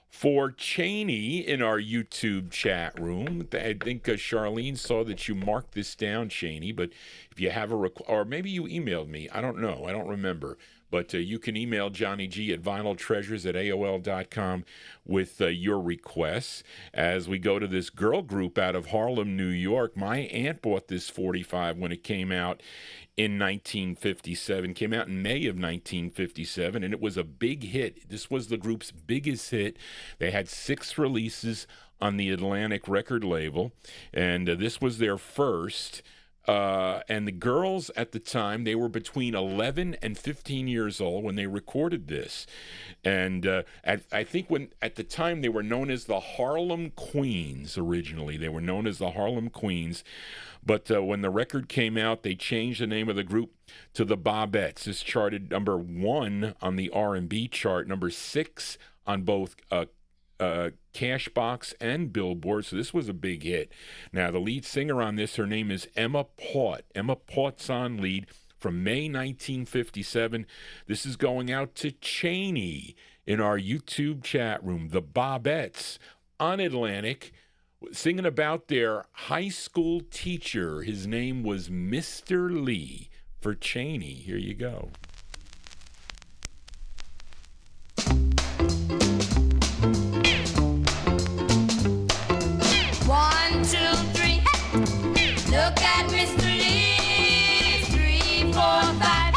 for Cheney in our YouTube chat room. I think Charlene saw that you marked this down, Cheney, but if you have a or maybe you emailed me. I don't know. I don't remember. But you can email Johnny G at vinyltreasures@aol.com with your requests. As we go to this girl group out of Harlem, New York, my aunt bought this 45 when it came out in 1957. Came out in May of 1957, and it was a big hit. This was the group's biggest hit. They had 6 releases on the Atlantic record label, and this was their first. And the girls at the time, they were between 11 and 15 years old when they recorded this. And I think at the time they were known as the Harlem Queens originally. They were known as the Harlem Queens. But when the record came out, they changed the name of the group to the Bobettes. This charted number 1 on the R&B chart, number 6 on both Cashbox and Billboard, so this was a big hit. Now, the lead singer on this, her name is Emma Port. Emma Port's on lead from May 1957. This is going out to Cheney in our YouTube chat room. The Bobettes on Atlantic, singing about their high school teacher. His name was Mr. Lee. For Cheney, here you go. 1, 2, 3. Look at Mr. Lee. 3, 4, 5.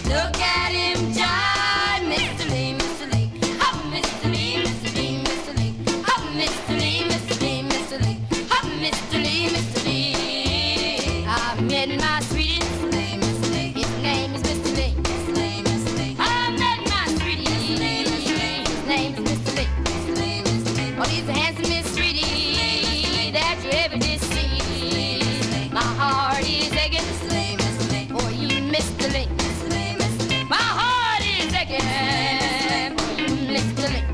Look at him jive. Mr. Lee, Mr. Lee. Oh, Mr. Lee, Mr. Lee, Mr. Lee. Oh, Mr. Lee, Mr. Lee, Mr. Lee. Oh, Mr. Lee, Mr. Lee. I met my sweetie, Mr. Lee, Mr. Lee. His name is Mr. Lee, Mr. Lee, Mr. Lee. I met my sweetie, Mr. Lee, Mr. Lee. His name is Mr. Lee, Mr. Lee, Mr. Lee. Well, he's the handsomest sweetie that you ever did see. My heart is aching for you, Mr. Lee. My heart is aching for you, Mr. Lee.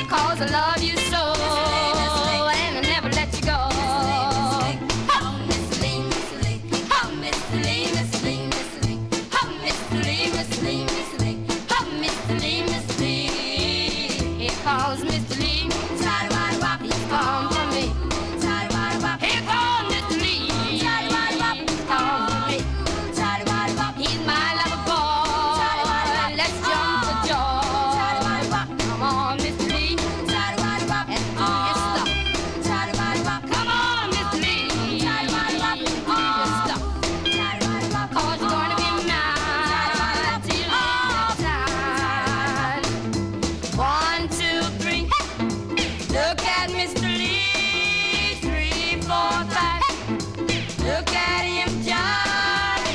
'Cause I love you so and I'll never let you go. Oh, Mr. Lee, Mr. Lee. Oh, Mr. Lee, Mr. Lee, Mr. Lee. Oh, Mr. Lee, Mr. Lee, Mr. Lee. Oh, Mr. Lee, Mr. Lee. Here comes Mr. Lee. He's come for me. Here comes Mr. Lee. He's come for me. He's my lover boy. Let's jump for joy. Come on, Mr. Lee, and do your stuff. Come on, Mr. Lee, and do your stuff. 'Cause you're gonna be mine till all time. 1, 2, 3. Look at Mr. Lee. 3, 4, 5. Look at him jive.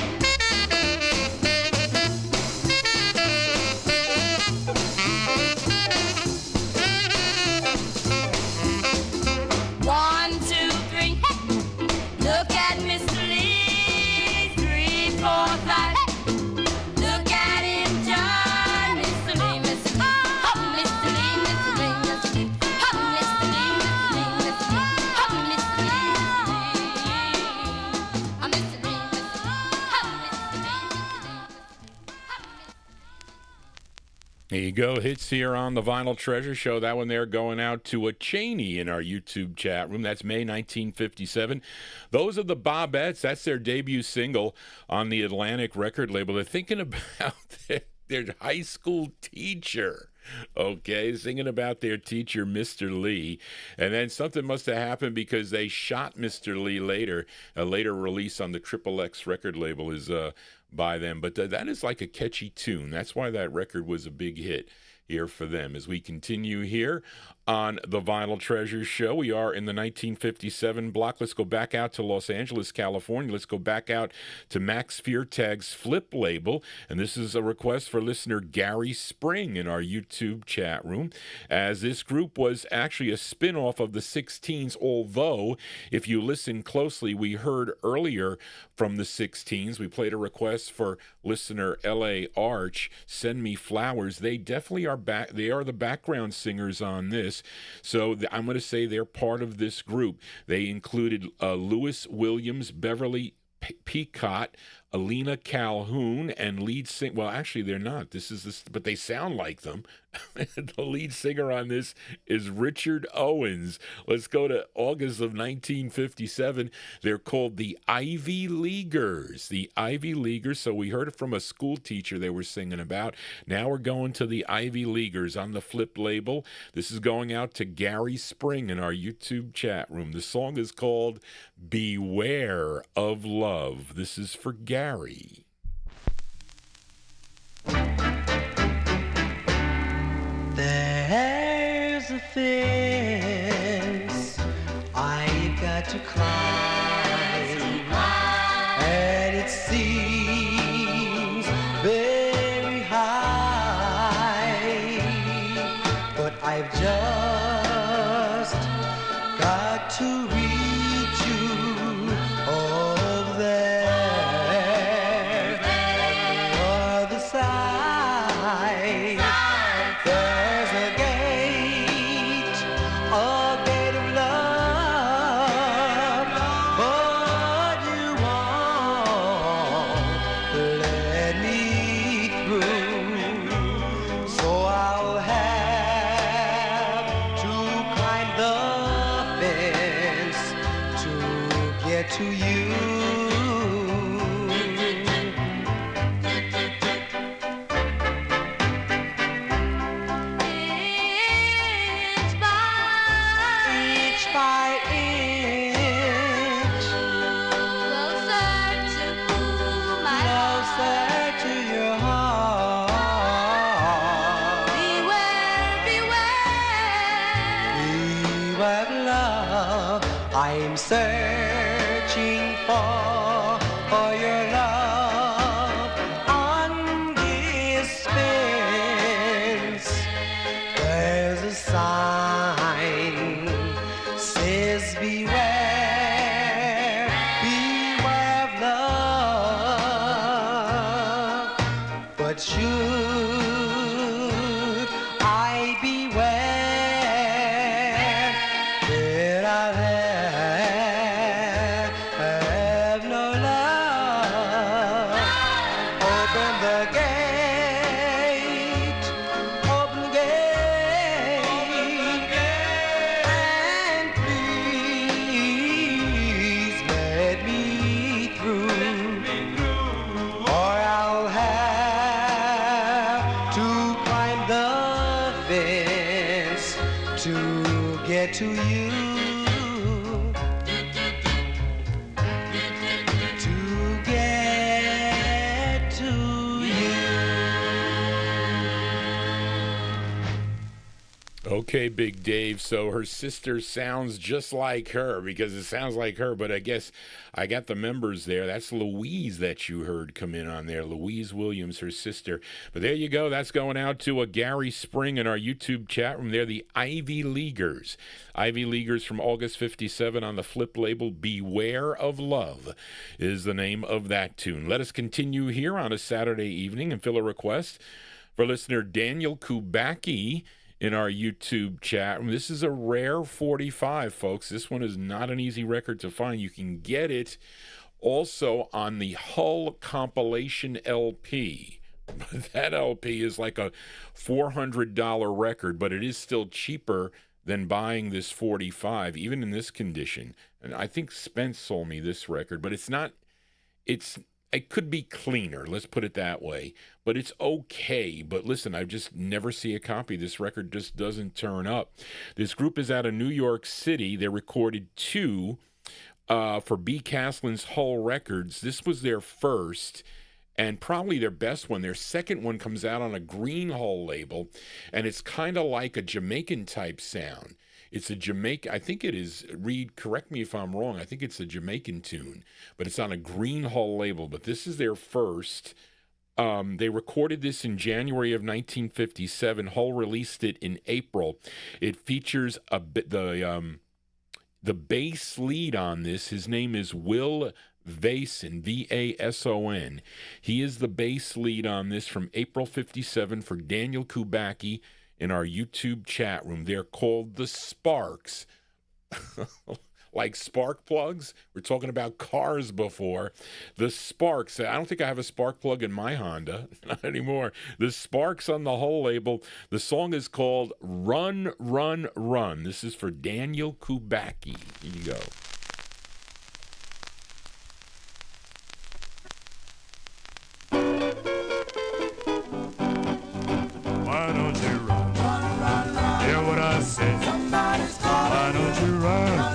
1, 2, 3. Look at Mr. Lee. 3, 4, 5. Look at him jive. Mr. Lee, Mr. Lee. Oh, Mr. Lee, Mr. Lee, Mr. Lee. Oh, Mr. Lee, Mr. Lee, Mr. Lee. Oh, Mr. Lee, Mr. Lee. Oh, Mr. Lee, Mr. Lee. Oh, Mr. Lee, Mr. Lee. There you go. Hits here on the Vinyl Treasure Show. That one there going out to a Cheney in our YouTube chat room. That's May 1957. Those are the Bobettes. That's their debut single on the Atlantic record label. They're thinking about their high school teacher. Okay, singing about their teacher, Mr. Lee. And then something must have happened because they shot Mr. Lee later. A later release on the Triple X record label is by them. But that is like a catchy tune. That's why that record was a big hit here for them. As we continue here on the Vinyltreasure show. We are in the 1957 block. Let's go back out to Los Angeles, California. Let's go back out to Max Feartag's Flip label. And this is a request for listener Gary Spring in our YouTube chat room, as this group was actually a spin-off of the 16s, although if you listen closely, we heard earlier from the 16s. We played a request for listener L.A. Arch, Send Me Flowers. They definitely are back. They are the background singers on this. So I'm going to say they're part of this group. They included Lewis Williams, Beverly Peacott, Alina Calhoun, and lead singer. Well, actually, they're not. But they sound like them. The lead singer on this is Richard Owens. Let's go to August of 1957. They're called the Ivy Leaguers. The Ivy Leaguers. So we heard it from a school teacher they were singing about. Now we're going to the Ivy Leaguers on the Flip label. This is going out to Gary Spring in our YouTube chat room. The song is called Beware of Love. This is for Gary. There's a fence I've got to climb, and it seems very high, but I've just got to reach you over there on the other side. There's a gate of love, but you won't let me through. So I'll have to climb the fence to get to you. Inch by inch, closer to your heart. Beware of love. I'm searching for your love on this fence. There's a sign says beware, beware of love. But should I beware, then I'll have no love. Open the gate, open the gate, and please let me through, or I'll have to climb the fence to get to you. To get to you. Okay, Big Dave. So her sister sounds just like her, because it sounds like her, but I guess I got the members there. That's Louise that you heard come in on there. Louise Williams, her sister. But there you go. That's going out to a Gary Spring in our YouTube chat room. They're the Ivy Leaguers. Ivy Leaguers from August 57 on the Flip label. Beware of Love is the name of that tune. Let us continue here on a Saturday evening and fill a request for listener Daniel Kubacki in our YouTube chat room. This is a rare 45, folks. This one is not an easy record to find. You can get it also on the Hull compilation LP. That LP is like a $400 record, but it is still cheaper than buying this 45, even in this condition. And I think Spence sold me this record, but it's not, it could be cleaner, let's put it that way, but it's okay. But listen, I just never see a copy. This record just doesn't turn up. This group is out of New York City. They recorded two for B. Caslin's Hull Records. This was their first, and probably their best one. Their second one comes out on a Green Hole label, and it's kind of like a Jamaican type sound. It's a Jamaican, I think it is, Reed, correct me if I'm wrong, I think it's a Jamaican tune, but it's on a Green Hole label. But this is their first. They recorded this in January of 1957. Hull released it in April. It features the bass lead on this. His name is Will Vason, Vason. He is the bass lead on this from April 57 for Daniel Kubacki in our YouTube chat room. They're called the Sparks. Like spark plugs. We're talking about cars before. The Sparks. I don't think I have a spark plug in my Honda. Not anymore. The Sparks on the whole label. The song is called Run, Run, Run. This is for Daniel Kubacki. Here you go. Why don't you run? Hear what I say. Why don't you run?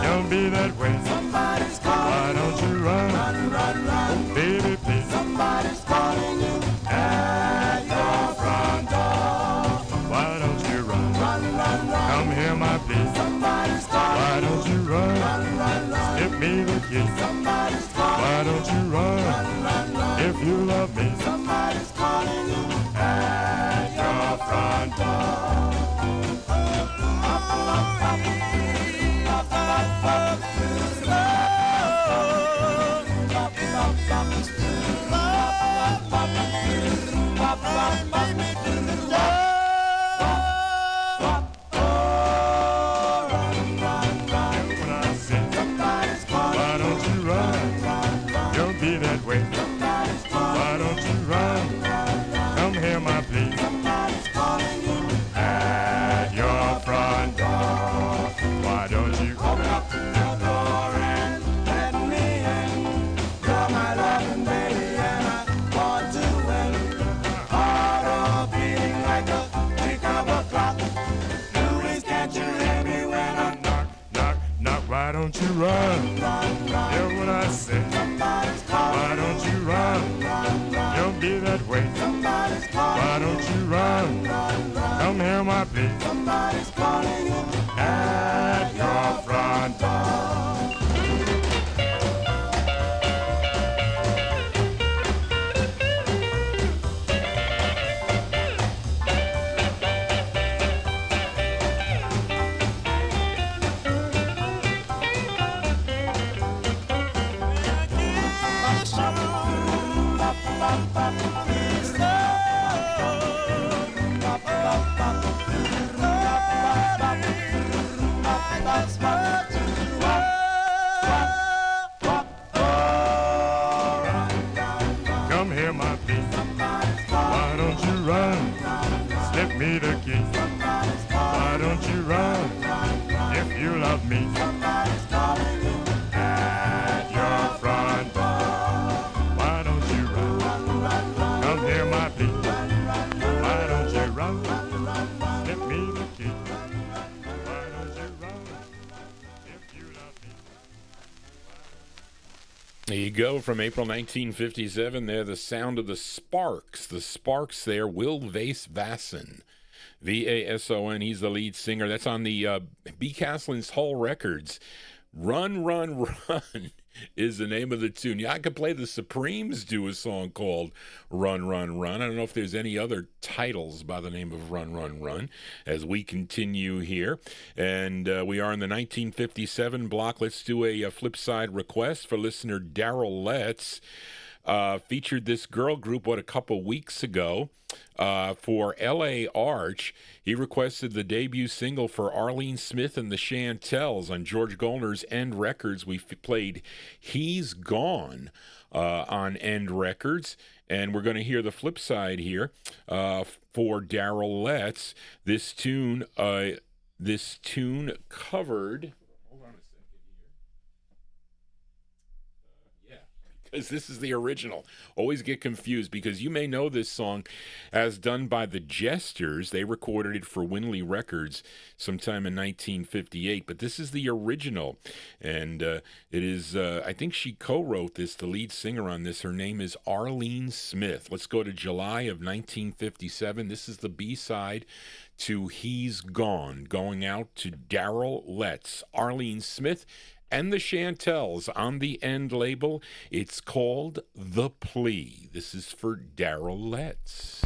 Don't be that way. Why don't you run? Oh, baby, please. Somebody's calling you at your front door. Why don't you run? Come hear my plea. Why don't you run? Give me the key. Why don't you run? If you love me. Somebody's calling you at your front door. Why don't you run? Don't be that way. Why don't you run? Come hear my plea. Somebody's calling you at your front door. Why don't you open up your door and let me in? You're my loving baby and I want to win. Heart all beating like a tick of a clock. Louise, can't you hear me when I knock, knock, knock? Why don't you run? Hear what I say. Why don't you run? Don't be that way. Why don't you run? Come hear my plea. Somebody's calling you at your front door. Come hear my plea. Why don't you run? Slip me the key. Why don't you run? If you love me. At your front door. Why don't you run? Come hear my plea. Why don't you run? Slip me the key. Why don't you run? If you love me. There you go, from April 1957. They're the sound of the Sparks. The Sparks there, Will Vason. Vason, he's the lead singer. That's on the B. Castlin's Hull Records. Run, Run, Run is the name of the tune. Yeah, I could play the Supremes do a song called Run, Run, Run. I don't know if there's any other titles by the name of Run, Run, Run as we continue here. And we are in the 1957 block. Let's do a flip side request for listener Daryl Letts. Featured this girl group, a couple weeks ago for L.A. Arch. He requested the debut single for Arlene Smith and the Chantels on George Goldner's End Records. We played He's Gone on End Records, and we're going to hear the flip side here for Daryl Letts. This tune covered... because this is the original. Always get confused because you may know this song as done by the Jesters. They recorded it for Winley Records sometime in 1958, but this is the original. And it is, I think she co-wrote this, the lead singer on this. Her name is Arlene Smith. Let's go to July of 1957. This is the B-side to He's Gone, going out to Darrell Letts, Arlene Smith, and the Chantels on the End label. It's called The Plea. This is for Darrell Letts.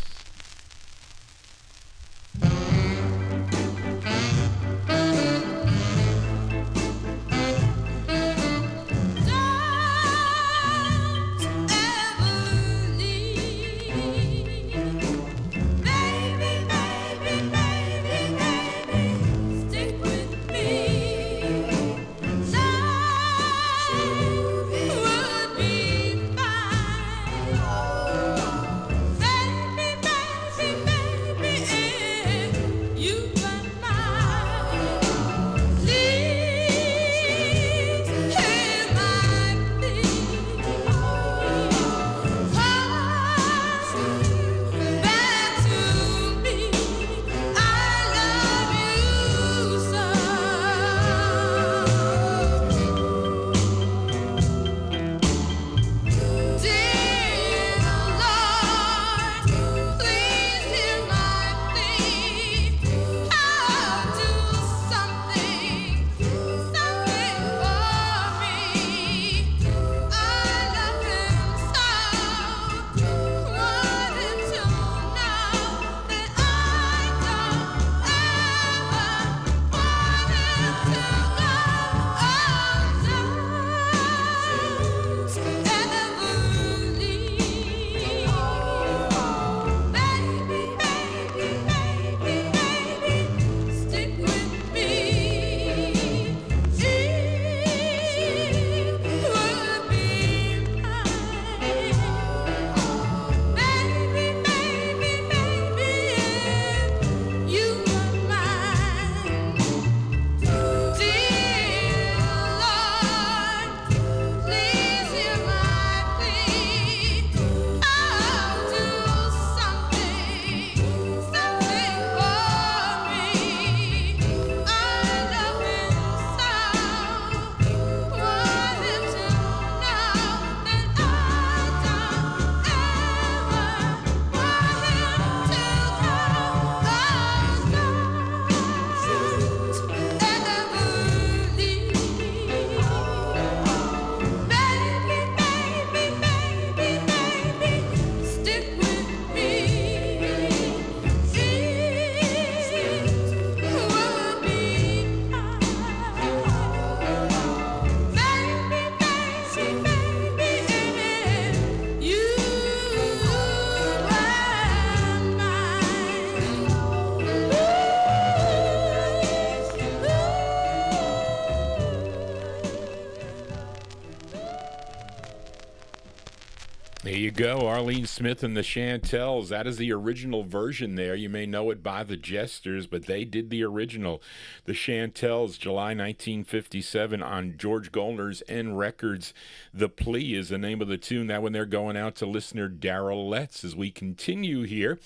There you go, Arlene Smith and the Chantels. That is the original version there. You may know it by the Jesters, but they did the original. The Chantels, July 1957 on George Goldner's N Records. The Plea is the name of the tune. That one they're going out to listener Darrell Letts as we continue here.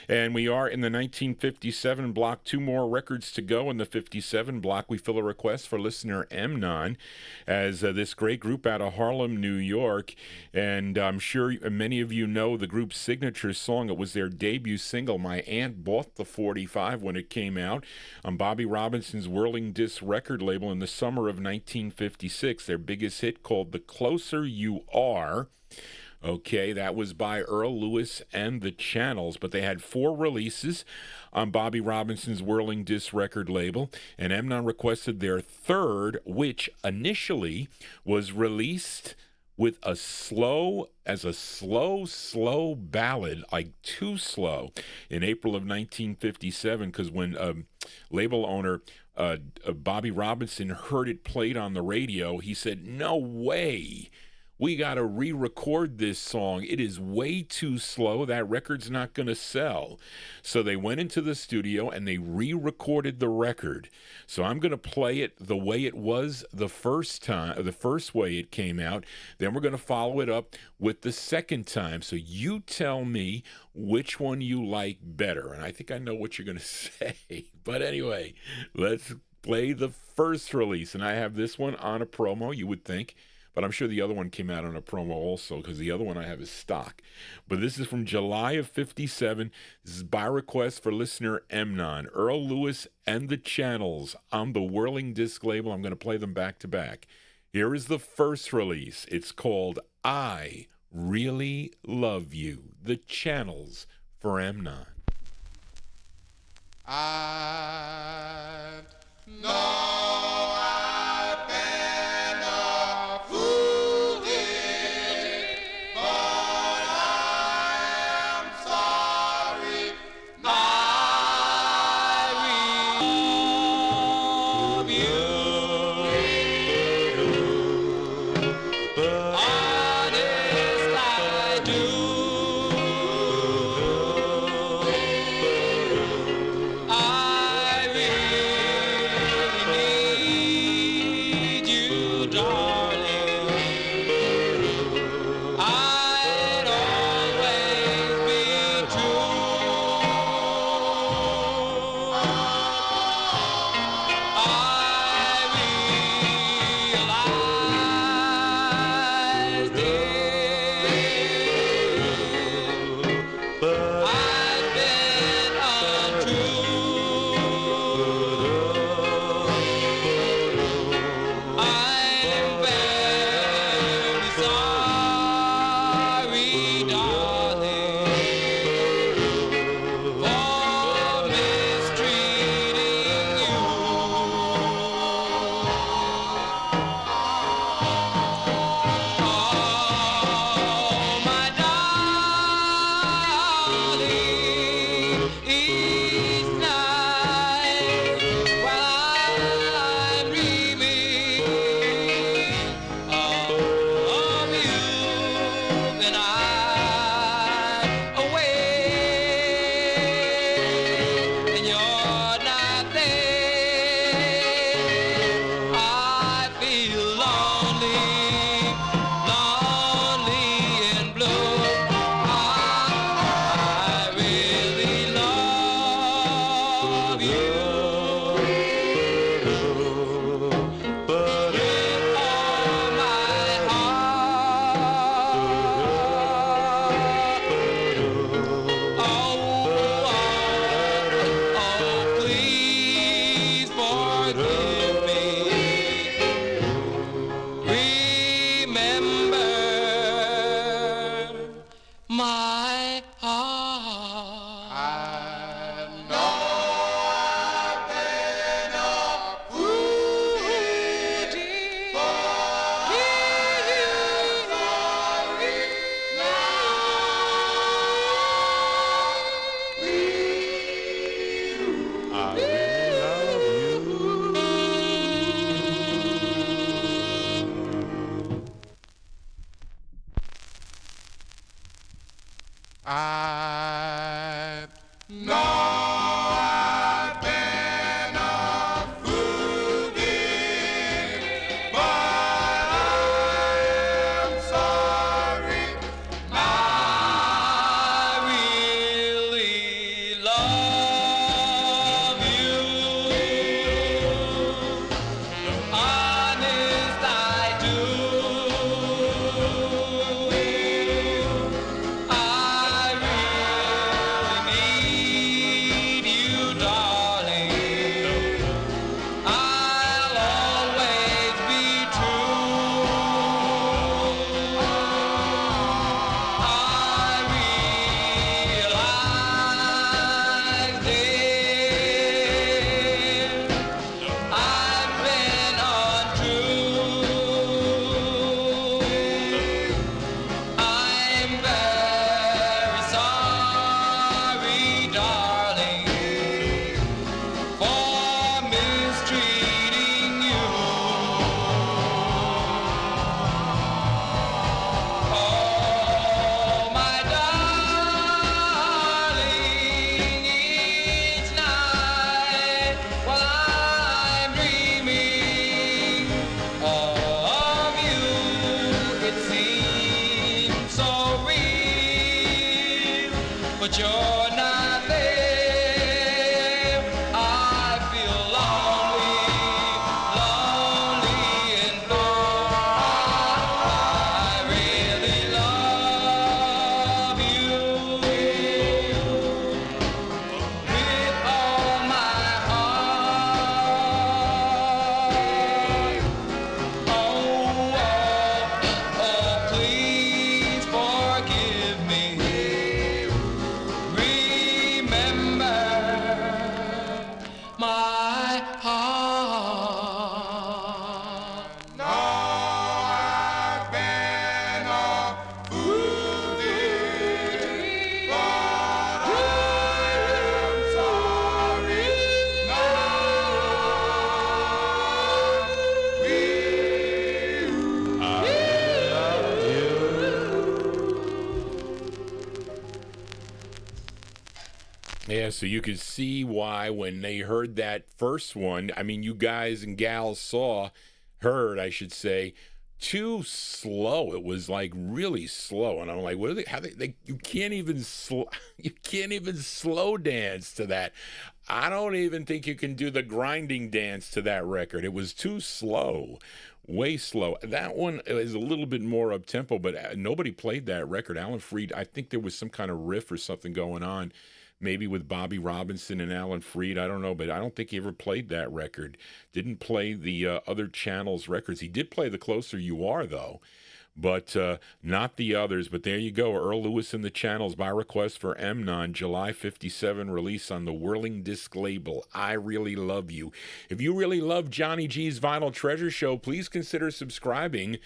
And we are in the 1957 block. 2 more records to go in the 57 block. We fill a request for listener Mnon as this great group out of Harlem, New York. And I'm sure many of you know the group's signature song. It was their debut single. My aunt bought the 45 when it came out on Bobby Robinson's Whirling Disc record label in the summer of 1956. Their biggest hit called The Closer You Are. Okay, that was by Earl Lewis and the Channels, but they had 4 releases on Bobby Robinson's Whirling Disc record label, and Mnon requested their 3rd, which initially was released with a slow ballad, like too slow, in April of 1957, because when label owner Bobby Robinson heard it played on the radio, he said, "No way we got to re-record this song. It is way too slow. That record's not going to sell. So they went into the studio and they re-recorded the record. So I'm going to play it the way it was the first time, the first way it came out. Then we're going to follow it up with the second time. So you tell me which one you like better. And I think I know what you're going to say. But anyway, let's play the first release. And I have this one on a promo, you would think. But I'm sure the other one came out on a promo also, because the other one I have is stock. But this is from July of 57. This is by request for listener Emnon, Earl Lewis and the Channels on the Whirling Disc label. I'm going to play them back to back. Here is the first release. It's called I Really Love You. The Channels for Emnon. I know I've been a fool, dear, but I am sorry. I love you. Honest, I do. I really need but you're not there. I feel lonely, lonely and blue. I really love you with all my heart. Oh, please forgive me. Remember my heart. No, I've been a fool, dear, but I'm sorry Yeah, so you could see why when they heard that first one, I mean, you guys and gals heard, I should say, too slow. It was like really slow, and I'm like, what are you can't even you can't even slow dance to that. I don't even think you can do the grinding dance to that record. It was too slow, way slow. That one is a little bit more up tempo, but nobody played that record. Alan Freed, I think there was some kind of riff or something going on, maybe with Bobby Robinson and Alan Freed. I don't know, but I don't think he ever played that record. Didn't play the other channels' records. He did play The Closer You Are, though, but not the others. But there you go. Earl Lewis and the Channels by request for Amnon, July 57 release on the Whirling Disc label. I Really Love You. If you really love Johnny G's Vinyl Treasure Show, please consider subscribing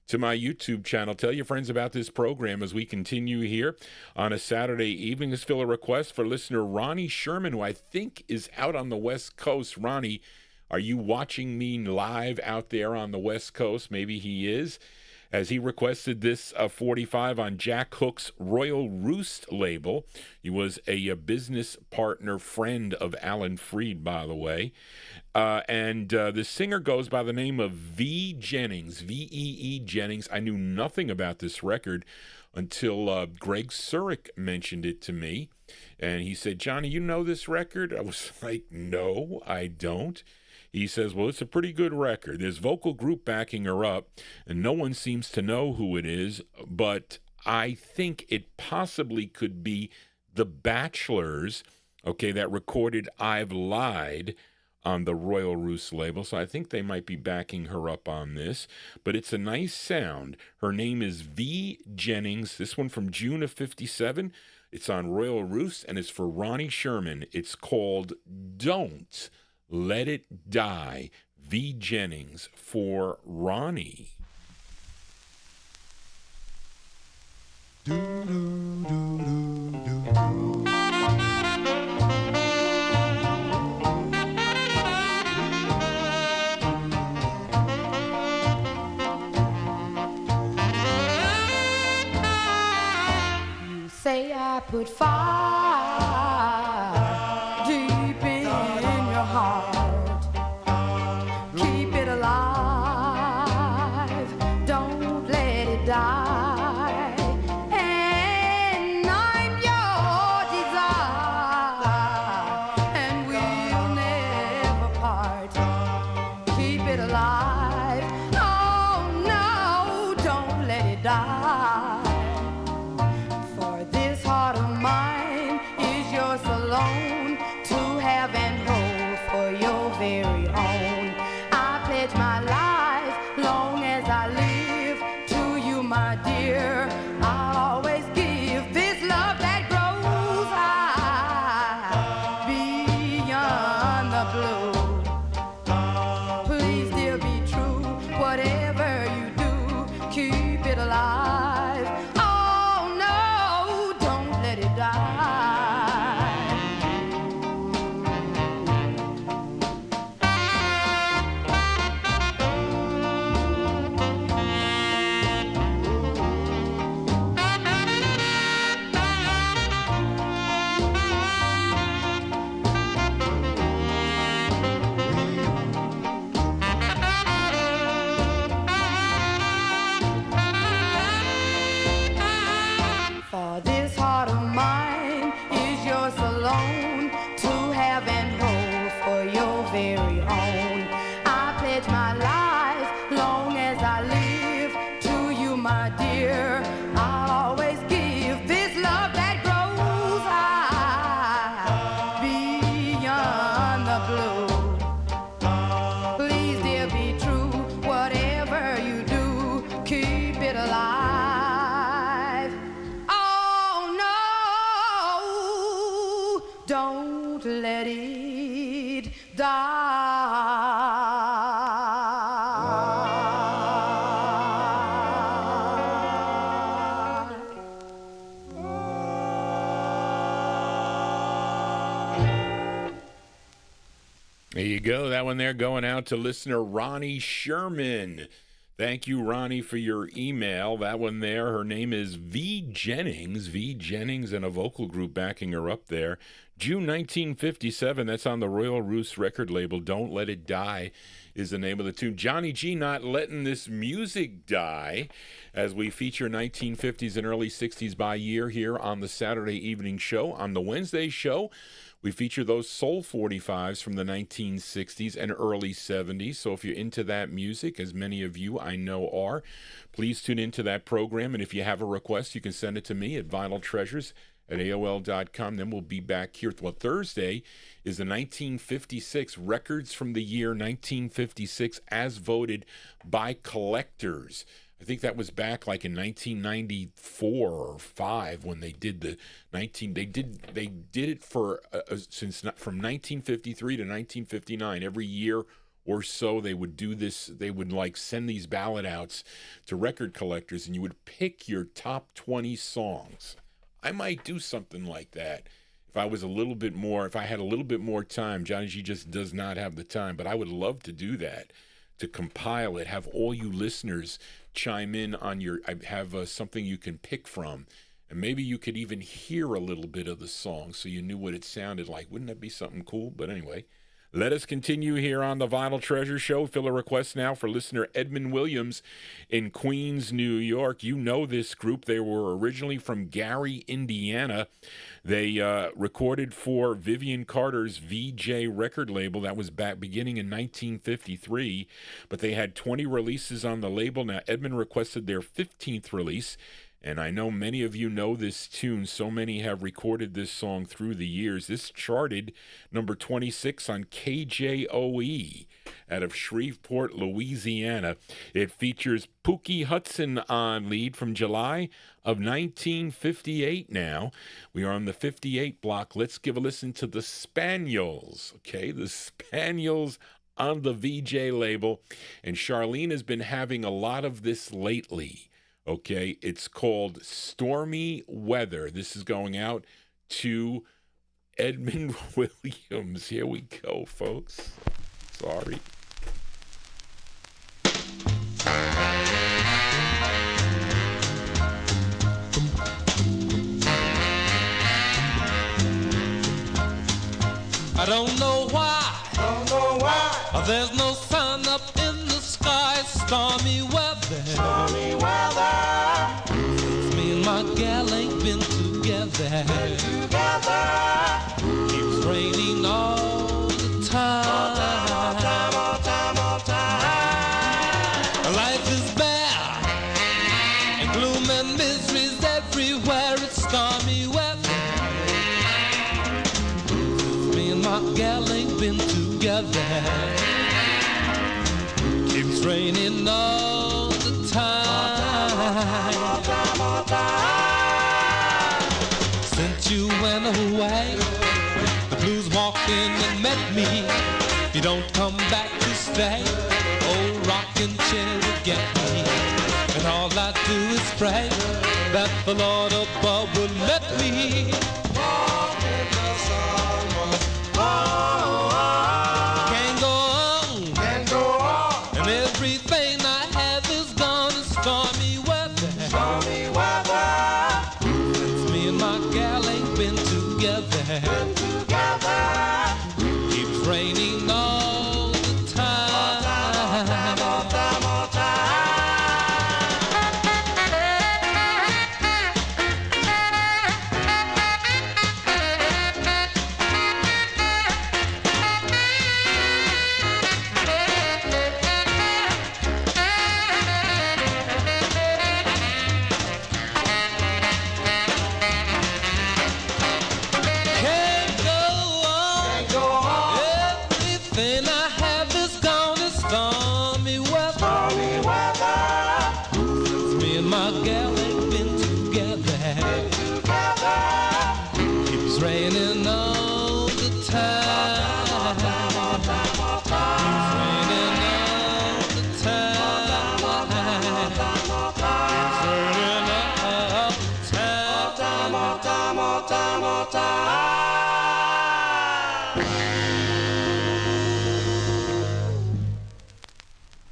to my YouTube channel. Tell your friends about this program as we continue here on a Saturday evening. Let's fill a request for listener Ronnie Sherman, who I think is out on the West Coast. Ronnie, are you watching me live out there on the West Coast? Maybe he is, as he requested this 45 on Jack Hook's Royal Roost label. He was a business partner, friend of Alan Freed, by the way. And the singer goes by the name of V. Jennings, V-E-E Jennings. I knew nothing about this record until Greg Surik mentioned it to me. And he said, Johnny, you know this record? I was like, no, I don't. He says, well, it's a pretty good record. There's vocal group backing her up, and no one seems to know who it is, but I think it possibly could be The Bachelors, okay, that recorded I've Lied on the Royal Roost label, so I think they might be backing her up on this, but it's a nice sound. Her name is V. Jennings, this one from June of 57. It's on Royal Roost, and it's for Ronnie Sherman. It's called Don't Let It Die. V. Jennings for Ronnie. Say I put fire deep in your heart. Keep it alive, don't let it die. And I'm your desire, and we'll never part. Keep it alive, oh no, don't let it die. Heart of mine is yours alone, to have and hold for your very own. I pledge my life, long as I live, to you, my dear. I'll always give this love that grows high beyond the blue. Please, dear, be There you go. That one there going out to listener Ronnie Sherman. Thank you, Ronnie, for your email. That one there, her name is V Jennings. V Jennings and a vocal group backing her up there. June 1957, that's on the Royal Roost record label. Don't Let It Die is the name of the tune. Johnny G not letting this music die as we feature 1950s and early 60s by year here on the Saturday evening show. On the Wednesday show, we feature those soul 45s from the 1960s and early 70s. So if you're into that music, as many of you I know are, please tune into that program. And if you have a request, you can send it to me at vinyltreasures@aol.com. Then we'll be back here. Well, Thursday is the 1956 records from the year 1956 as voted by collectors. I think that was back like in 1994 or 5 when they did the they did it for from 1953 to 1959. Every year or so they would do this. They would like send these ballot outs to record collectors, and you would pick your top 20 songs. I might do something like that if I was a little bit more, if I had a little bit more time. Johnny G just does not have the time, but I would love to do that, to compile it, have all you listeners chime in on your, I have something you can pick from, and maybe you could even hear a little bit of the song so you knew what it sounded like. Wouldn't that be something cool? But anyway, let us continue here on the Vinyl Treasure Show. Fill a request now for listener Edmund Williams in Queens, New York. You know this group. They were originally from Gary, Indiana. They recorded for Vivian Carter's VJ record label. That was back beginning in 1953, but they had 20 releases on the label. Now, Edmund requested their 15th release, and I know many of you know this tune. So many have recorded this song through the years. This charted number 26 on KJOE out of Shreveport, Louisiana. It features Pookie Hudson on lead from July of 1958 now. We are on the 58 block. Let's give a listen to the Spaniels, okay? The Spaniels on the VJ label. And Charlene has been having a lot of this lately, okay? It's called Stormy Weather. This is going out to Edmund Williams. Here we go, folks. Sorry. I don't know why. There's no sun up in the sky. Stormy weather. Since me and my gal ain't been together. Keeps raining all the time. Life is bare and gloom and misery's everywhere. It's stormy weather. Me and my gal ain't been together. Keeps raining all the time. Since you went away, the blues walked in and met me. If you don't come back to stay, old rocking chair will get me. And all I do is pray that the Lord above will let me walk in the sun. Can't go on, and everything I have is gone. It's stormy weather. Since me and my gal ain't been together. Keeps raining all the time.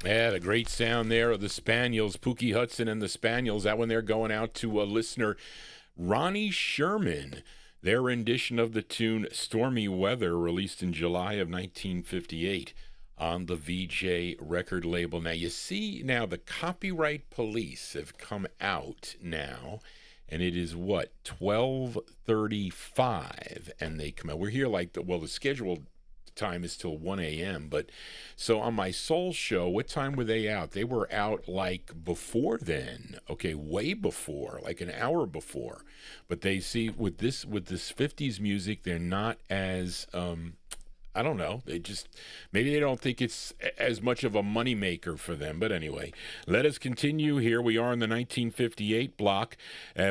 Yeah, the great sound there of the Spaniels, Pookie Hudson and the Spaniels. That one they're going out to a listener, Ronnie Sherman. Their rendition of the tune Stormy Weather, released in July of 1958 on the VJ record label. Now, you see, now the copyright police have come out now, and it is, what, 12:35, and they come out. We're here like, the scheduled time is till 1 a.m. But so on my soul show, what time were they out? They were out like before then. Okay, way before, like an hour before. But they see with this 50s music, they're not as I don't know. Maybe they don't think it's as much of a moneymaker for them. But anyway, let us continue. Here we are in the 1958 block.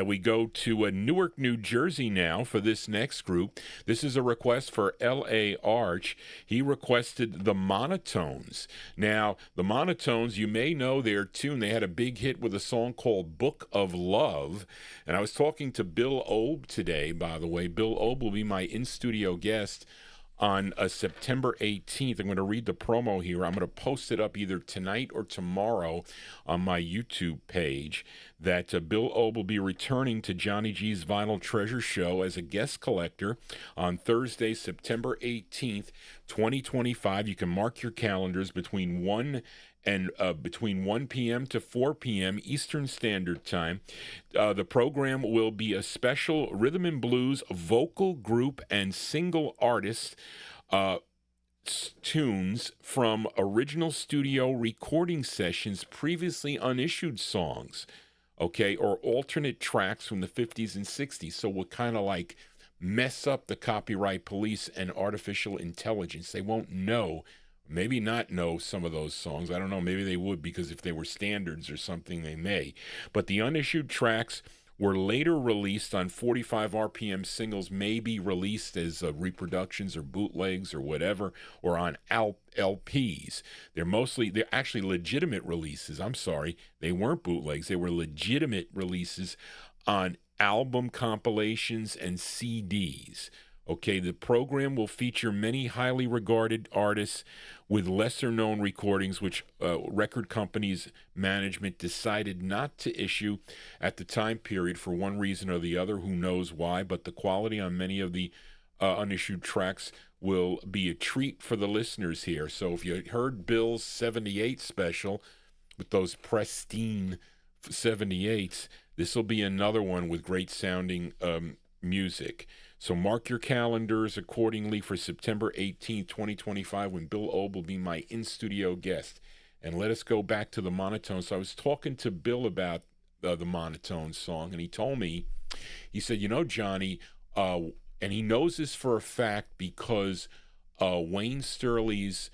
We go to Newark, New Jersey now for this next group. This is a request for L.A. Arch. He requested the Monotones. Now, the Monotones, you may know their tune. They had a big hit with a song called Book of Love. And I was talking to Bill Obe today, by the way. Bill Obe will be my in-studio guest on September 18th. I'm going to read the promo here. I'm going to post it up either tonight or tomorrow on my YouTube page, that Bill Obe will be returning to Johnny G's Vinyltreasure show as a guest collector on Thursday, September 18th, 2025. You can mark your calendars between 1 p.m. to 4 p.m. Eastern Standard Time. The program will be a special rhythm and blues vocal group and single artist tunes from original studio recording sessions, previously unissued songs, okay, or alternate tracks from the 50s and 60s. So we'll kind of like mess up the copyright police and artificial intelligence. They won't know. Maybe not know some of those songs. I don't know. Maybe they would, because if they were standards or something, they may. But the unissued tracks were later released on 45 RPM singles, may be released as reproductions or bootlegs or whatever, or on LPs. They're actually legitimate releases. I'm sorry. They weren't bootlegs. They were legitimate releases on album compilations and CDs. Okay, the program will feature many highly regarded artists with lesser-known recordings, which record companies' management decided not to issue at the time period for one reason or the other. Who knows why? But the quality on many of the unissued tracks will be a treat for the listeners here. So if you heard Bill's 78 special with those pristine 78s, this will be another one with great-sounding music. So mark your calendars accordingly for September 18th, 2025, when Bill Obe will be my in-studio guest. And let us go back to the Monotones. So I was talking to Bill about the Monotones song, and he told me, he said, you know, Johnny, and he knows this for a fact because Wayne Sterley's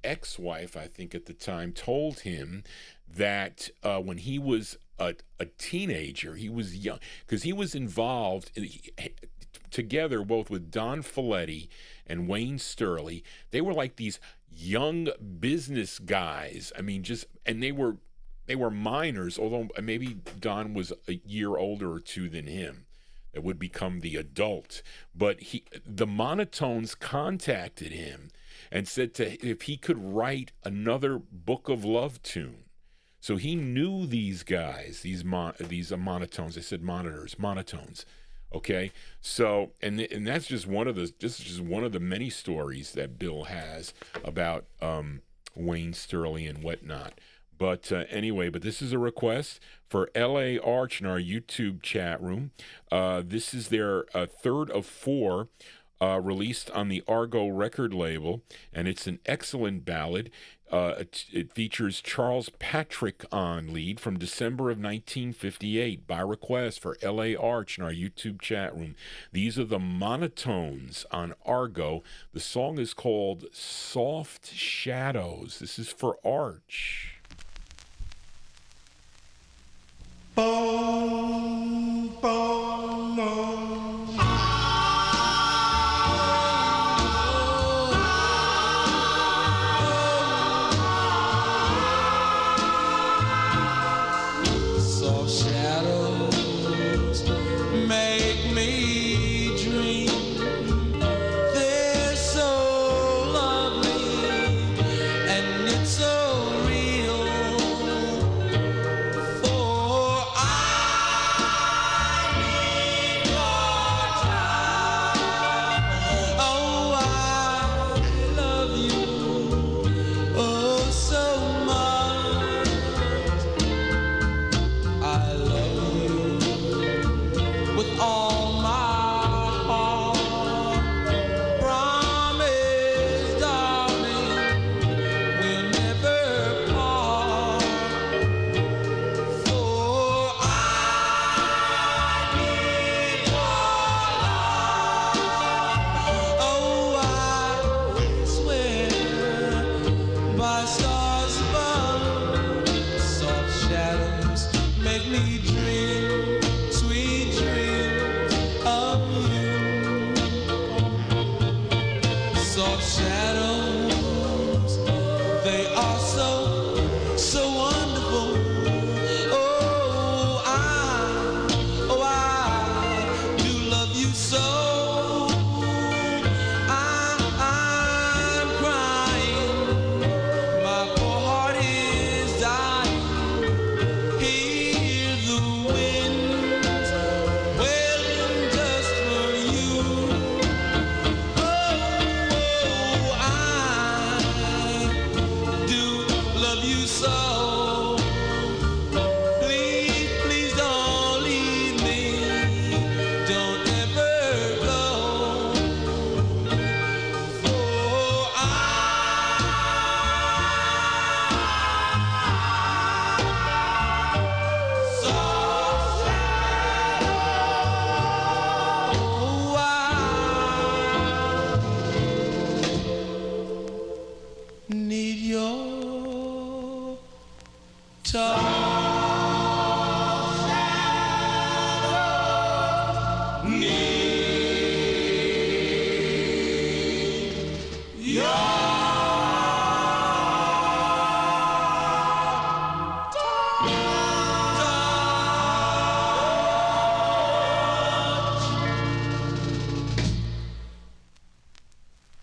ex-wife, I think at the time, told him that when he was a teenager, he was young, because he was involved together both with Don Folletti and Wayne Sterley. They were like these young business guys. I mean, and they were minors, although maybe Don was a year older or two than him. That would become the adult. But the Monotones contacted him and said if he could write another Book of Love tune. So he knew these guys, these monotones. I said monotones. Okay, so and that's just one of the many stories that Bill has about Wayne Sterling and whatnot. But anyway, this is a request for L.A. Arch in our YouTube chat room. This is their third of four released on the Argo record label, and it's an excellent ballad. It features Charles Patrick on lead from December of 1958 by request for L.A. Arch in our YouTube chat room. These are the Monotones on Argo. The song is called Soft Shadows. This is for Arch. Bom, bom, bom. They are so wonderful. Oh, I do love you so. I'm crying. My poor heart is dying. Hear the winds wailing just for you. Oh, I do love you so. Please, please don't leave me. Don't ever go. Oh, so sad. Oh, I need your touch.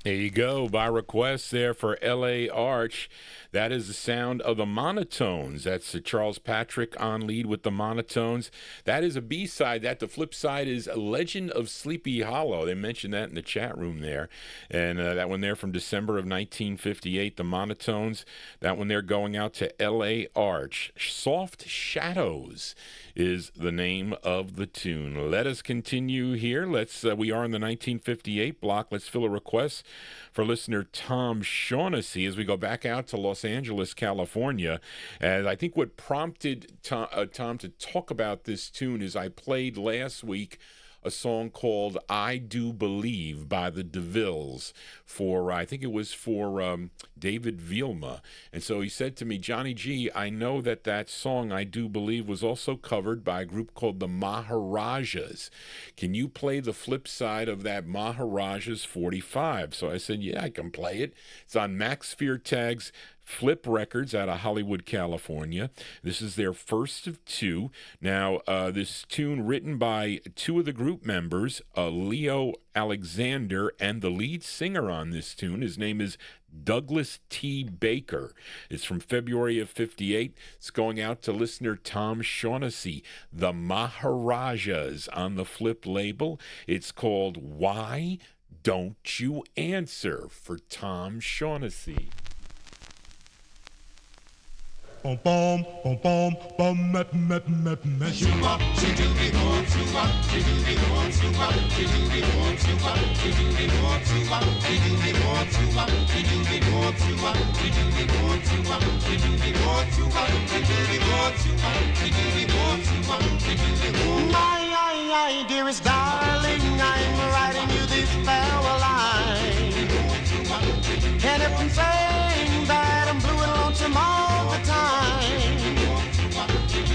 There you go, by request there for L.A. Arch. That is the sound of the Monotones. That's Charles Patrick on lead with the Monotones. That is a B-side. The flip side is Legend of Sleepy Hollow. They mentioned that in the chat room there. And that one there from December of 1958, the Monotones. That one there going out to L.A. Arch. Soft Shadows is the name of the tune. Let us continue here. We are in the 1958 block. Let's fill a request for listener Tom Shaughnessy as we go back out to Los Angeles, California. And I think what prompted Tom to talk about this tune is I played last week a song called I Do Believe by the DeVilles for, I think it was for David Vielma. And so he said to me, Johnny G, I know that song I Do Believe was also covered by a group called the Maharajas. Can you play the flip side of that Maharajas 45? So I said, yeah, I can play it. It's on Max Feartag's Flip Records out of Hollywood, California. This is their first of two. Now, this tune written by two of the group members, Leo Alexander, and the lead singer on this tune, his name is Douglas T. Baker. It's from February of 58. It's going out to listener Tom Shaughnessy, the Maharajas on the Flip label. It's called Why Don't You Answer for Tom Shaughnessy. Bom bom bom bom bom met met met met. Shoop-up, shoop-doobie-bom, shoop-up, shoop-doobie-bom, shoop-up, shoop-doobie-bom, shoop-up, shoop-doobie-bom, shoop-up, shoop-doobie-bom, shoop-up, shoop-doobie-bom, shoop-up, shoop-doobie-bom, shoop-up, shoop-doobie-bom, shoop-up, shoop-doobie-bom, shoop-up, shoop-doobie-bom, shoop-up, shoop-doobie-bom. My dearest darling, I'm writing you this farewell line. And if I'm saying that I'm blue and lonesome all the time,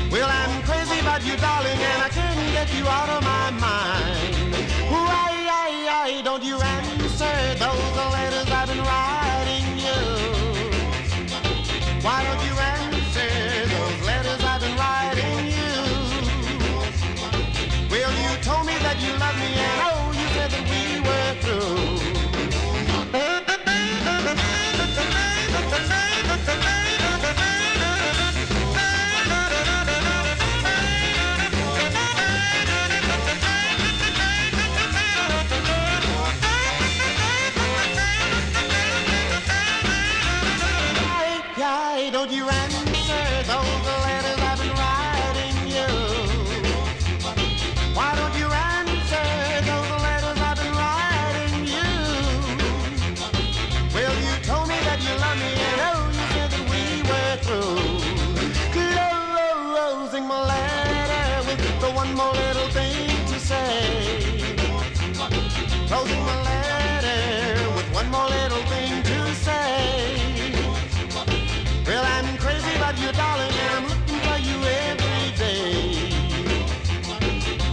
well, I'm crazy about you, darling, and I can't get you out of my mind. Why don't you answer those letters I've been writing you? Why don't you answer those letters I've been writing you? Well, you told me that you loved me, and oh, you said that we were through. Why don't you answer those letters I've been writing you? Why don't you answer those letters I've been writing you? Well, you told me that you love me, and oh, you said that we were through. Closing my letter with the one more little thing to say. Closing my letter with one more little thing to say. Well, I'm crazy about you, darling, and I'm looking for you every day.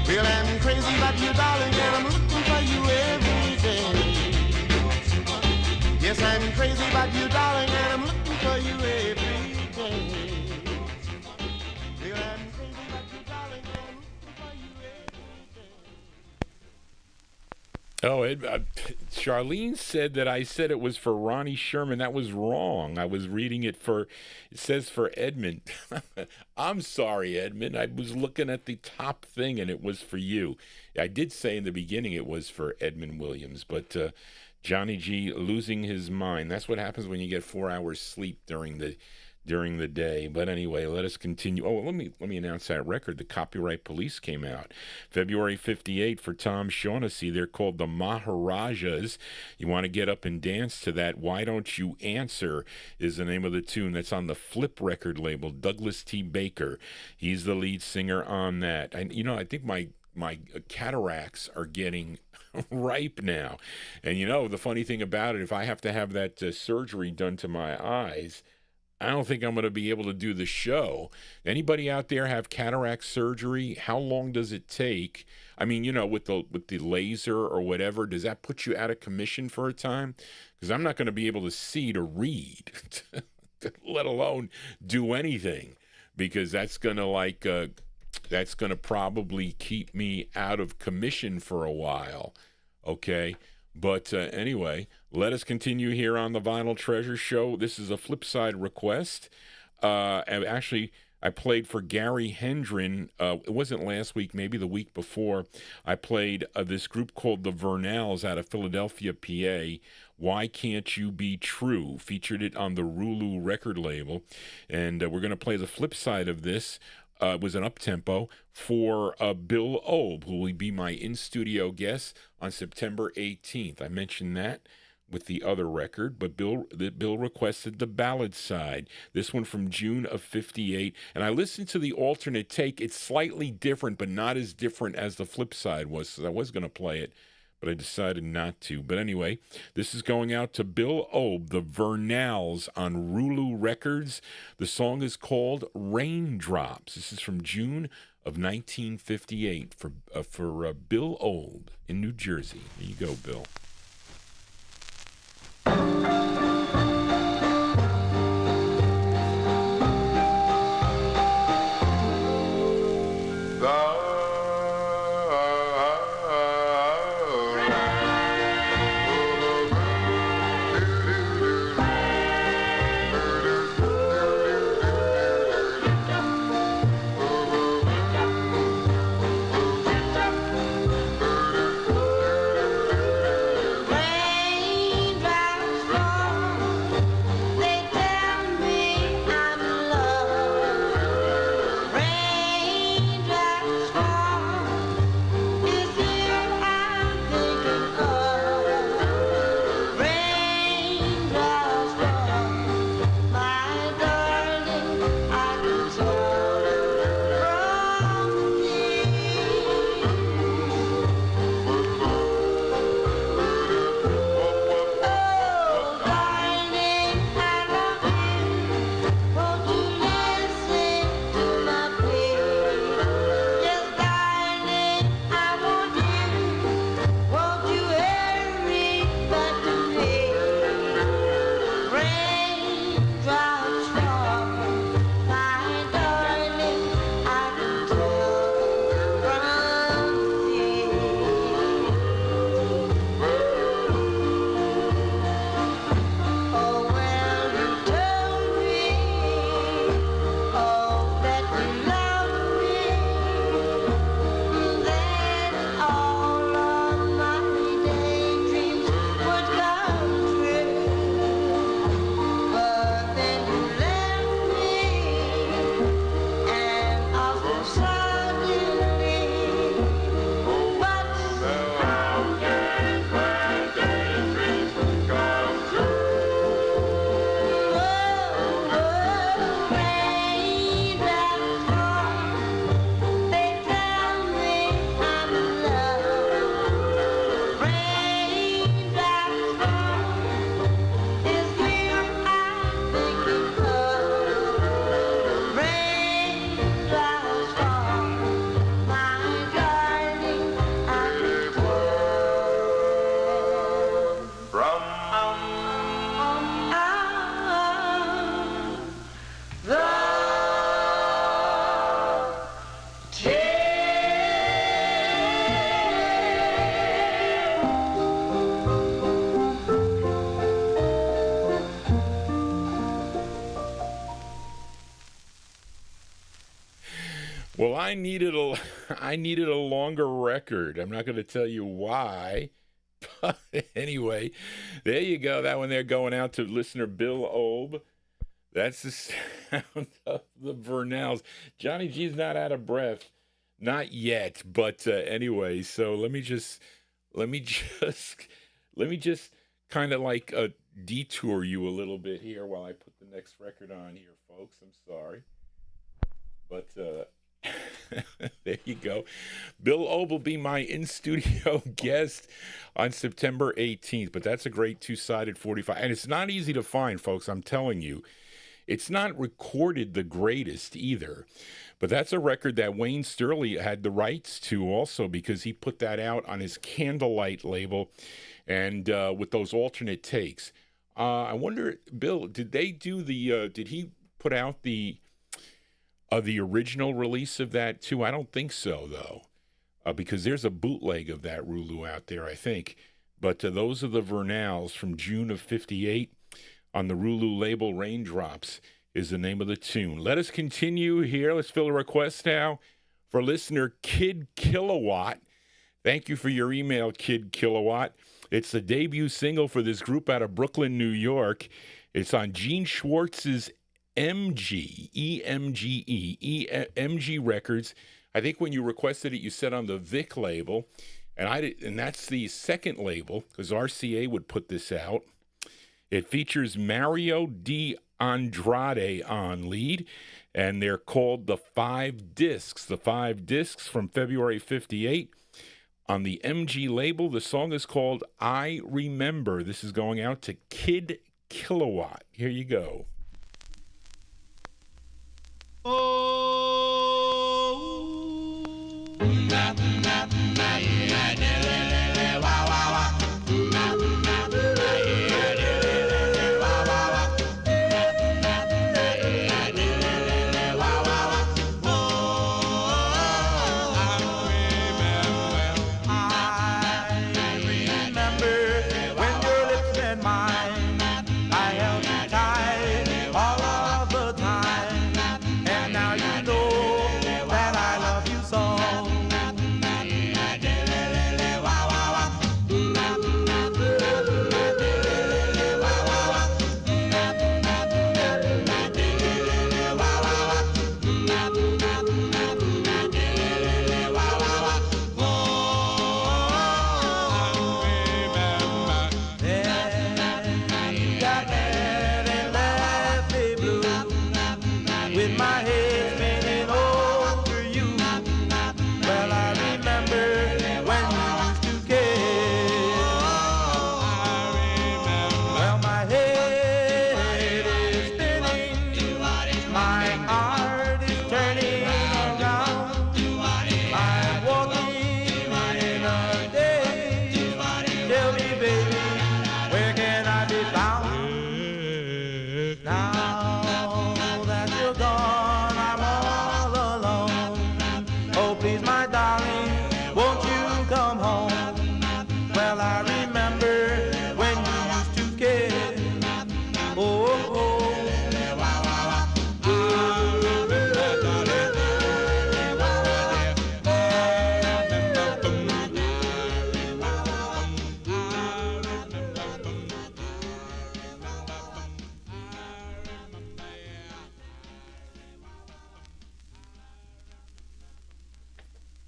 Well, I'm crazy about you, darling, and I'm looking for you every day. Yes, I'm crazy about you, darling, and I'm looking for Oh, Charlene said that I said it was for Ronnie Sherman. That was wrong. I was reading it says for Edmund. I'm sorry, Edmund. I was looking at the top thing and it was for you. I did say in the beginning it was for Edmund Williams, but Johnny G losing his mind. That's what happens when you get 4 hours sleep during the day. But anyway, let us continue. Oh, let me announce that record. The Copyright Police came out February 58 for Tom Shaughnessy. They're called the Maharajas. You want to get up and dance to that? Why Don't You Answer is the name of the tune. That's on the Flip record label. Douglas T. Baker, he's the lead singer on that. I think my cataracts are getting ripe now. And the funny thing about it, if I have to have that surgery done to my eyes, I don't think I'm going to be able to do the show. Anybody out there have cataract surgery? How long does it take? I mean, with the laser or whatever, does that put you out of commission for a time? Because I'm not going to be able to see to read, let alone do anything, because that's going to probably keep me out of commission for a while. Okay. But anyway, let us continue here on the Vinyl Treasure Show. This is a Flipside request. And actually, I played for Gary Hendren. It wasn't last week, maybe the week before. I played this group called the Vernals out of Philadelphia, PA. Why Can't You Be True? Featured it on the Rulu record label. And we're going to play the flip side of this. It was an up-tempo for Bill Obe, who will be my in-studio guest on September 18th. I mentioned that with the other record, but Bill requested the ballad side. This one from June of 58. And I listened to the alternate take. It's slightly different, but not as different as the flip side was, so I was going to play it, but I decided not to. But anyway, this is going out to Bill Obe, the Vernals on Rulu Records. The song is called Raindrops. This is from June of 1958 for Bill Obe in New Jersey. There you go, Bill. Raindrops Well, I needed a I needed a longer record. I'm not going to tell you why. But anyway, there you go. That one there going out to listener Bill Obe. That's the sound of the Vernals. Johnny G's not out of breath. Not yet, but anyway, so let me just kind of like detour you a little bit here while I put the next record on here, folks. I'm sorry. But there you go. Bill Obe will be my in-studio guest on September 18th, but that's a great two-sided 45. And it's not easy to find, folks, I'm telling you. It's not recorded the greatest either, but that's a record that Wayne Sterling had the rights to also because he put that out on his Candlelight label and with those alternate takes. I wonder, Bill, did they do did he put out the original release of that too? I don't think so, though, because there's a bootleg of that Rulu out there, I think. But those are the Vernals from June of '58 on the Rulu label. Raindrops is the name of the tune. Let us continue here. Let's fill a request now for listener Kid Kilowatt. Thank you for your email, Kid Kilowatt. It's the debut single for this group out of Brooklyn, New York. It's on Gene Schwartz's MG Records. I think when you requested it, you said on the Vic label, and that's the second label because RCA would put this out. It features Mario D. Andrade on lead, and they're called the 5 Discs. The 5 Discs from February '58 on the MG label. The song is called I Remember. This is going out to Kid Kilowatt. Here you go.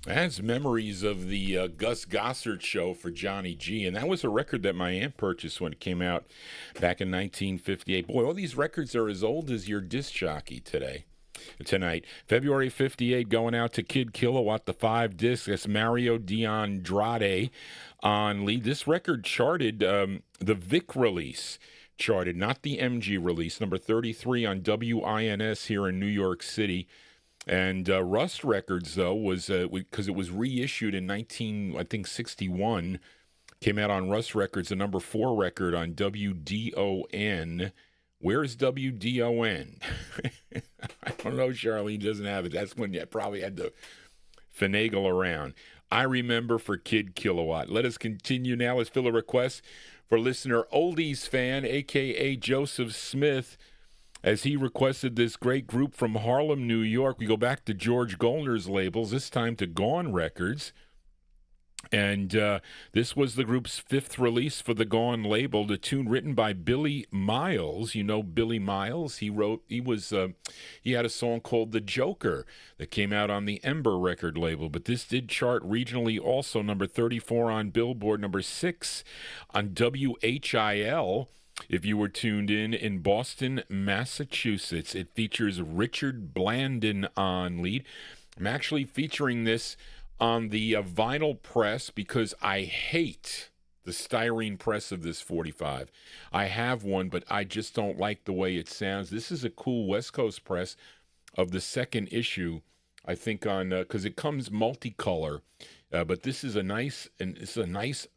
That's memories of the Gus Gossard show for Johnny G, and that was a record that my aunt purchased when it came out back in 1958. Boy, all these records are as old as your disc jockey tonight. February '58, going out to Kid Kilowatt, the 5 Discs. That's Mario D'Andrade on lead. This record charted, the Vic release charted, not the MG release, number 33 on WINS here in New York City. And Rust Records, though, was because it was reissued in 1961, came out on Rust Records, the number 4 record on WDON. Where's WDON? I don't know, Charlene doesn't have it. That's when you probably had to finagle around. I Remember for Kid Kilowatt. Let us continue now. Let's fill a request for listener Oldies fan, a.k.a. Joseph Smith. as he requested this great group from Harlem, New York. We go back to George Goldner's labels, this time to Gone Records. And this was the group's fifth release for the Gone label, the tune written by Billy Miles. You know Billy Miles? He had a song called The Joker that came out on the Ember record label. But this did chart regionally also, number 34 on Billboard, number 6 on WHIL. If you were tuned in Boston, Massachusetts, it features Richard Blandon on lead. I'm actually featuring this on the vinyl press because I hate the styrene press of this 45. I have one, but I just don't like the way it sounds. This is a cool West Coast press of the second issue, I think, on because it comes multicolor. But this is a nice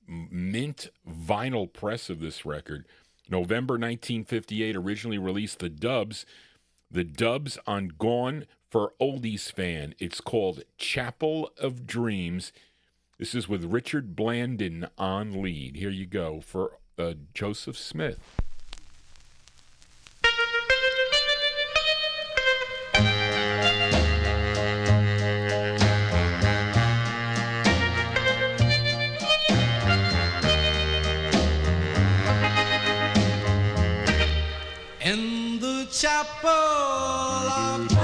mint vinyl press of this record. November 1958, originally released the dubs on Gone for Oldies Fan. It's called Chapel of Dreams. This is with Richard Blandon on lead. Here you go for Joseph Smith. In the chapel of dreams,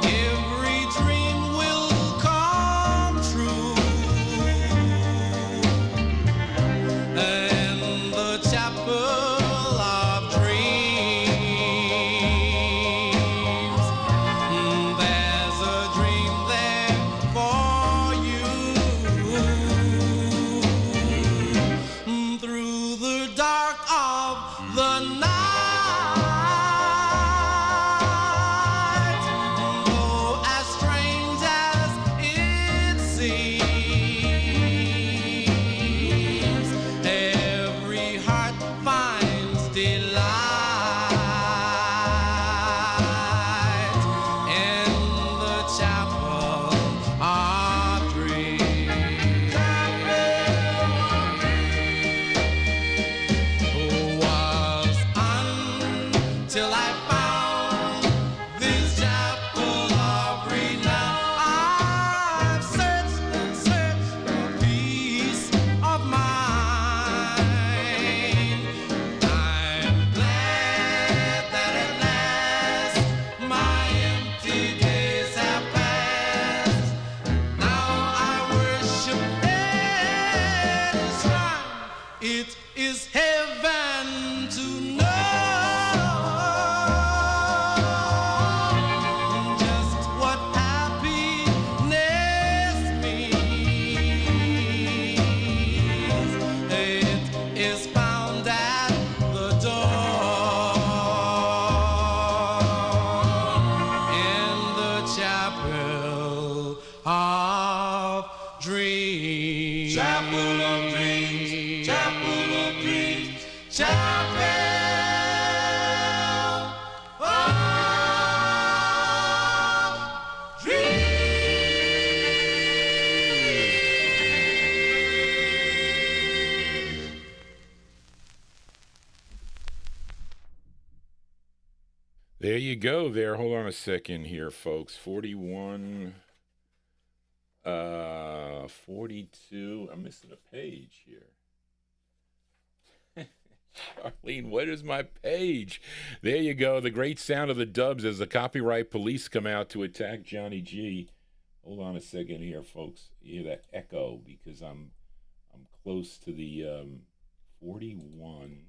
every dream will come true. In the chapel of dreams, there's a dream there for you. Through the dark of the night, though as strange as it seems, every heart finds delight in the chapel of dreams. Was until I found this chapel of renown. I've searched and searched for peace of mind. I'm glad that at last my empty days have passed. Now I worship at His shrine. It is heaven to know just what happiness means. It is found at the door in the chapel of dreams. Chapel of dreams. Chapel of dreams. Chapel of dreams. There you go there. Hold on a second here, folks. 41, 42. I'm missing a page here. Arlene, what is my page? There you go. The great sound of the dubs as the copyright police come out to attack Johnny G. Hold on a second here, folks. You hear that echo because I'm close to the 41.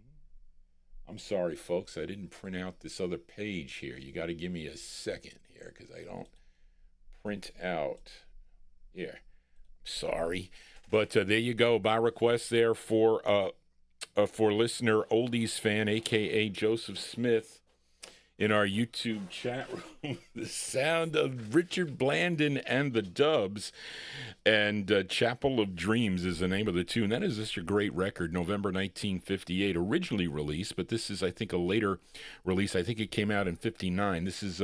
I'm sorry, folks. I didn't print out this other page here. You got to give me a second here because I don't print out. Here. Sorry. But there you go. By request there for listener Oldies Fan, a.k.a. Joseph Smith, in our YouTube chat room. The sound of Richard Blandon and the Dubs, and Chapel of Dreams is the name of the tune. That is just a great record, November 1958, originally released, but this is, I think, a later release. I think it came out in 59. This is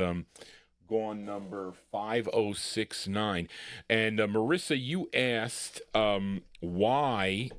Gone number 5069. And Marissa, you asked why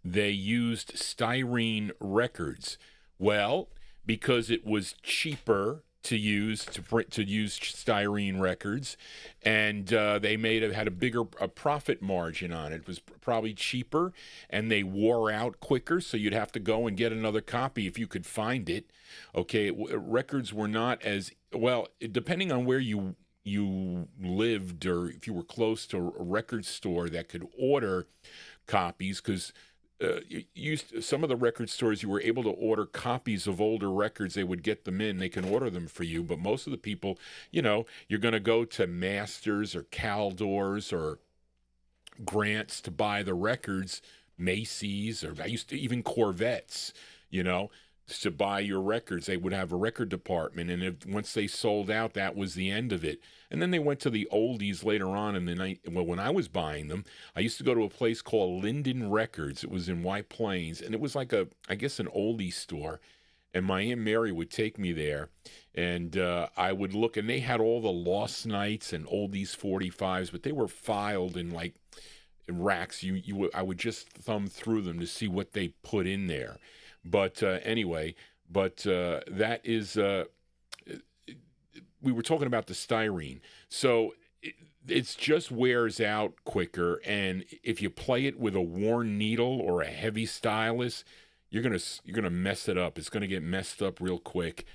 they used styrene records. Well, because it was cheaper to use styrene records, and they had a bigger profit margin on it. It was probably cheaper, and they wore out quicker, so you'd have to go and get another copy if you could find it. Okay, records were not as well, depending on where you lived, or if you were close to a record store that could order copies, because some of the record stores, you were able to order copies of older records. They would get them in. They can order them for you. But most of the people, you're going to go to Masters or Caldors or Grants to buy the records, Macy's, or I used to even Corvettes, to buy your records. They would have a record department, and once they sold out, that was the end of it. And then they went to the oldies later on in the night. Well, when I was buying them, I used to go to a place called Linden Records. It was in White Plains, and it was like an oldie store. And my Aunt Mary would take me there, and I would look, and they had all the Lost Nights and oldies 45s, but they were filed in like racks. I would just thumb through them to see what they put in there. But anyway, that is, we were talking about the styrene. So it just wears out quicker, and if you play it with a worn needle or a heavy stylus, you're gonna mess it up. It's gonna get messed up real quick,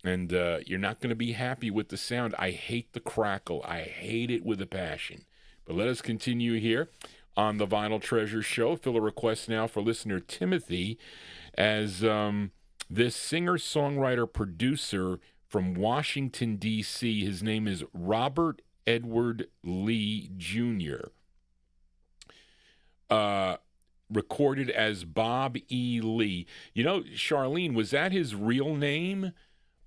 and you're not gonna be happy with the sound. I hate the crackle. I hate it with a passion. But let us continue here on the Vinyl Treasure Show. Fill a request now for listener Timothy, as this singer-songwriter-producer from Washington, D.C., his name is Robert Edward Lee Jr., recorded as Bob E. Lee. Charlene, was that his real name?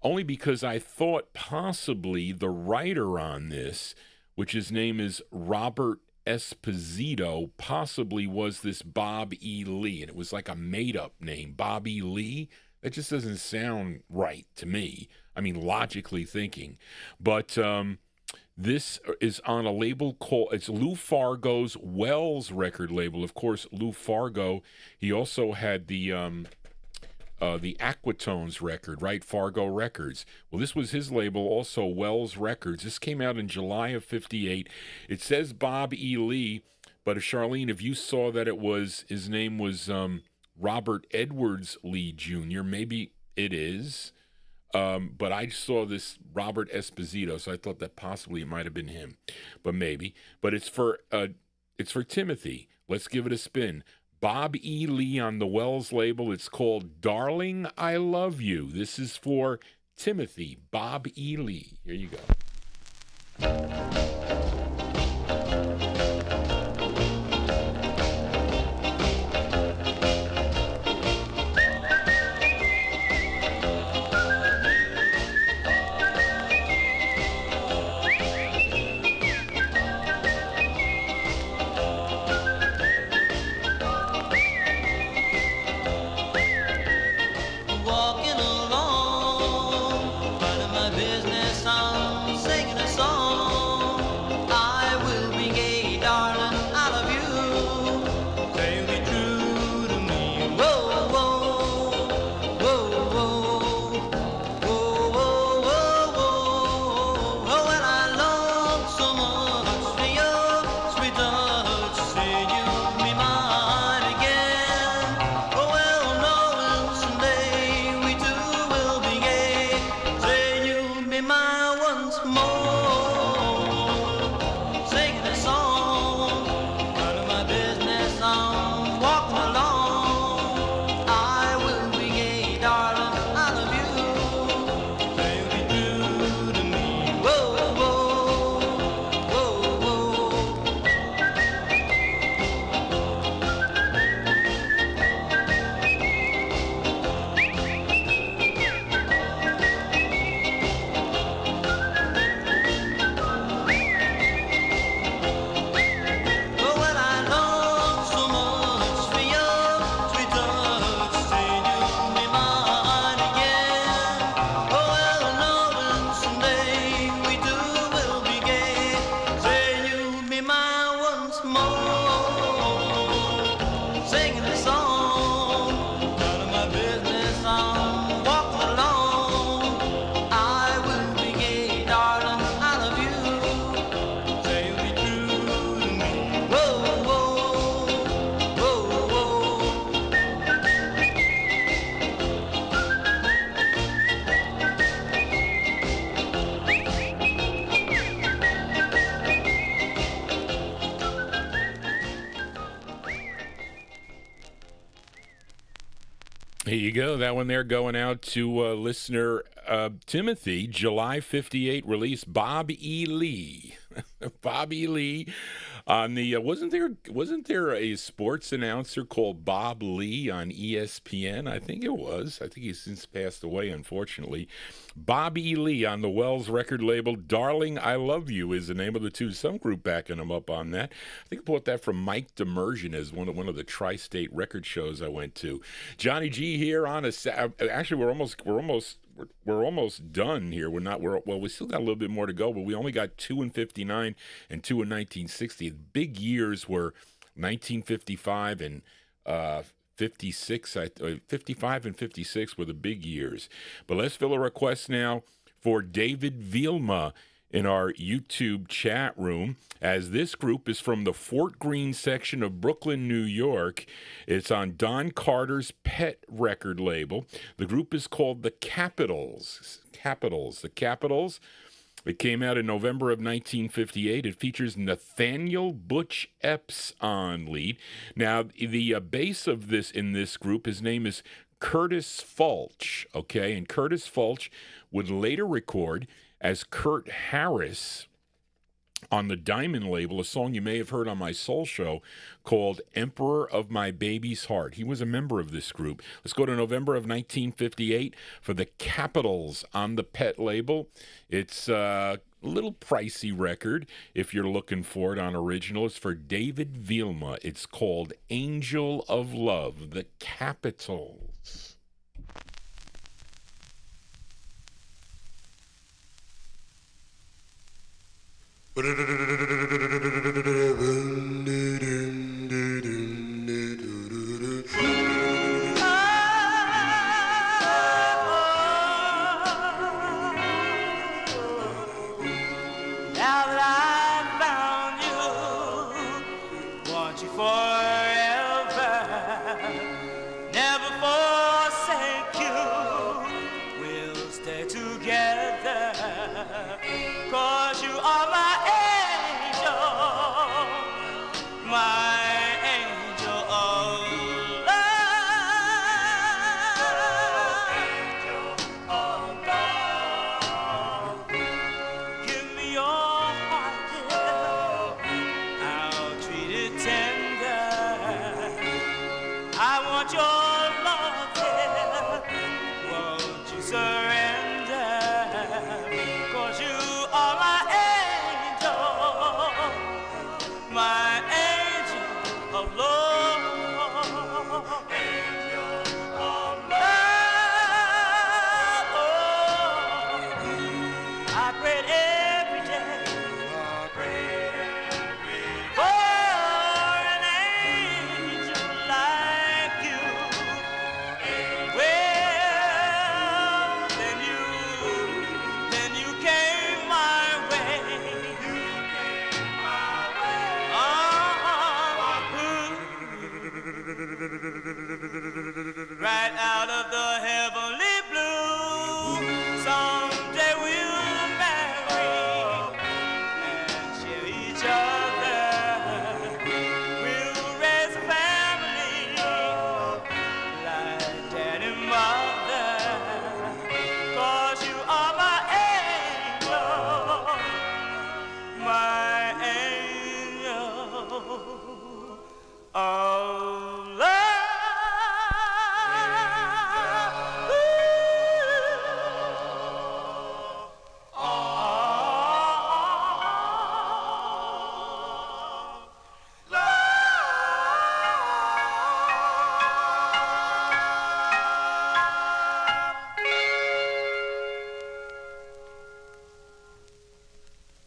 Only because I thought possibly the writer on this, which his name is Robert Esposito, possibly was this Bob E. Lee, and it was like a made-up name, Bob E. Lee. That just doesn't sound right to me. I mean, logically thinking. But this is on a label it's Lou Fargo's Wells record label. Of course, Lou Fargo, he also had the Aquatones record, right? Fargo Records. Well, this was his label, also Wells Records. This came out in July of '58. It says Bob E. Lee, but Charlene, if you saw that his name was Robert Edwards Lee Jr., maybe it is. But I saw this Robert Esposito, so I thought that possibly it might have been him, but maybe. But it's for Timothy. Let's give it a spin. Bob E. Lee on the Wells label. It's called Darling, I Love You. This is for Timothy, Bob E. Lee. Here you go. Walking along, running my business, I'm singing a song. There you go. That one there going out to listener Timothy, July 58 release, Bob E. Lee. Bob E. Lee on the wasn't there a sports announcer called Bob Lee on ESPN? I think it was. I think he's since passed away, unfortunately. Bob E. Lee on the Wells record label. Darling, I Love You is the name of the tune. Some group backing him up on that. I think I bought that from Mike Demersion as one of the tri-state record shows I went to. Johnny G here on a actually we're almost done here. We still got a little bit more to go, but we only got 2 in 59 and 2 in 1960. The big years were 1955 and 56. 55 and 56 were the big years. But let's fill a request now for David Vilma in our YouTube chat room, as this group is from the Fort Greene section of Brooklyn, New York. It's on Don Carter's Pet record label. The group is called The Capitals. The Capitals. It came out in November of 1958. It features Nathaniel Butch Epps on lead. Now, the bass of this group, his name is Curtis Fulch, okay? And Curtis Fulch would later record as Kurt Harris on the Diamond label, a song you may have heard on my Soul Show called Emperor of My Baby's Heart. He was a member of this group. Let's go to November of 1958 for the Capitals on the Pet label. It's a little pricey record if you're looking for it on original. It's for David Vilma. It's called Angel of Love, the Capitals. Right out of the heavenly blue, someday we'll marry and share each other. We'll raise a family like dad and mother, 'cause you are my angel of love.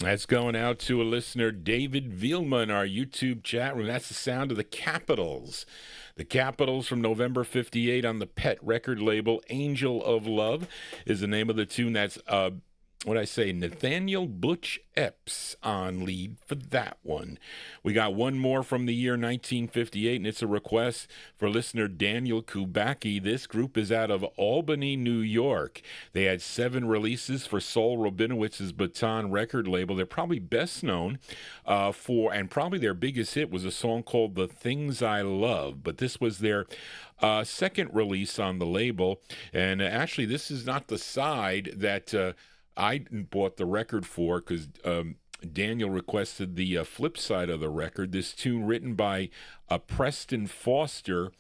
That's going out to a listener, David Vilma, in our YouTube chat room. That's the sound of the Capitals. The Capitals from November 58 on the Pet record label. Angel of Love is the name of the tune. That's what I say, Nathaniel Butch Epps on lead for that one. We got one more from the year 1958, and it's a request for listener Daniel Kubacki. This group is out of Albany, New York. They had 7 releases for Saul Rabinowitz's Baton record label. They're probably best known for, and probably their biggest hit was a song called The Things I Love, but this was their second release on the label, and actually this is not the side that I bought the record for, because Daniel requested the flip side of the record. This tune written by Preston Foster,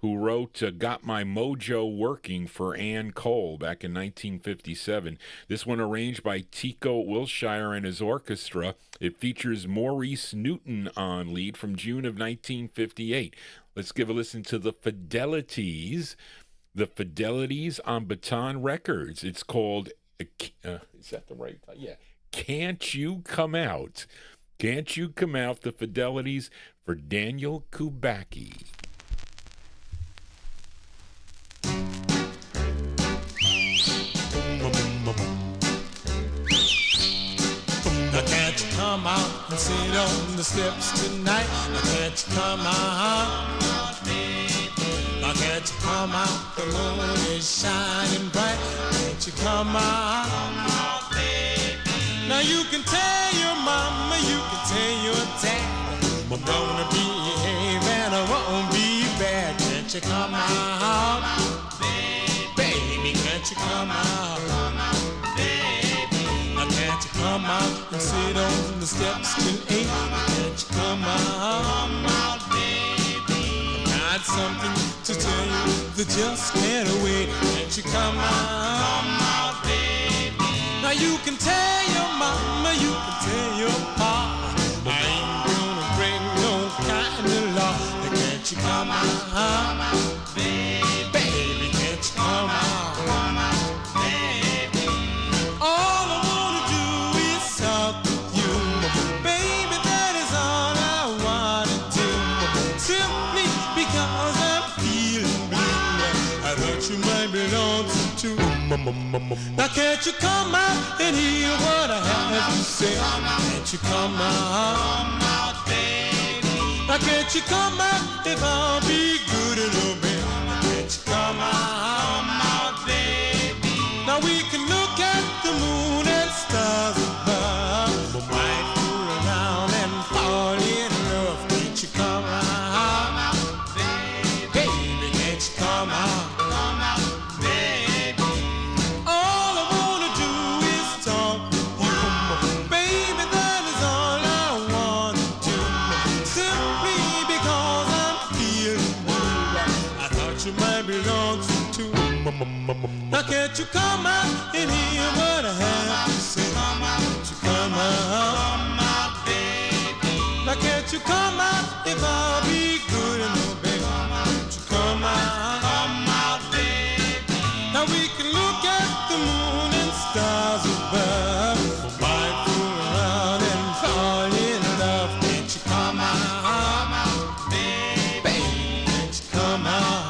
who wrote Got My Mojo Working for Ann Cole back in 1957. This one arranged by Tico Wilshire and his orchestra. It features Maurice Newton on lead from June of 1958. Let's give a listen to The Fidelities. The Fidelities on Baton Records. It's called... is that the right time? Yeah. Can't You Come Out? Can't You Come Out? The Fidelities for Daniel Kubacki. Now can't you come out and sit on the steps tonight? Now can't you come out? Now can't you come out? The moon is shining bright. Can't you come out? Now you can tell your mama, you can tell your dad, I'm gonna behave and I won't be bad. Can't you come out? Baby, can't you come out? Now can't you come out and sit on the steps till 8? Can't you come out? Got something to tell you that just can't wait. Can't you come out? Now you can tell your mama, you can tell your pa, I ain't gonna break no kind of law. Now can't you come out? Baby, can't you come out? All I wanna do is talk with you, baby, that is all I wanna do. Simply because I'm feeling blue, I thought you might belong to. Now can't you come out and hear what I have to say? Can't you come out, baby? Now can't you come out if I'll be good and obey? Can't you come out, baby? Now we can look at the moon and stars above, might fool around and fall in love. Can't you come out, baby? Can't you come out? Now can't you come out and hear what I have to say? Can't you come out, baby? Now can't you come out if I'll be good and obey? Can't you come out, baby? Now we can look at the moon and stars above, might fool around and fall in love. Can't you come out, baby? Can't you come out?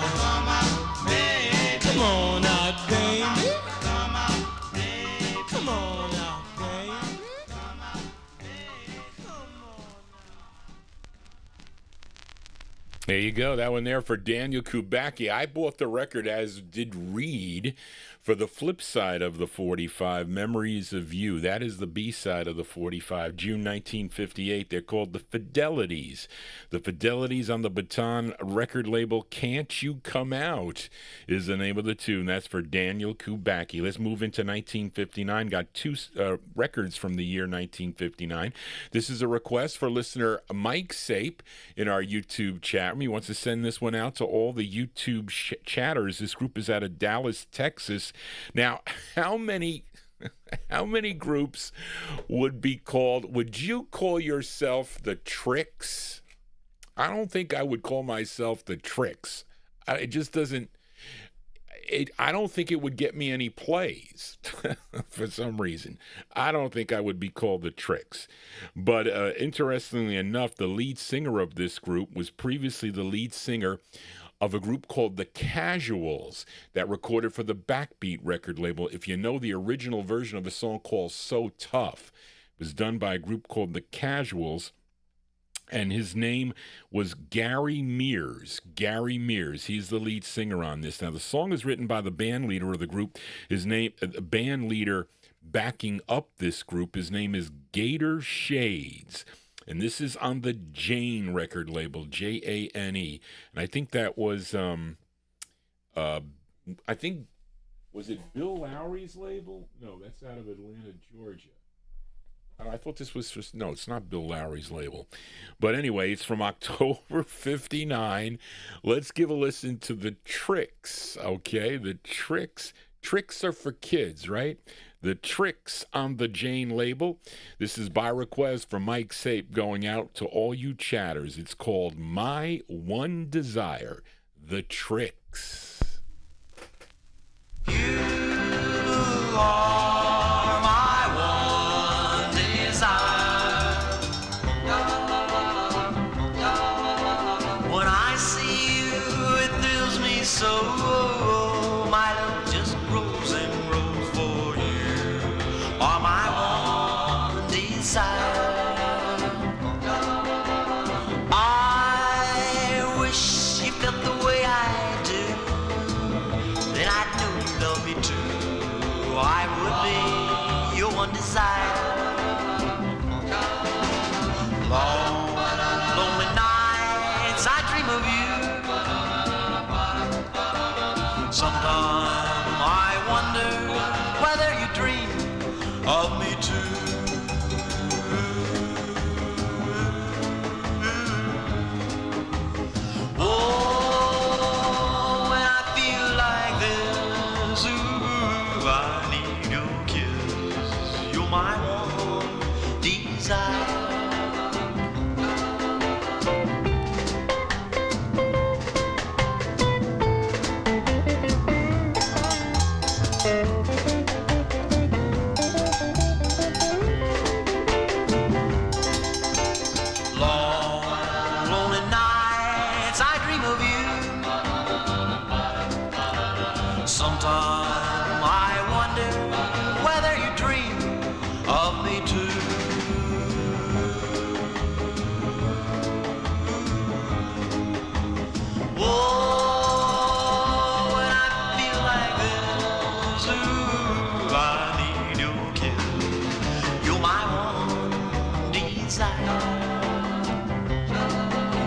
Come on out, baby. Come on, baby. Come on out, baby. Come on, baby. Come on. There you go. That one there for Daniel Kubacki. I bought the record, as did Reed, for the flip side of the 45, Memories of You. That is the B-side of the 45, June 1958. They're called The Fidelities. The Fidelities on the Baton record label. Can't You Come Out is the name of the tune. That's for Daniel Kubacki. Let's move into 1959. Got 2 records from the year 1959. This is a request for listener Mike Sape in our YouTube chat room. He wants to send this one out to all the YouTube chatters. This group is out of Dallas, Texas. Now, how many groups would you call yourself the Tricks? I don't think I would call myself the Tricks. It just doesn't, I don't think it would get me any plays for some reason. I don't think I would be called the Tricks. But interestingly enough, the lead singer of this group was previously the lead singer of a group called The Casuals that recorded for the Backbeat record label. If you know the original version of a song called So Tough, it was done by a group called The Casuals, and his name was Gary Mears. Gary Mears. He's the lead singer on this. Now, the song is written by the band leader of the group. His name, the band leader backing up this group, his name is Gator Shades. And this is on the Jane record label, Jane. And I think that was, was it Bill Lowry's label? No, that's out of Atlanta, Georgia. I thought this was just, no, it's not Bill Lowry's label. But anyway, it's from October 59. Let's give a listen to The Tricks, okay? The Tricks. Tricks are for kids, right? The Tricks on the Jane label. This is by request from Mike Sape going out to all you chatters. It's called My One Desire, The Tricks. You are my one desire. When I see you, it thrills me so. My love just grows and grows for you. Are my one desire. I wish you felt the way I do. Then I know you love me too. I would be your one desire. Long, lonely nights I dream of you. Sometimes I wonder whether you dream of me too. Oh, when I feel like this, ooh, I need your kiss. You're my one desire. Long, lonely nights I dream of you. Sometimes I wonder whether you dream of me too. Oh, when I feel like this, ooh, I need your kiss. You're my one desire.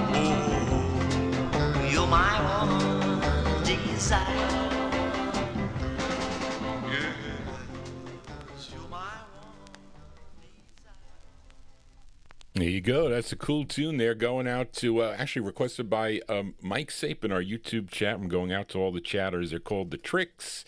Oh, you're my one desire. Yes, you're my There you go. That's a cool tune there going out to, actually requested by Mike Sape in our YouTube chat. I'm going out to all the chatters. They're called The Tricks.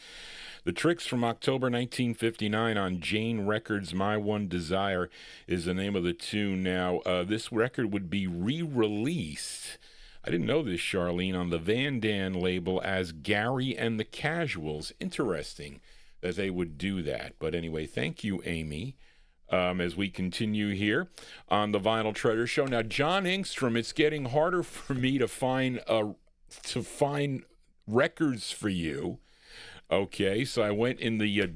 The Tricks from October 1959 on Jane Records. My One Desire is the name of the tune. Now, this record would be re-released. I didn't know this, Charlene, on the Van Dan label as Gary and the Casuals. Interesting that they would do that. But anyway, thank you, Amy. As we continue here on the Vinyl Treasure Show. Now, John Engstrom, it's getting harder for me to find records for you. Okay, so I went in the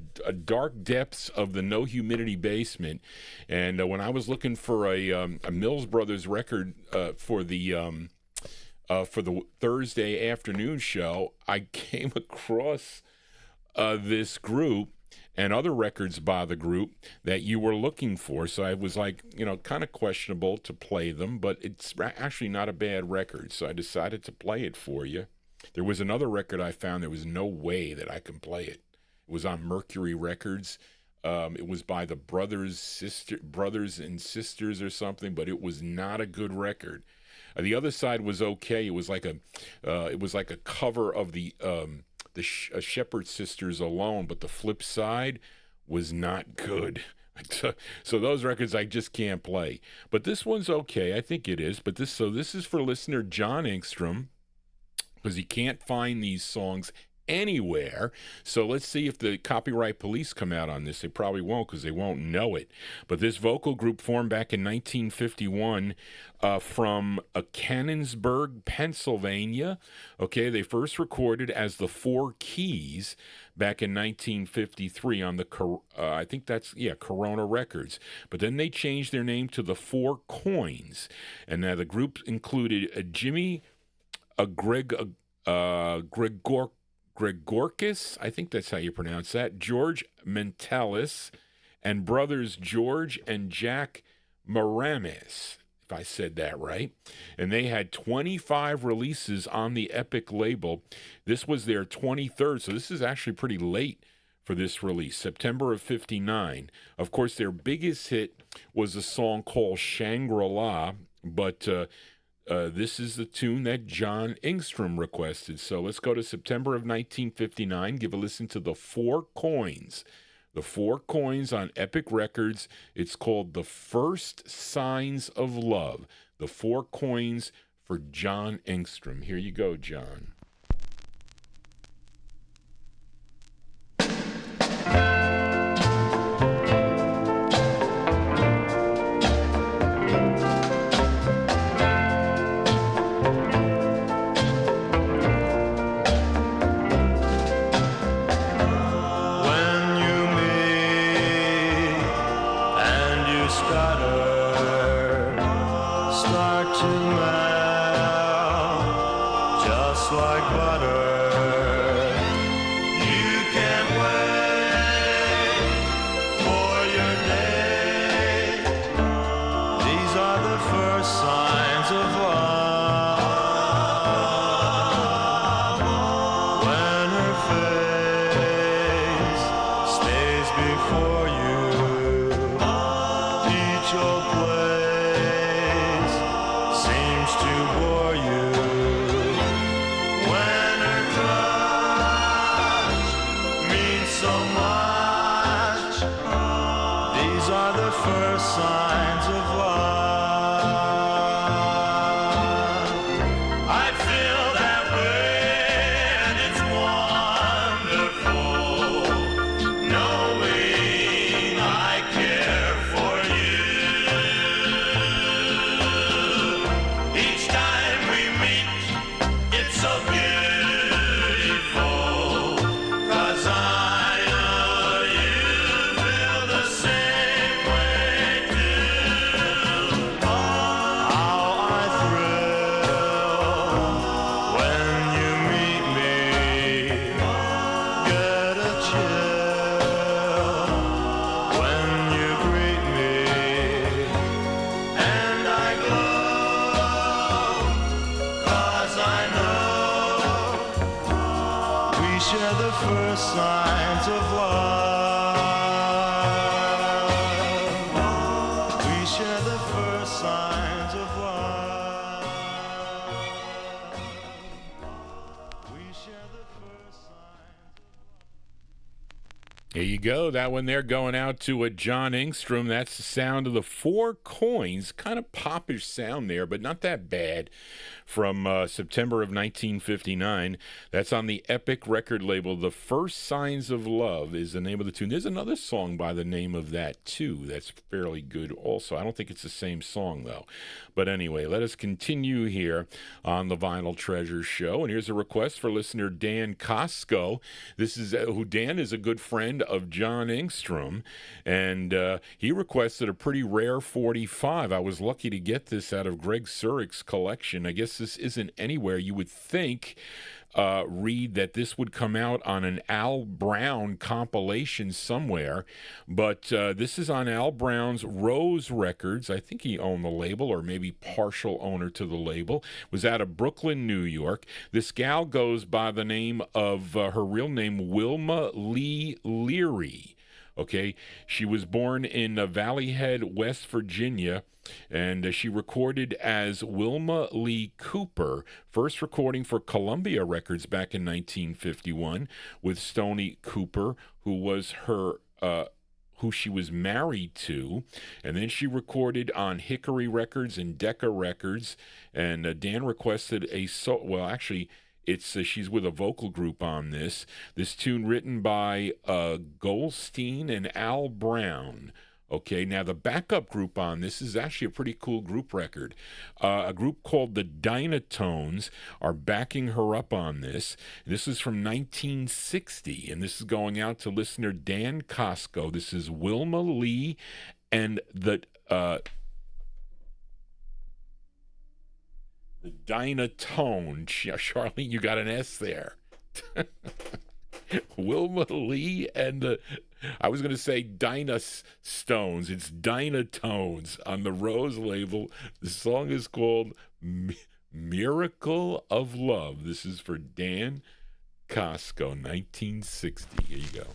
dark depths of the no humidity basement, and when I was looking for a Mills Brothers record for the Thursday afternoon show, I came across this group and other records by the group that you were looking for. So I was like, kind of questionable to play them, but it's actually not a bad record. So I decided to play it for you. There was another record I found. There was no way that I can play it. It was on Mercury Records. It was by the brothers and sisters or something, but it was not a good record. The other side was okay. It was like a cover of the Shepherd Sisters Alone, but the flip side was not good. So those records I just can't play. But this one's okay. I think it is. But this is for listener John Engstrom, because he can't find these songs anywhere. So let's see if the copyright police come out on this. They probably won't because they won't know it. But this vocal group formed back in 1951 from Cannonsburg, Pennsylvania. Okay, they first recorded as the Four Keys back in 1953 on the, I think that's, Corona Records. But then they changed their name to the Four Coins. And now the group included Jimmy Gregorkis, I think that's how you pronounce that, George Mentelis, and brothers George and Jack Maramis, if I said that right. And they had 25 releases on the Epic label. This was their 23rd, so this is actually pretty late for this release, September of 59. Of course, their biggest hit was a song called Shangri-La, but this is the tune that John Engstrom requested. So let's go to September of 1959. Give a listen to the Four Coins. The Four Coins on Epic Records. It's called The First Signs of Love. The Four Coins for John Engstrom. Here you go, John. There you go. That one there going out to John Engstrom. That's the sound of the Four Coins. Kind of popish sound there, but not that bad. From September of 1959. That's on the Epic record label. The First Signs of Love is the name of the tune. There's another song by the name of that, too. That's fairly good also. I don't think it's the same song, though. But anyway, let us continue here on the Vinyl Treasures show. And here's a request for listener Dan Costco. This is who Dan is a good friend of John Engstrom, and he requested a pretty rare 45. I was lucky to get this out of Greg Surick's collection. I guess this isn't anywhere. You would think, read that this would come out on an Al Brown compilation somewhere, but this is on Al Brown's Rose Records. I think he owned the label, or maybe partial owner to the label. Was out of Brooklyn, New York. This gal goes by the name of her real name, Wilma Lee Leary. Okay, she was born in Valley Head, West Virginia, and she recorded as Wilma Lee Cooper, first recording for Columbia Records back in 1951 with Stoney Cooper, who was her who she was married to, and then she recorded on Hickory Records and Decca Records, and Dan requested It's she's with a vocal group on this. This tune written by Goldstein and Al Brown. Okay, now the backup group on this is actually a pretty cool group record. A group called the Dynatones are backing her up on this. This is from 1960, and this is going out to listener Dan Costco. This is Wilma Lee and the Dynatone. Charlene, you got an S there. Wilma Lee and the, I was going to say Dynastones. It's Dynatones on the Rose label. The song is called Miracle of Love. This is for Dan Costco, 1960. Here you go.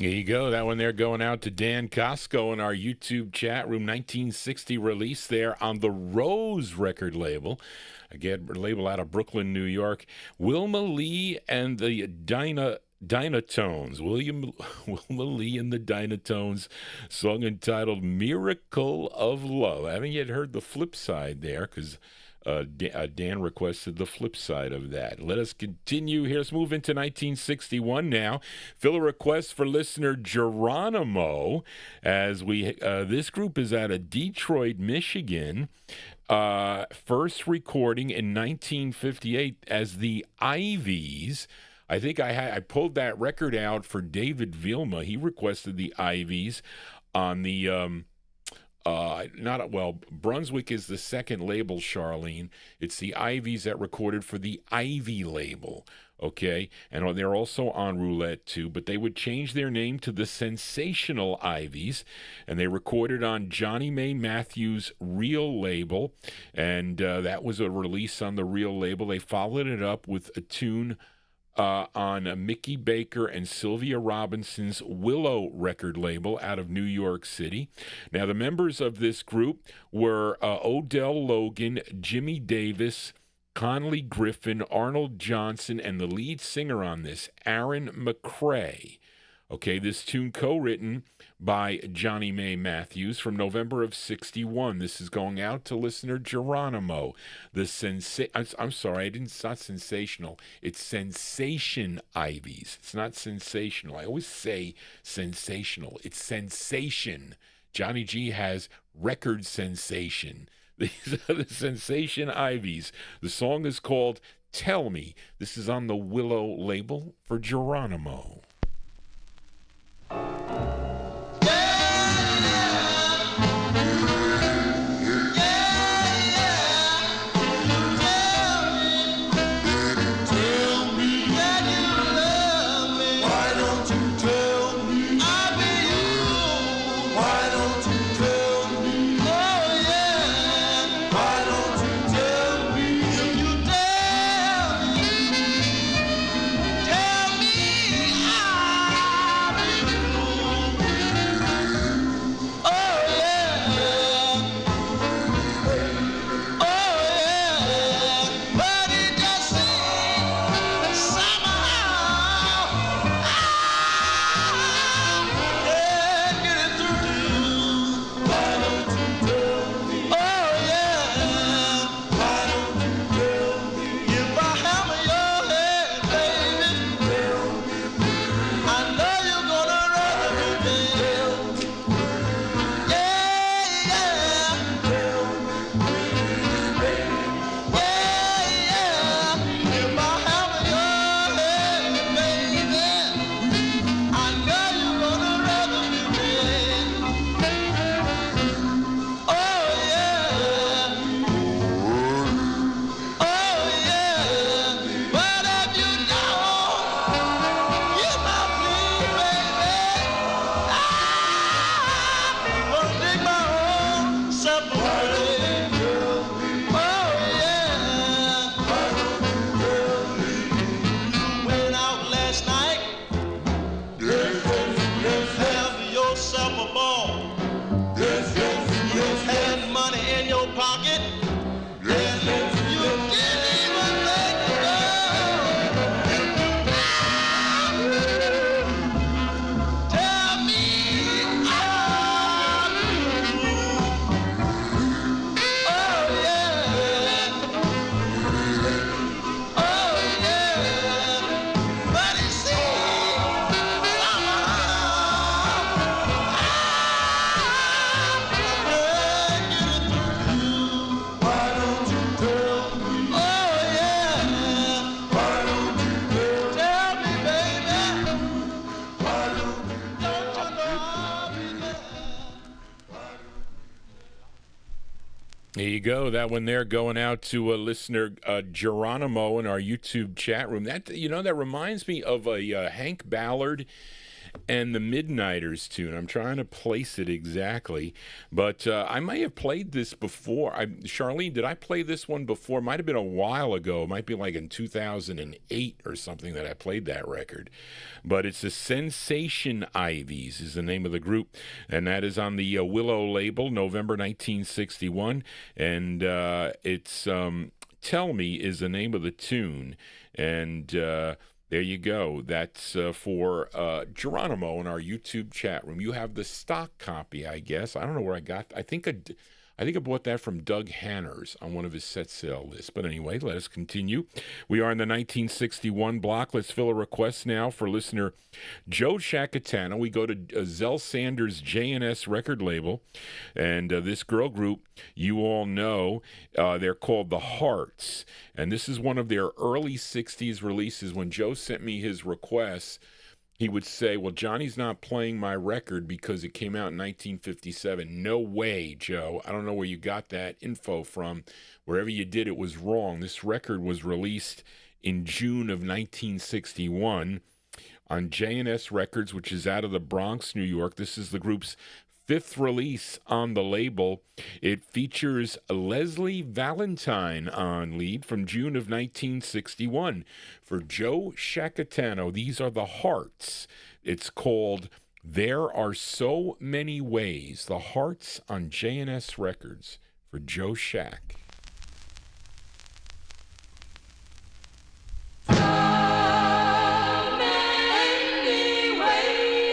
There you go. That one there going out to Dan Costco in our YouTube chat room. 1960 release there on the Rose record label. Again, label out of Brooklyn, New York. Wilma Lee and the Dynatones. Wilma Lee and the Dynatones. Song entitled Miracle of Love. I haven't yet heard the flip side there because Dan requested the flip side of that. Let us continue here. Let's move into 1961 now. Fill a request for listener Geronimo, as we this group is out of Detroit, Michigan. First recording in 1958 as the Ivies. I think I pulled that record out for David Vilma. He requested the Ivies on the Brunswick is the second label, Charlene. It's the Ivies that recorded for the Ivy label, okay? And they're also on Roulette, too, but they would change their name to the Sensational Ivies, and they recorded on Johnny May Matthews' Real label, and that was a release on the Real label. They followed it up with a tune on Mickey Baker and Sylvia Robinson's Willow record label out of New York City. Now, the members of this group were Odell Logan, Jimmy Davis, Conley Griffin, Arnold Johnson, and the lead singer on this, Aaron McCrae. Okay, this tune co-written by Johnny May Matthews from November of '61. This is going out to listener Geronimo. I'm sorry, it's not sensational. It's Sensation Ivies. It's not sensational. I always say sensational. It's sensation. Johnny G has record sensation. These are the Sensation Ivies. The song is called Tell Me. This is on the Willow label for Geronimo. There you go. That one there going out to a listener, Geronimo, in our YouTube chat room. That that reminds me of a Hank Ballard and the Midnighters tune. I'm trying to place it exactly, but I might have played this before. Charlene, did I play this one before? Might have been a while ago. It might be like in 2008 or something that I played that record. But it's the Sensation Ivies is the name of the group, and that is on the Willow label, November 1961, and it's Tell Me is the name of the tune, and there you go. That's for Geronimo in our YouTube chat room. You have the stock copy, I guess. I don't know where I got. I think I bought that from Doug Hanners on one of his set sale lists. But anyway, let us continue. We are in the 1961 block. Let's fill a request now for listener Joe Shakatana. We go to Zell Sanders' J&S record label. And this girl group, you all know, they're called The Hearts. And this is one of their early 60s releases. When Joe sent me his requests, he would say, well, Johnny's not playing my record because it came out in 1957. No way, Joe. I don't know where you got that info from. Wherever you did, it was wrong. This record was released in June of 1961 on J&S Records, which is out of the Bronx, New York. This is the group's fifth release on the label. It features Leslie Valentine on lead from June of 1961. For Joe Shakatano, these are The Hearts. It's called There Are So Many Ways. The Hearts on J&S Records for Joe Shack. So many ways.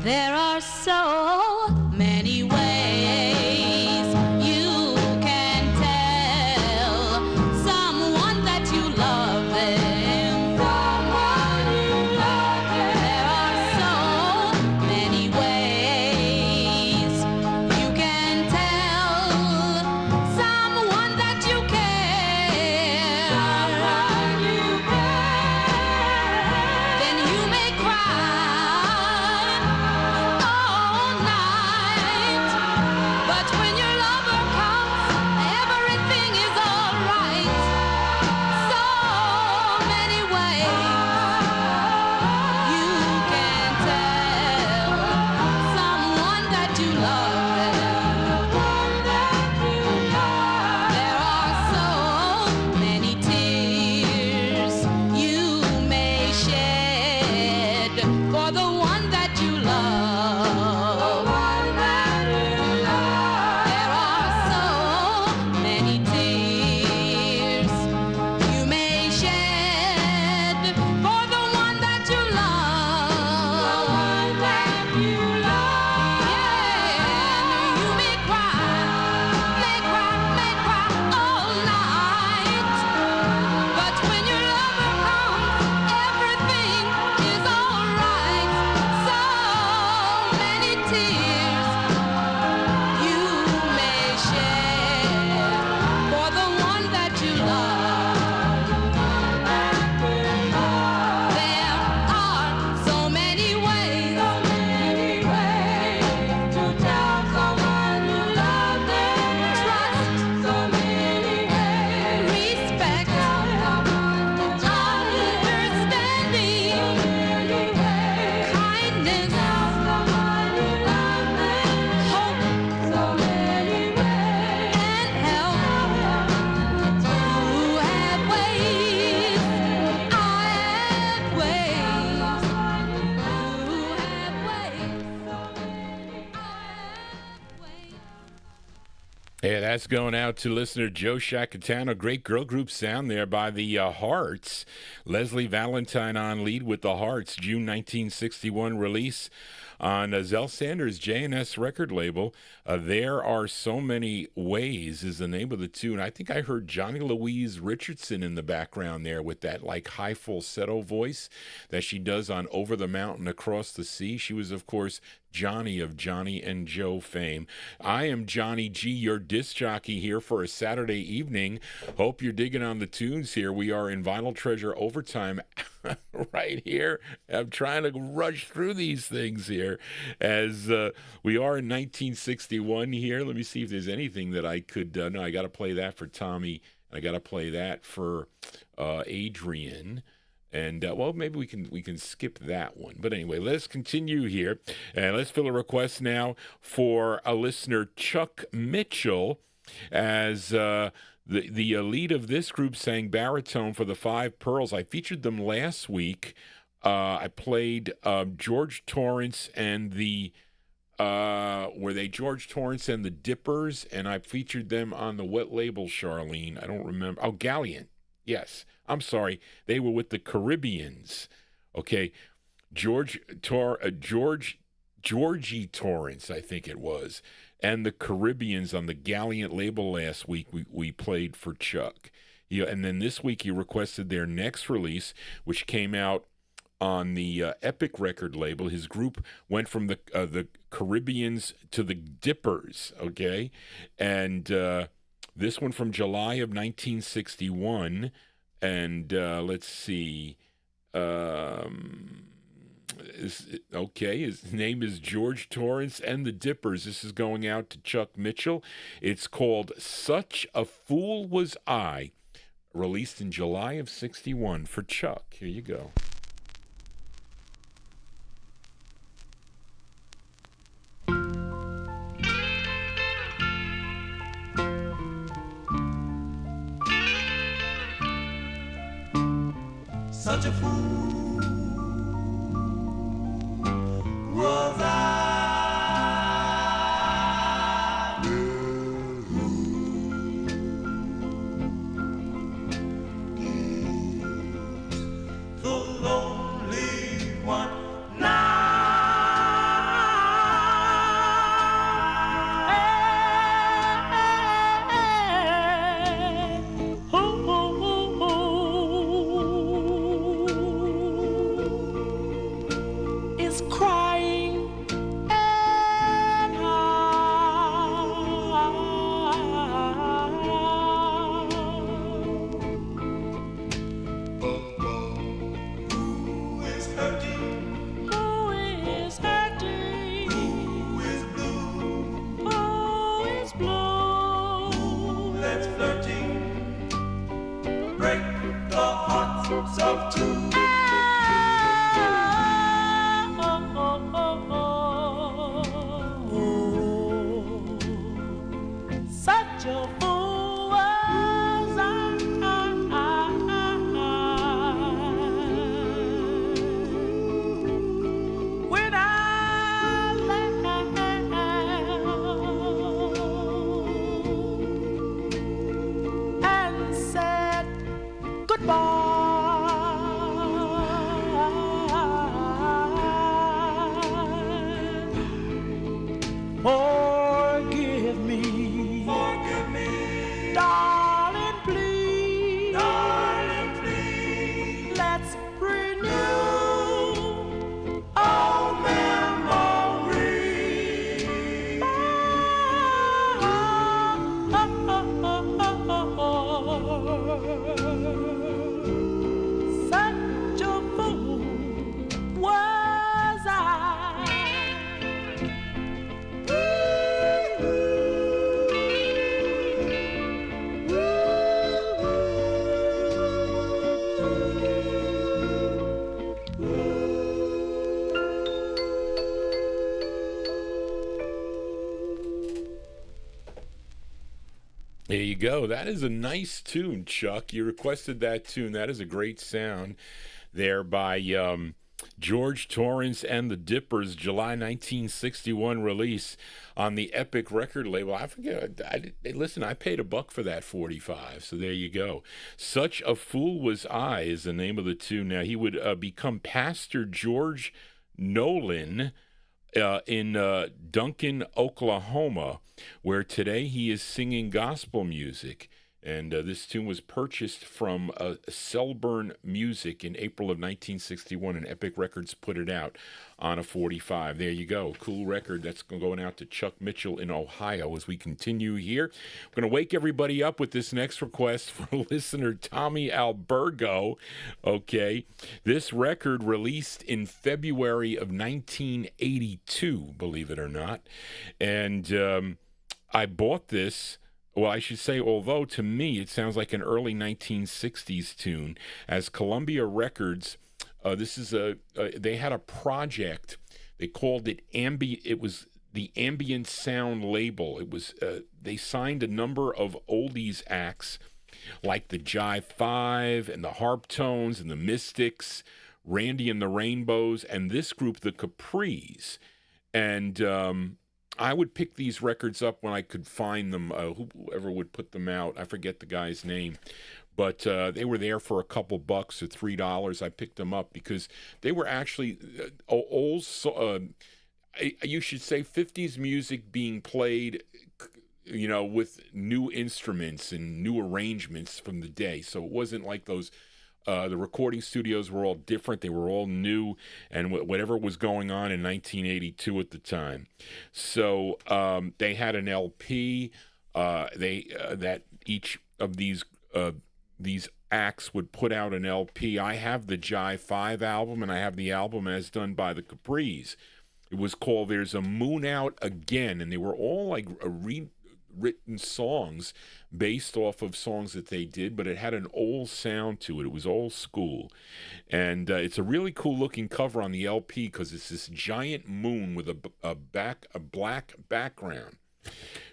There are so many ways you can tell someone that you love them. Someone you love them. There are so many ways you can tell someone that you care. Someone you care. Then you may cry all night, but when your lover comes, everything is all right. So many ways you can tell someone that you love them. There are so many tears you may shed for the one that you love. There are so many tears you may shed for the one that you love. Yeah, you may cry all night, but when your lover comes, everything is all right. So many tears you may shed for the one that you love. There are so many ways to tell someone you love them. Trust, so many ways. Respect, understanding, kindness, hope, so many ways, and help. You have ways, I have ways. You have ways, Yeah, that's going out to listener Joe Shacatano. Great girl group sound there by the Hearts. Leslie Valentine on lead with the Hearts. June 1961 release on Zell Sanders' J&S record label. There Are So Many Ways is the name of the tune. I think I heard Johnny Louise Richardson in the background there with that like high falsetto voice that she does on Over the Mountain Across the Sea. She was, of course, Johnny of Johnny and Joe fame. I am Johnny G, your disc jockey here for a Saturday evening. Hope you're digging on the tunes here. We are in Vinyltreasure overtime right here. I'm trying to rush through these things here as we are in 1961 here. Let me see if there's anything that I could, no, I got to play that for Tommy. I got to play that for Adrian. And well, maybe we can skip that one. But anyway, let's continue here, and let's fill a request now for a listener, Chuck Mitchell, as the lead of this group sang baritone for the Five Pearls. I featured them last week. I played George Torrance and the were they George Torrance and the Dippers, and I featured them on the what label, Charlene? I don't remember. Oh, Galleon. Yes, I'm sorry. They were with the Caribbeans. Okay, Georgie Torrance, I think it was, and the Caribbeans on the Galleon label last week. We played for Chuck. Yeah, and then this week he requested their next release, which came out on the Epic record label. His group went from the Caribbeans to the Dippers. Okay, and this one from July of 1961, and let's see. His name is George Torrance and the Dippers. This is going out to Chuck Mitchell. It's called Such a Fool Was I, released in July of 61 for Chuck. Here you go. Such a fool was I. The lonely one now. There you go. That is a nice tune, Chuck. You requested that tune. That is a great sound there by George Torrance and the Dippers, July 1961 release on the Epic record label. I forget. Listen, I paid $1 for that 45, so there you go. Such a Fool Was I is the name of the tune. Now, he would become Pastor George Nolan in Duncan, Oklahoma, where today he is singing gospel music. And this tune was purchased from Selburn Music in April of 1961, and Epic Records put it out on a 45. There you go. Cool record. That's going out to Chuck Mitchell in Ohio as we continue here. We're going to wake everybody up with this next request for listener Tommy Albergo. Okay. This record released in February of 1982, believe it or not. And I bought this. Well, I should say, although to me it sounds like an early 1960s tune, as Columbia Records, they had a project. They called it It was the Ambient Sound label. It was they signed a number of oldies acts like the Jive Five and the Harptones and the Mystics, Randy and the Rainbows, and this group, the Capris. And I would pick these records up when I could find them, whoever would put them out. I forget the guy's name. But they were there for a couple bucks or $3. I picked them up because they were actually old, you should say 50s music being played, with new instruments and new arrangements from the day. So it wasn't like those... the recording studios were all different. They were all new, and whatever was going on in 1982 at the time. So they had an LP. That each of these acts would put out an LP. I have the Jive 5 album, and I have the album as done by the Capris. It was called There's a Moon Out Again, and they were all like written songs based off of songs that they did, but it had an old sound to it. It was old school. And it's a really cool looking cover on the LP because it's this giant moon with a black background.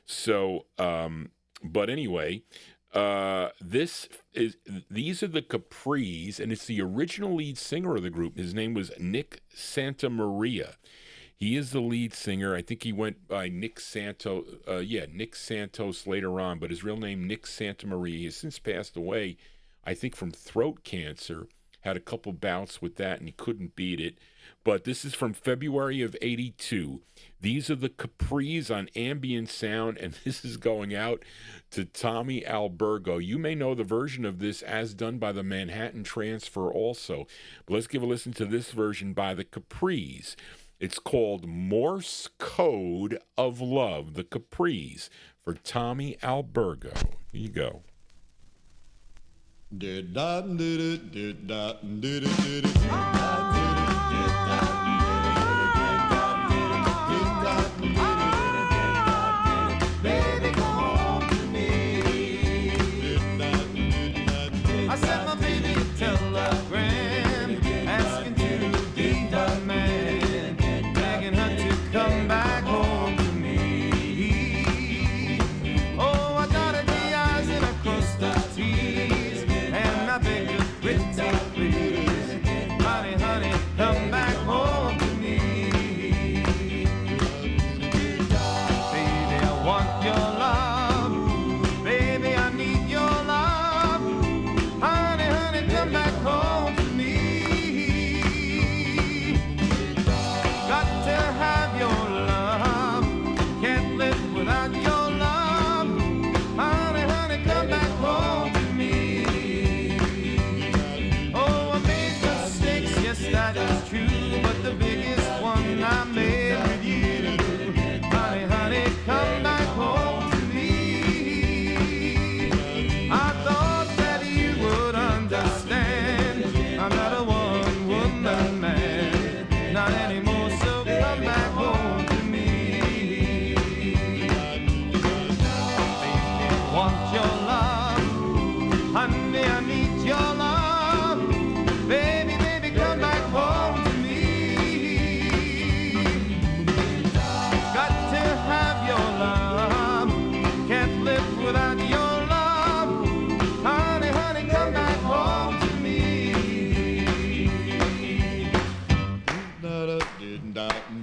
So, but anyway, these are the Capris, and it's the original lead singer of the group. His name was Nick Santamaria. He is the lead singer. I think he went by Nick Santos. Nick Santos later on, but his real name, Nick Santamaria. He has since passed away, I think, from throat cancer. Had a couple bouts with that, and he couldn't beat it. But this is from February of 82. These are the Capris on Ambient Sound, and this is going out to Tommy Albergo. You may know the version of this as done by the Manhattan Transfer also. But let's give a listen to this version by the Capris. It's called Morse Code of Love, the Capris, for Tommy Albergo. Here you go. Baby, come home to me. I sent my baby a telegram asking to be her man, begging her to come back home to me. Oh, I dotted the I's and I crossed the T's, and I begged her pretty please, honey, honey, come back home to me. Baby, I want your love. Baby, I need your love. Honey, honey, come back home to me. Got to have your love.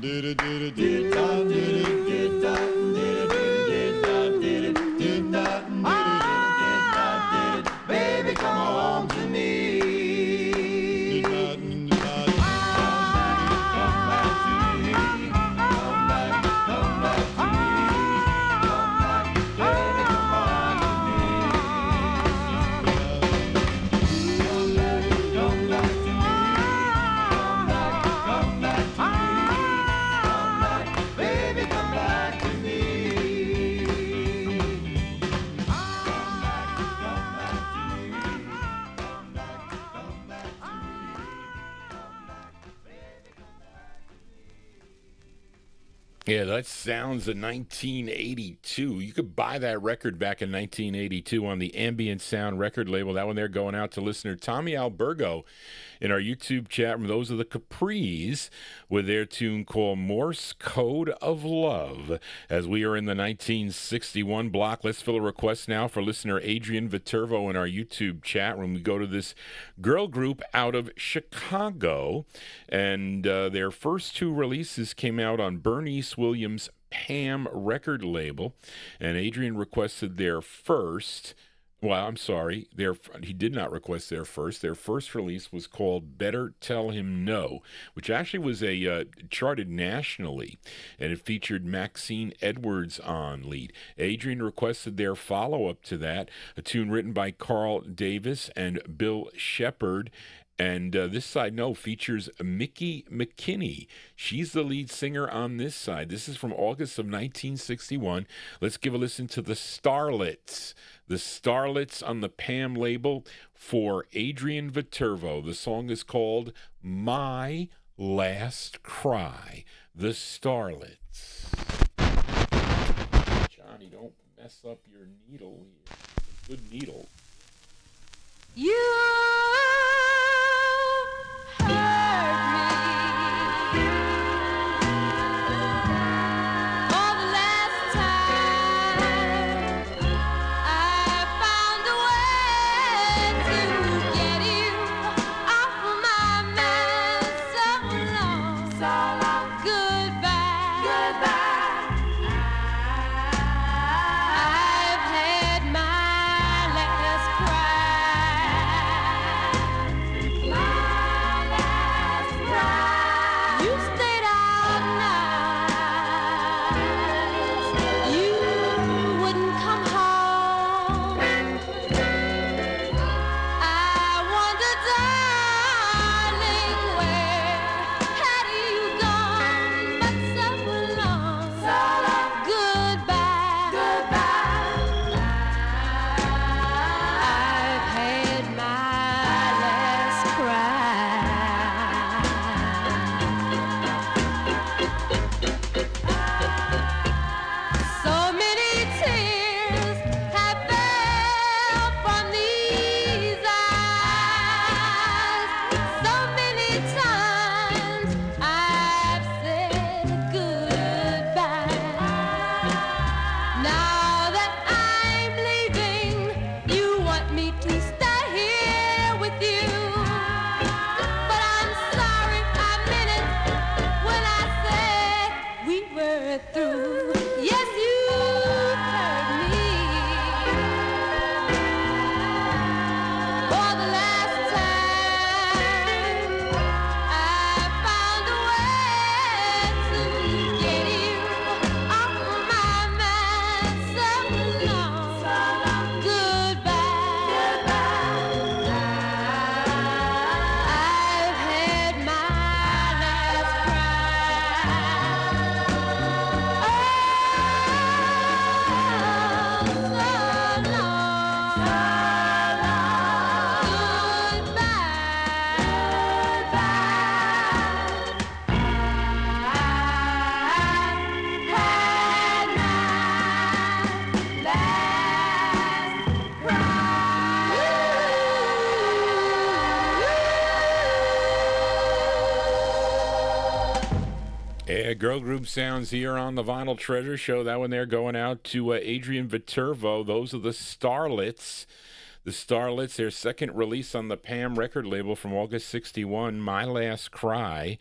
Baby, come home to me. Yeah, that sounds of 1982. You could buy that record back in 1982 on the Ambient Sound record label. That one there going out to listener Tommy Albergo in our YouTube chat room. Those are the Capris with their tune called Morse Code of Love. As we are in the 1961 block, let's fill a request now for listener Adrian Viterbo in our YouTube chat room. We go to this girl group out of Chicago, and their first two releases came out on Bernice Williams' Pam record label, and Adrian requested their first. Well, I'm sorry. He did not request their first. Their first release was called Better Tell Him No, which actually was charted nationally, and it featured Maxine Edwards on lead. Adrian requested their follow-up to that, a tune written by Carl Davis and Bill Shepard. And this side, features Mickey McKinney. She's the lead singer on this side. This is from August of 1961. Let's give a listen to the Starlets. The Starlets on the Pam label for Adrian Viterbo. The song is called My Last Cry. The Starlets. Johnny, don't mess up your needle here. Good needle. You Girl group sounds here on the Vinyltreasure show. That one there going out to Adrian Viterbo. Those are the Starlets. The Starlets, their second release on the Pam record label from August 61, My Last Cry,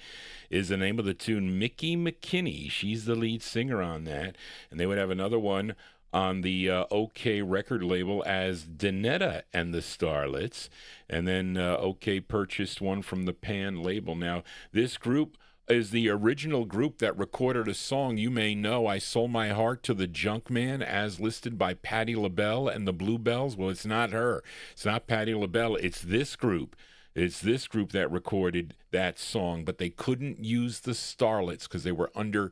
is the name of the tune. Mickey McKinney, she's the lead singer on that. And they would have another one on the OK record label as Danetta and the Starlets. And then OK purchased one from the Pan label. Now, this group is the original group that recorded a song you may know, I Sold My Heart to the Junkman, as listed by Patti LaBelle and the Bluebells. Well, it's not her. It's not Patti LaBelle. It's this group. It's this group that recorded that song, but they couldn't use the Starlets because they were under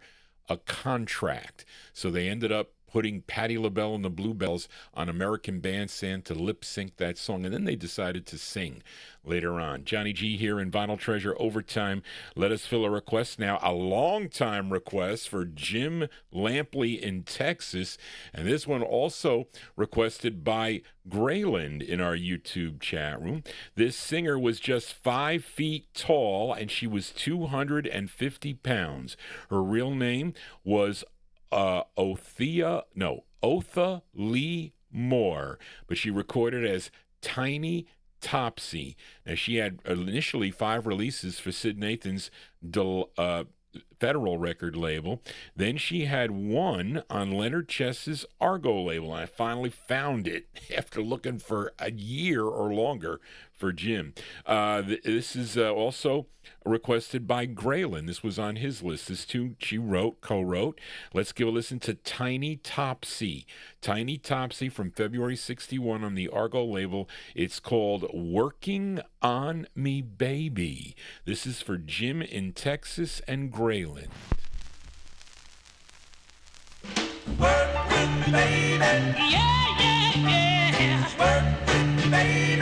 a contract. So they ended up putting Patti LaBelle and the Bluebells on American Bandstand to lip sync that song, and then they decided to sing later on. Johnny G here in Vinyltreasure Overtime. Let us fill a request now, a long-time request for Jim Lampley in Texas, and this one also requested by Grayland in our YouTube chat room. This singer was just 5 feet tall, and she was 250 pounds. Her real name was Otha Lee Moore, but she recorded as Tiny Topsy. Now, she had initially 5 releases for Sid Nathan's Federal record label. Then she had 1 on Leonard Chess's Argo label, and I finally found it after looking for a year or longer for Jim. This is also requested by Grayland. This was on his list. This tune she co-wrote. Let's give a listen to Tiny Topsy. Tiny Topsy from February 61 on the Argo label. It's called Working on Me Baby. This is for Jim in Texas and Grayland. Work with me, baby. Yeah, yeah, yeah. Work with me, baby.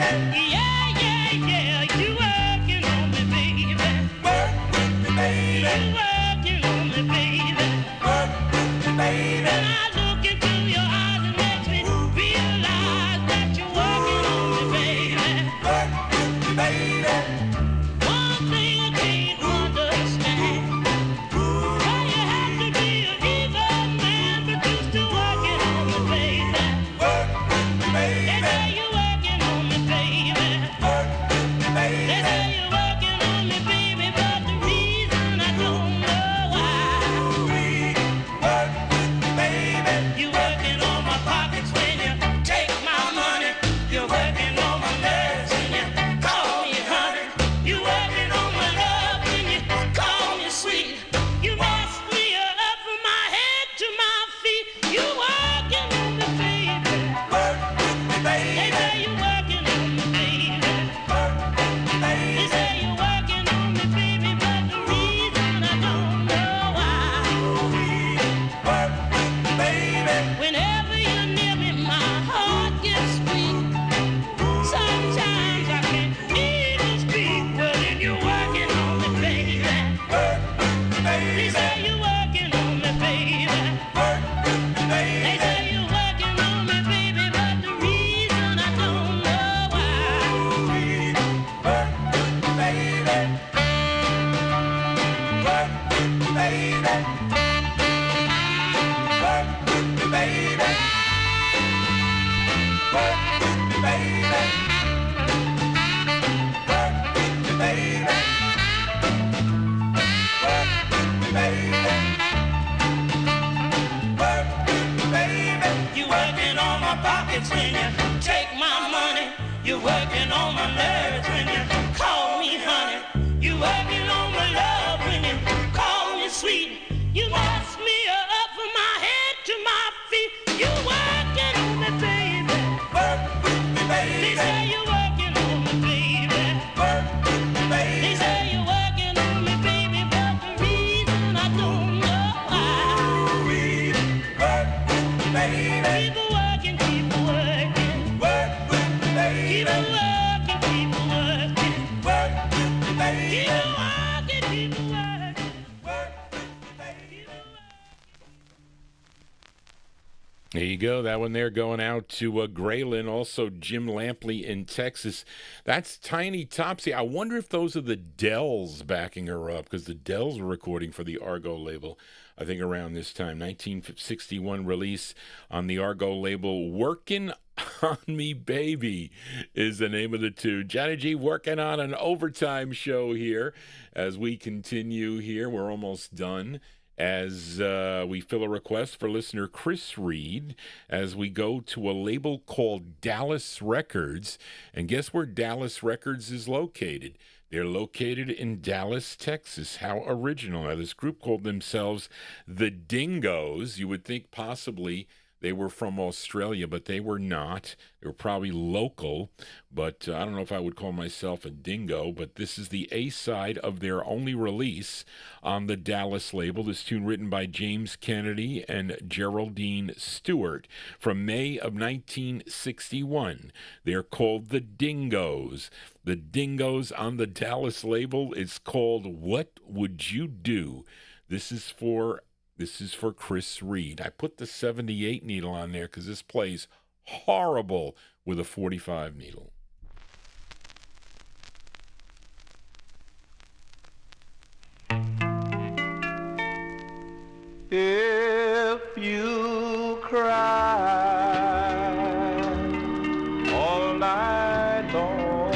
Yeah, yeah, yeah. You working on me, baby. Work with me, baby. You working on me, baby. Work with me, baby. When I look into your eyes, it makes me realize that you're working on me, baby. Work with me, baby. One thing I can't understand, why you have to be an evil man, but you still working on me, baby. Work with me, baby. They say you're working on me, baby. Work with me, baby. They say you're working on me, baby, but the reason I don't know why. Work with me, baby. You're working on my pockets when you take my money. You're working on my nerves when you call me honey. You're working on my love when you call me sweet. You mess me up from my head to my feet. You're working on me, baby. Work with me, They baby. say you're working on me, baby. Work with me, They baby. say you're working on me, baby, but the reason I don't know why. Work with me, baby. Whenever you're near me, my heart gets weak. Sometimes I can't even speak, but then you're working on me, baby. Work with me, They baby. say you're working on me, baby. Work with me, They baby. say you're working on me, baby, but the reason I don't know why. Work with me, baby. Work with me, baby. Work with me, baby. Work with me, baby. Work with me, baby. Work with me, baby. Work with me, baby. You're working on my pockets when you take my money. You're working on my nerves when you call me honey. You're working on my love when you call me sweet. You mess me up from my head to my feet. You're working on me, baby. Work with me, They baby. say you're working on me, baby. Work with me, They baby. say you're working on me, baby, but the reason I don't know why. Work with me, baby. Keep working, keep working. Work with me, Keep baby. working, keep working. There you go. That one there going out to Graylin, also Jim Lampley in Texas. That's Tiny Topsy. I wonder if those are the Dells backing her up, because the Dells were recording for the Argo label, I think around this time. 1961 release on the Argo label. Workin' on Me Baby is the name of the tune. Johnny G working on an overtime show here as we continue here. We're almost done. As we fill a request for listener Chris Reed as we go to a label called Dallas Records. And guess where Dallas Records is located? They're located in Dallas, Texas. How original. Now, this group called themselves the Dingoes. You would think possibly they were from Australia, but they were not. They were probably local, but I don't know if I would call myself a dingo, but this is the A-side of their only release on the Dallas label. This tune written by James Kennedy and Geraldine Stewart from May of 1961. They're called the Dingoes. The Dingoes on the Dallas label. It's called What Would You Do? This is for Chris Reed. I put the 78 needle on there because this plays horrible with a 45 needle. If you cry all night long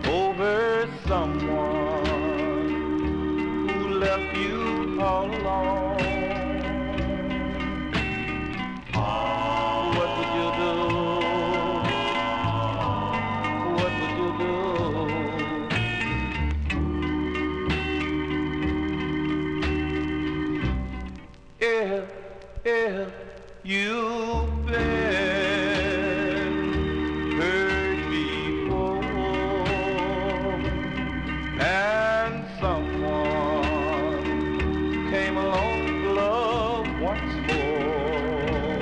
over someone who left you all alone, what would you do? What would you do? If you've been hurt before and someone came along to love once more,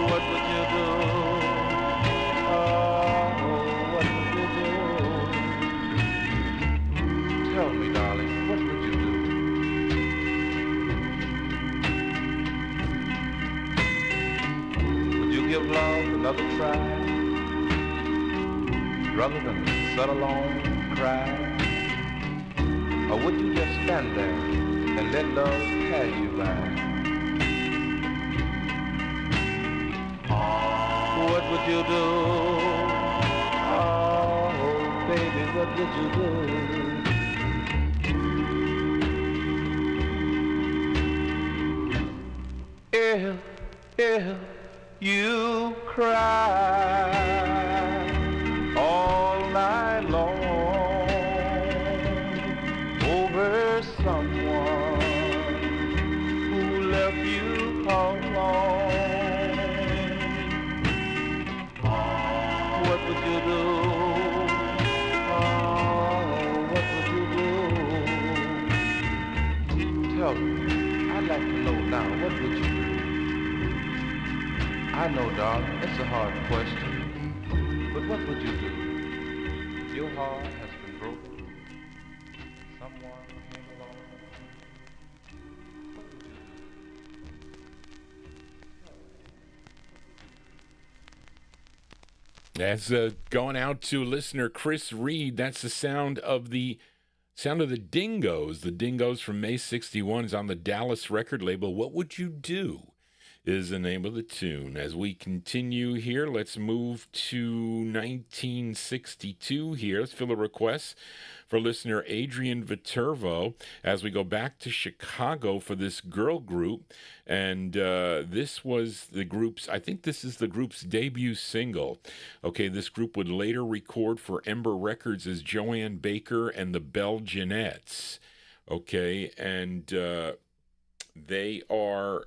what would you do? Oh, what would you do? Tell me, darling, what would you do? Give love another try, rather than sit alone and cry? Or would you just stand there and let love pass you by? What would you do? Oh, baby, what would you do? If you cry all night long over someone who left you all alone, what would you do? Oh, what would you do? Tell me, I'd like to know now, what would you do? I know, darling, it's a hard question, but what would you do? Your heart has been broken. Someone came along. What would you do? That's going out to listener Chris Reed. That's the sound of the Dingoes. The Dingoes from May 61 is on the Dallas record label. What would you do? Is the name of the tune. As we continue here, let's move to 1962 here. Let's fill a request for listener Adrian Viterbo as we go back to Chicago for this girl group. And this was the group's, I think this is the group's debut single. Okay, this group would later record for Ember Records as Joanne Baker and the Belgianettes. Okay, and they are...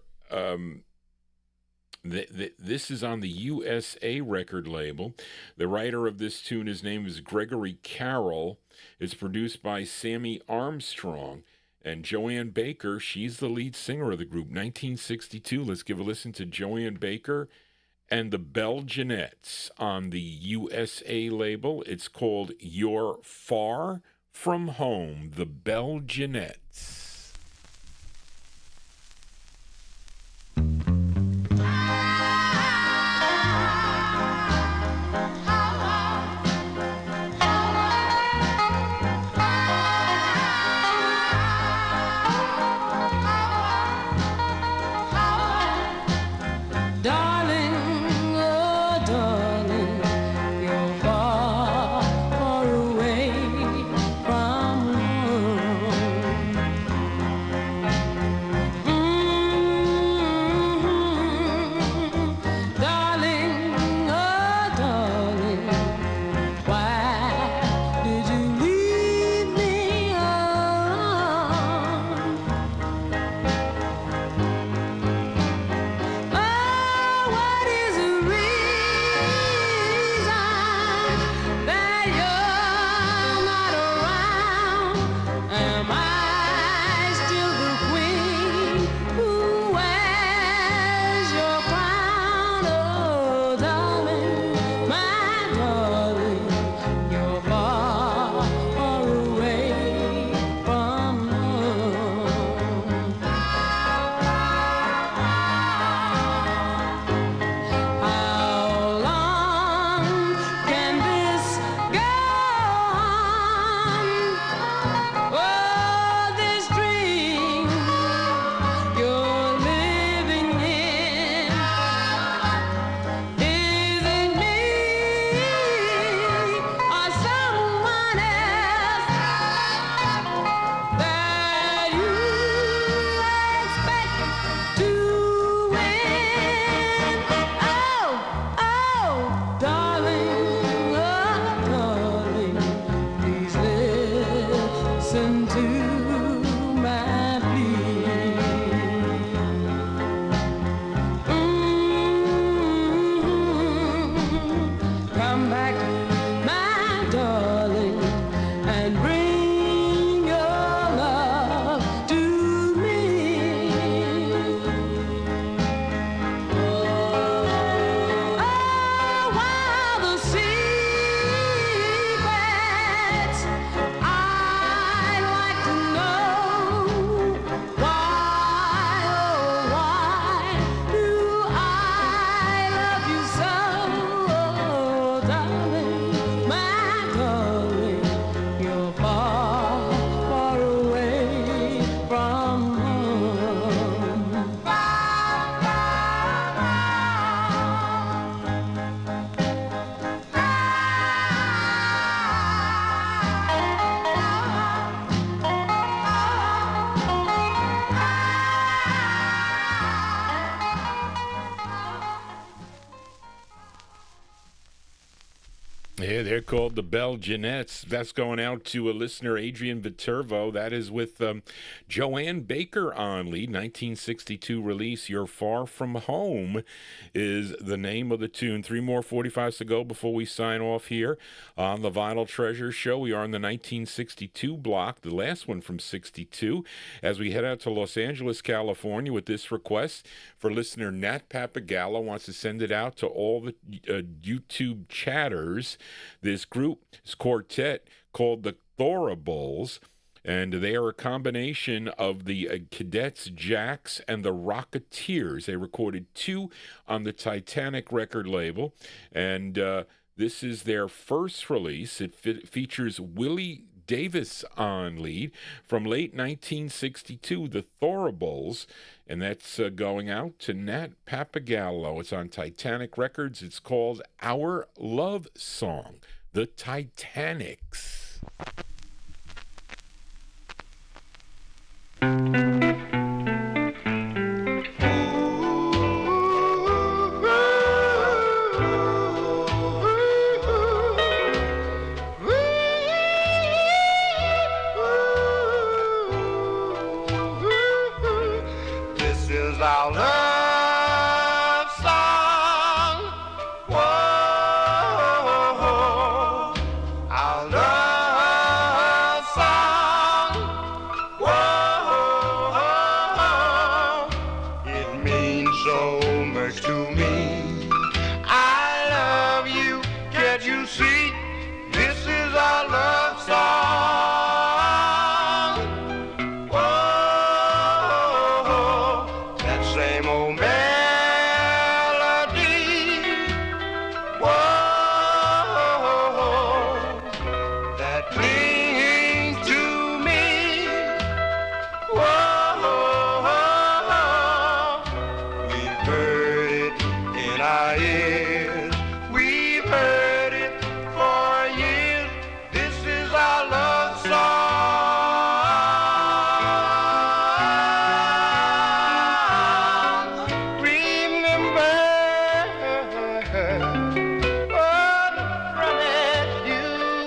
This is on the USA record label. The writer of this tune, his name is Gregory Carroll. It's produced by Sammy Armstrong. And Joanne Baker, she's the lead singer of the group. 1962, let's give a listen to Joanne Baker and the Belgianettes on the USA label. It's called You're Far From Home, the Belgianettes. there called the Belgianettes. That's going out to a listener, Adrian Viterbo. That is with Joanne Baker on lead. 1962 release, You're Far From Home is the name of the tune. 3 more 45s to go before we sign off here on the Vinyltreasure show. We are in the 1962 block, the last one from 62, as we head out to Los Angeles, California with this request for listener Nat Papagallo. Wants to send it out to all the YouTube chatters. This group, this quartet called the Thorables, and they are a combination of the Cadets, Jacks, and the Rocketeers. They recorded 2 on the Titanic record label, and this is their first release. It features Willie Davis on lead from late 1962, the Thorables, and that's going out to Nat Papagallo. It's on Titanic Records. It's called Our Love Song, the Titanics. This is our love song. Whoa, our love song. Whoa, it means so much to me. I love you, can't you see? This is our love song. Whoa, that same old melody. Whoa, that clings to me. Whoa, we've heard it in our ears. We've heard it for years. This is our love song. Remember what promise you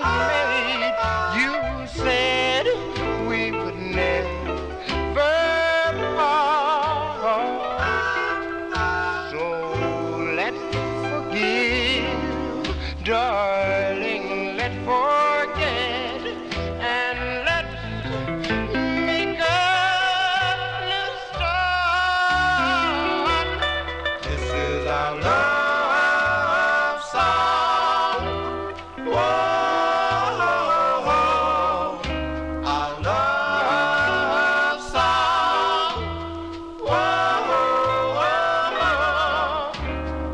made. You said we would never part. So let's forgive, darling, let's forget, and let's make a new start. This is our love song. Whoa, our love song. Whoa,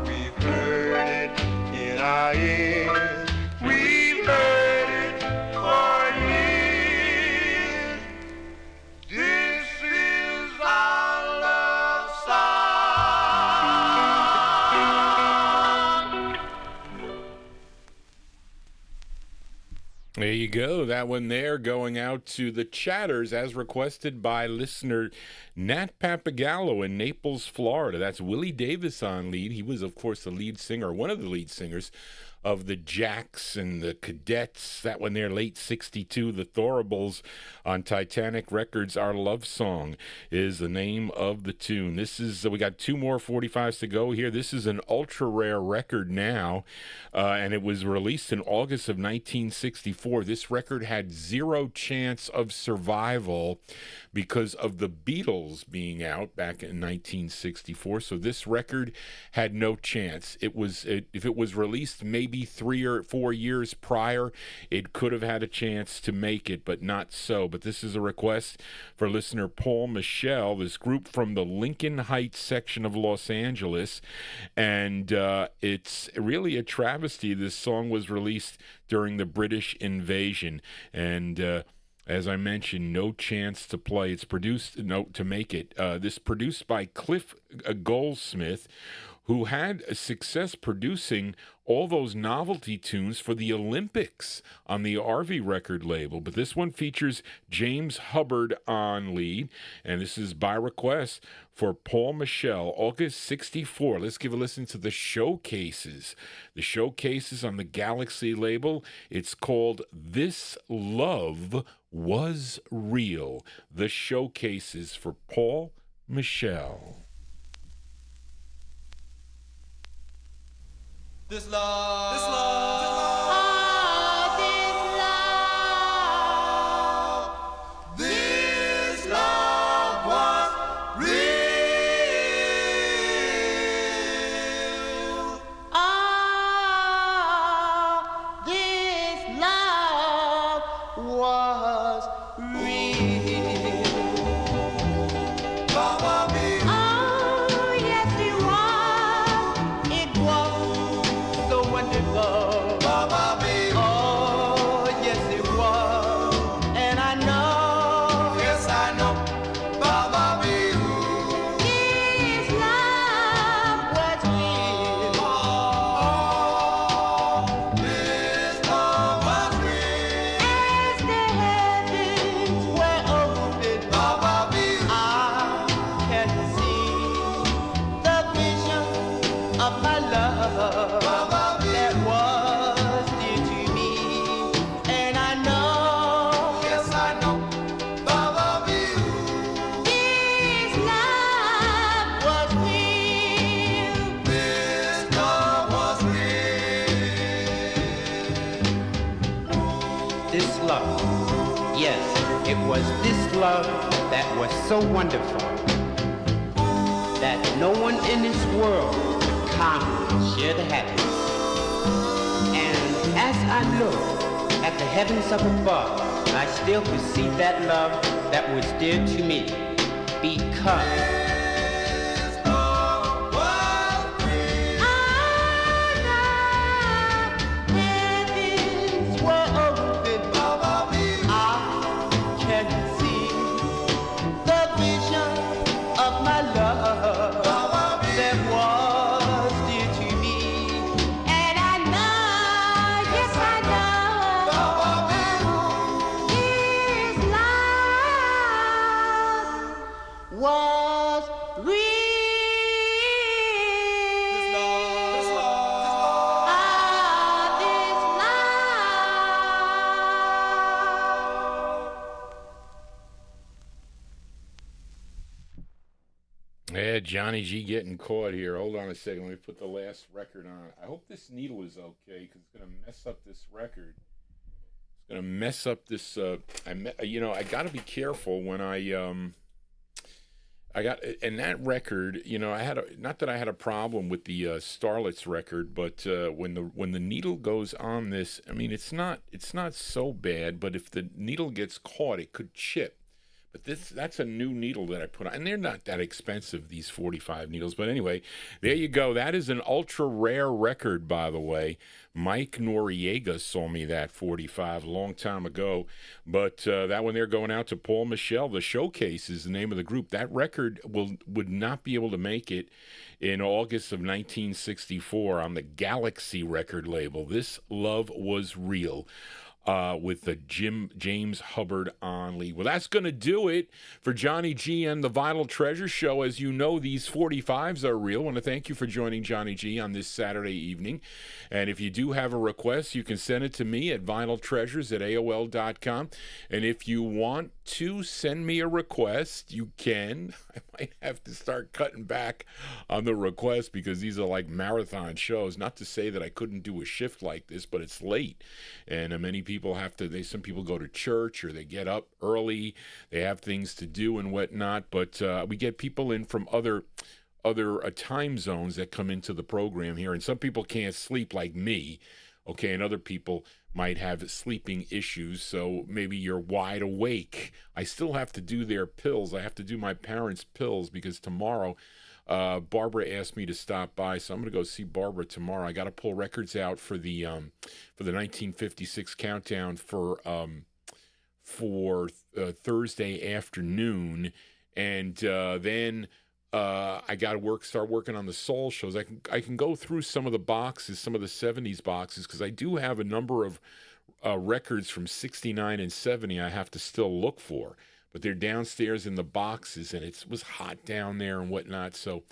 we've heard it in our ears. We've heard it for years. This is our love song. There you go. That one there going out to the chatters as requested by listener Nat Papagallo in Naples, Florida. That's Willie Davis on lead. He was, of course, the lead singer, one of the lead singers of the Jacks and the Cadets. That one there, late 62, the Thorables on Titanic Records. Our Love Song is the name of the tune. This is, we got 2 more 45s to go here. This is an ultra rare record now, and it was released in August of 1964. This record had 0 chance of survival because of the Beatles being out back in 1964. So this record had no chance. If it was released maybe 3 or 4 years prior, it could have had a chance to make it, but not so. But this is a request for listener Paul Michel, this group from the Lincoln Heights section of Los Angeles, and it's really a travesty. This song was released during the British invasion, and as I mentioned, no chance to play. It's produced, to make it. This produced by Cliff Goldsmith, who had a success producing all those novelty tunes for the Olympics on the RV record label. But this one features James Hubbard on lead, and this is by request for Paul Michel, August 64. Let's give a listen to the Showcases. The Showcases on the Galaxy label. It's called This Love Was Real. The Showcases for Paul Michel. This love, this love, this love was real. This love was real. Mama, me. Oh, yes, it was. It was so wonderful. Mama, me. Oh, yes, it was. And I know. Yes, I know. Mama, me. This love was real. This love was real. As the heavens were opened, Mama, me. I can see the vision of my love Mama, me. that was dear to me. And I know Yes, I know. Mama, me. this love was real. This love was real. This love, yes, it was this love that was so wonderful that no one in this world could calmly share the happiness. And as I look at the heavens up above, I still could see that love that was dear to me because This love was real. Heavens were opened. Mama, me. I can see the vision of my love Mama, me. that was dear to me. And I know, yes, I Mama, me. know, His love was real. This love, this love, Ah, this love. Yeah, Johnny G getting caught here. Hold on a second. Let me put the last record on. I hope this needle is okay because it's going to mess up this record. It's going to mess up this. I got to be careful when and that record, not that I had a problem with the Starlets record, but when the needle goes on this, I mean, it's not so bad, but if the needle gets caught, it could chip. But that's a new needle that I put on, and they're not that expensive, these 45 needles. But anyway, there you go. That is an ultra rare record, by the way. Mike Noriega sold me that 45 a long time ago. But that one there going out to Paul Michel. The Showcase is the name of the group. That record would not be able to make it in August of 1964 on the Galaxy record label. This Love Was Real. With the James Hubbard on lead. Well, that's going to do it for Johnny G and the Vinyltreasure Show. As you know, these 45s are real. I want to thank you for joining Johnny G on this Saturday evening. And if you do have a request, you can send it to me at vinyltreasures@aol.com. And if you want to send me a request, you can. I might have to start cutting back on the requests because these are like marathon shows. Not to say that I couldn't do a shift like this, but it's late. And many people some people go to church or they get up early. They have things to do and whatnot. But we get people in from other time zones that come into the program here. And some people can't sleep like me, okay? And other people might have sleeping issues, so maybe you're wide awake. I still have to do their pills. I have to do my parents' pills because tomorrow Barbara asked me to stop by, so I'm going to go see Barbara tomorrow. I got to pull records out for the 1956 countdown for Thursday afternoon, and then I got to start working on the soul shows. I can go through some of the boxes, some of the 70s boxes, because I do have a number of records from 69 and 70 I have to still look for. But they're downstairs in the boxes, and it was hot down there and whatnot. So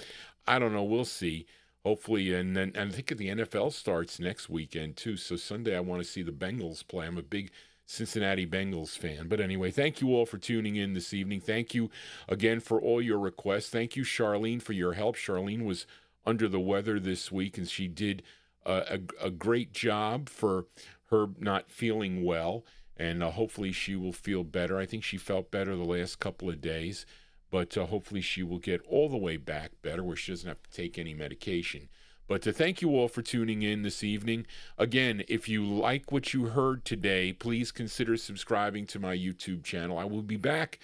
I don't know. We'll see. Hopefully, and I think the NFL starts next weekend, too. So Sunday I want to see the Bengals play. I'm a big Cincinnati Bengals fan. But anyway, thank you all for tuning in this evening. Thank you again for all your requests. Thank you, Charlene, for your help. Charlene was under the weather this week, and she did a great job for her not feeling well. And hopefully she will feel better. I think she felt better the last couple of days. But hopefully she will get all the way back better where she doesn't have to take any medication. But to thank you all for tuning in this evening. Again, if you like what you heard today, please consider subscribing to my YouTube channel. I will be back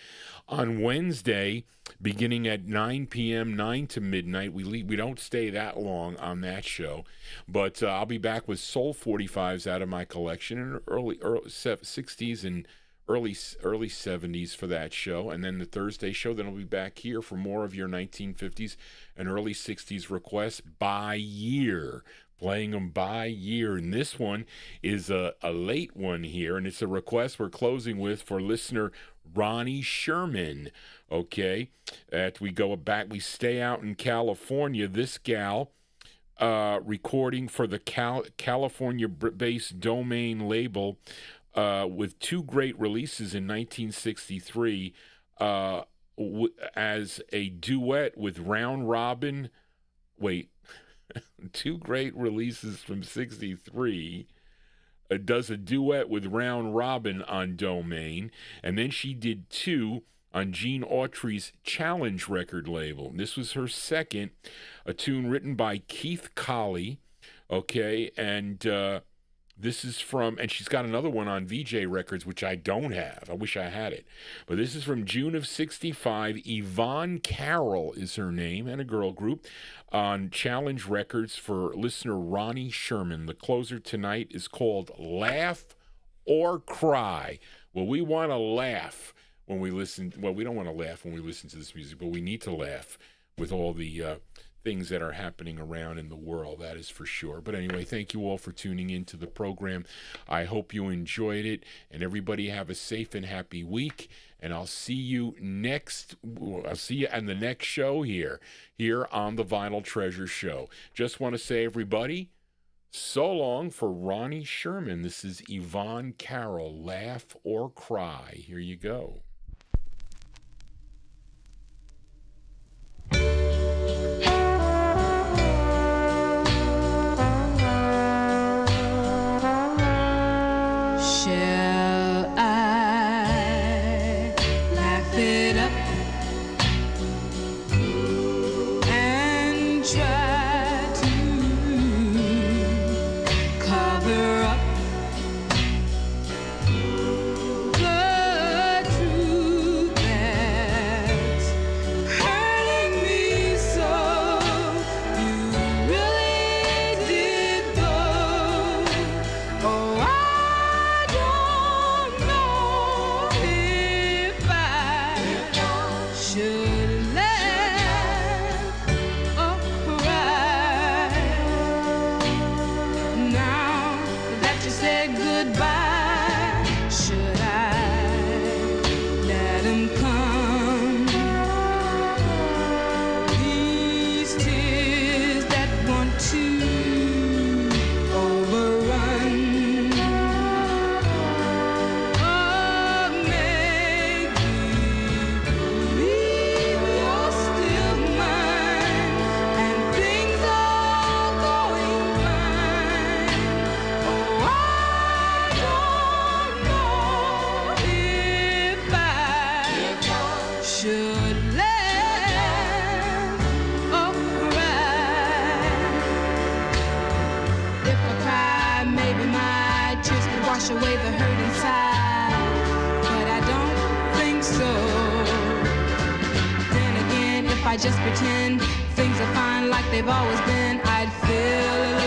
on Wednesday beginning at 9 p.m., 9 to midnight. We don't stay that long on that show. But I'll be back with Soul 45s out of my collection in early 60s and early 70s for that show. And then the Thursday show, then I'll be back here for more of your 1950s and early 60s requests by year, playing them by year. And this one is a late one here, and it's a request we're closing with for listener Ronnie Sherman. Okay, we go back, we stay out in California. This gal recording for the California-based Domain label, with two great releases in 1963 as a duet with Round Robin. Two great releases from 63. Does a duet with Round Robin on Domain. And then she did two on Gene Autry's Challenge record label. This was her second, a tune written by Keith Colley. Okay, and this is from, and she's got another one on VJ Records, which I don't have. I wish I had it. But this is from June of 65. Yvonne Carroll is her name, and a girl group on Challenge Records for listener Ronnie Sherman. The closer tonight is called Laugh or Cry. Well, we want to laugh when we listen. Well, we don't want to laugh when we listen to this music, but we need to laugh with all the things that are happening around in the world, that is for sure. But anyway, thank you all for tuning into the program. I hope you enjoyed it, and everybody have a safe and happy week. And I'll see you on the next show here on the Vinyltreasure Show. Just want to say, everybody, so long for Ronnie Sherman. This is Yvonne Carroll, Laugh or Cry. Here you go. Shall I laugh it up and try to cover up the truth that's hurting me so? You really did go. Oh, I don't know if I should laugh or cry. Now that you said goodbye, should I let him come? These tears that want to overrun. Oh, make me believe you're still mine and things are going fine. Oh, I don't know if I should laugh or cry. If I cry, maybe my tears could wash away the hurt inside, but I don't think so. Then again, if I just pretend things are fine like they've always been, I'd feel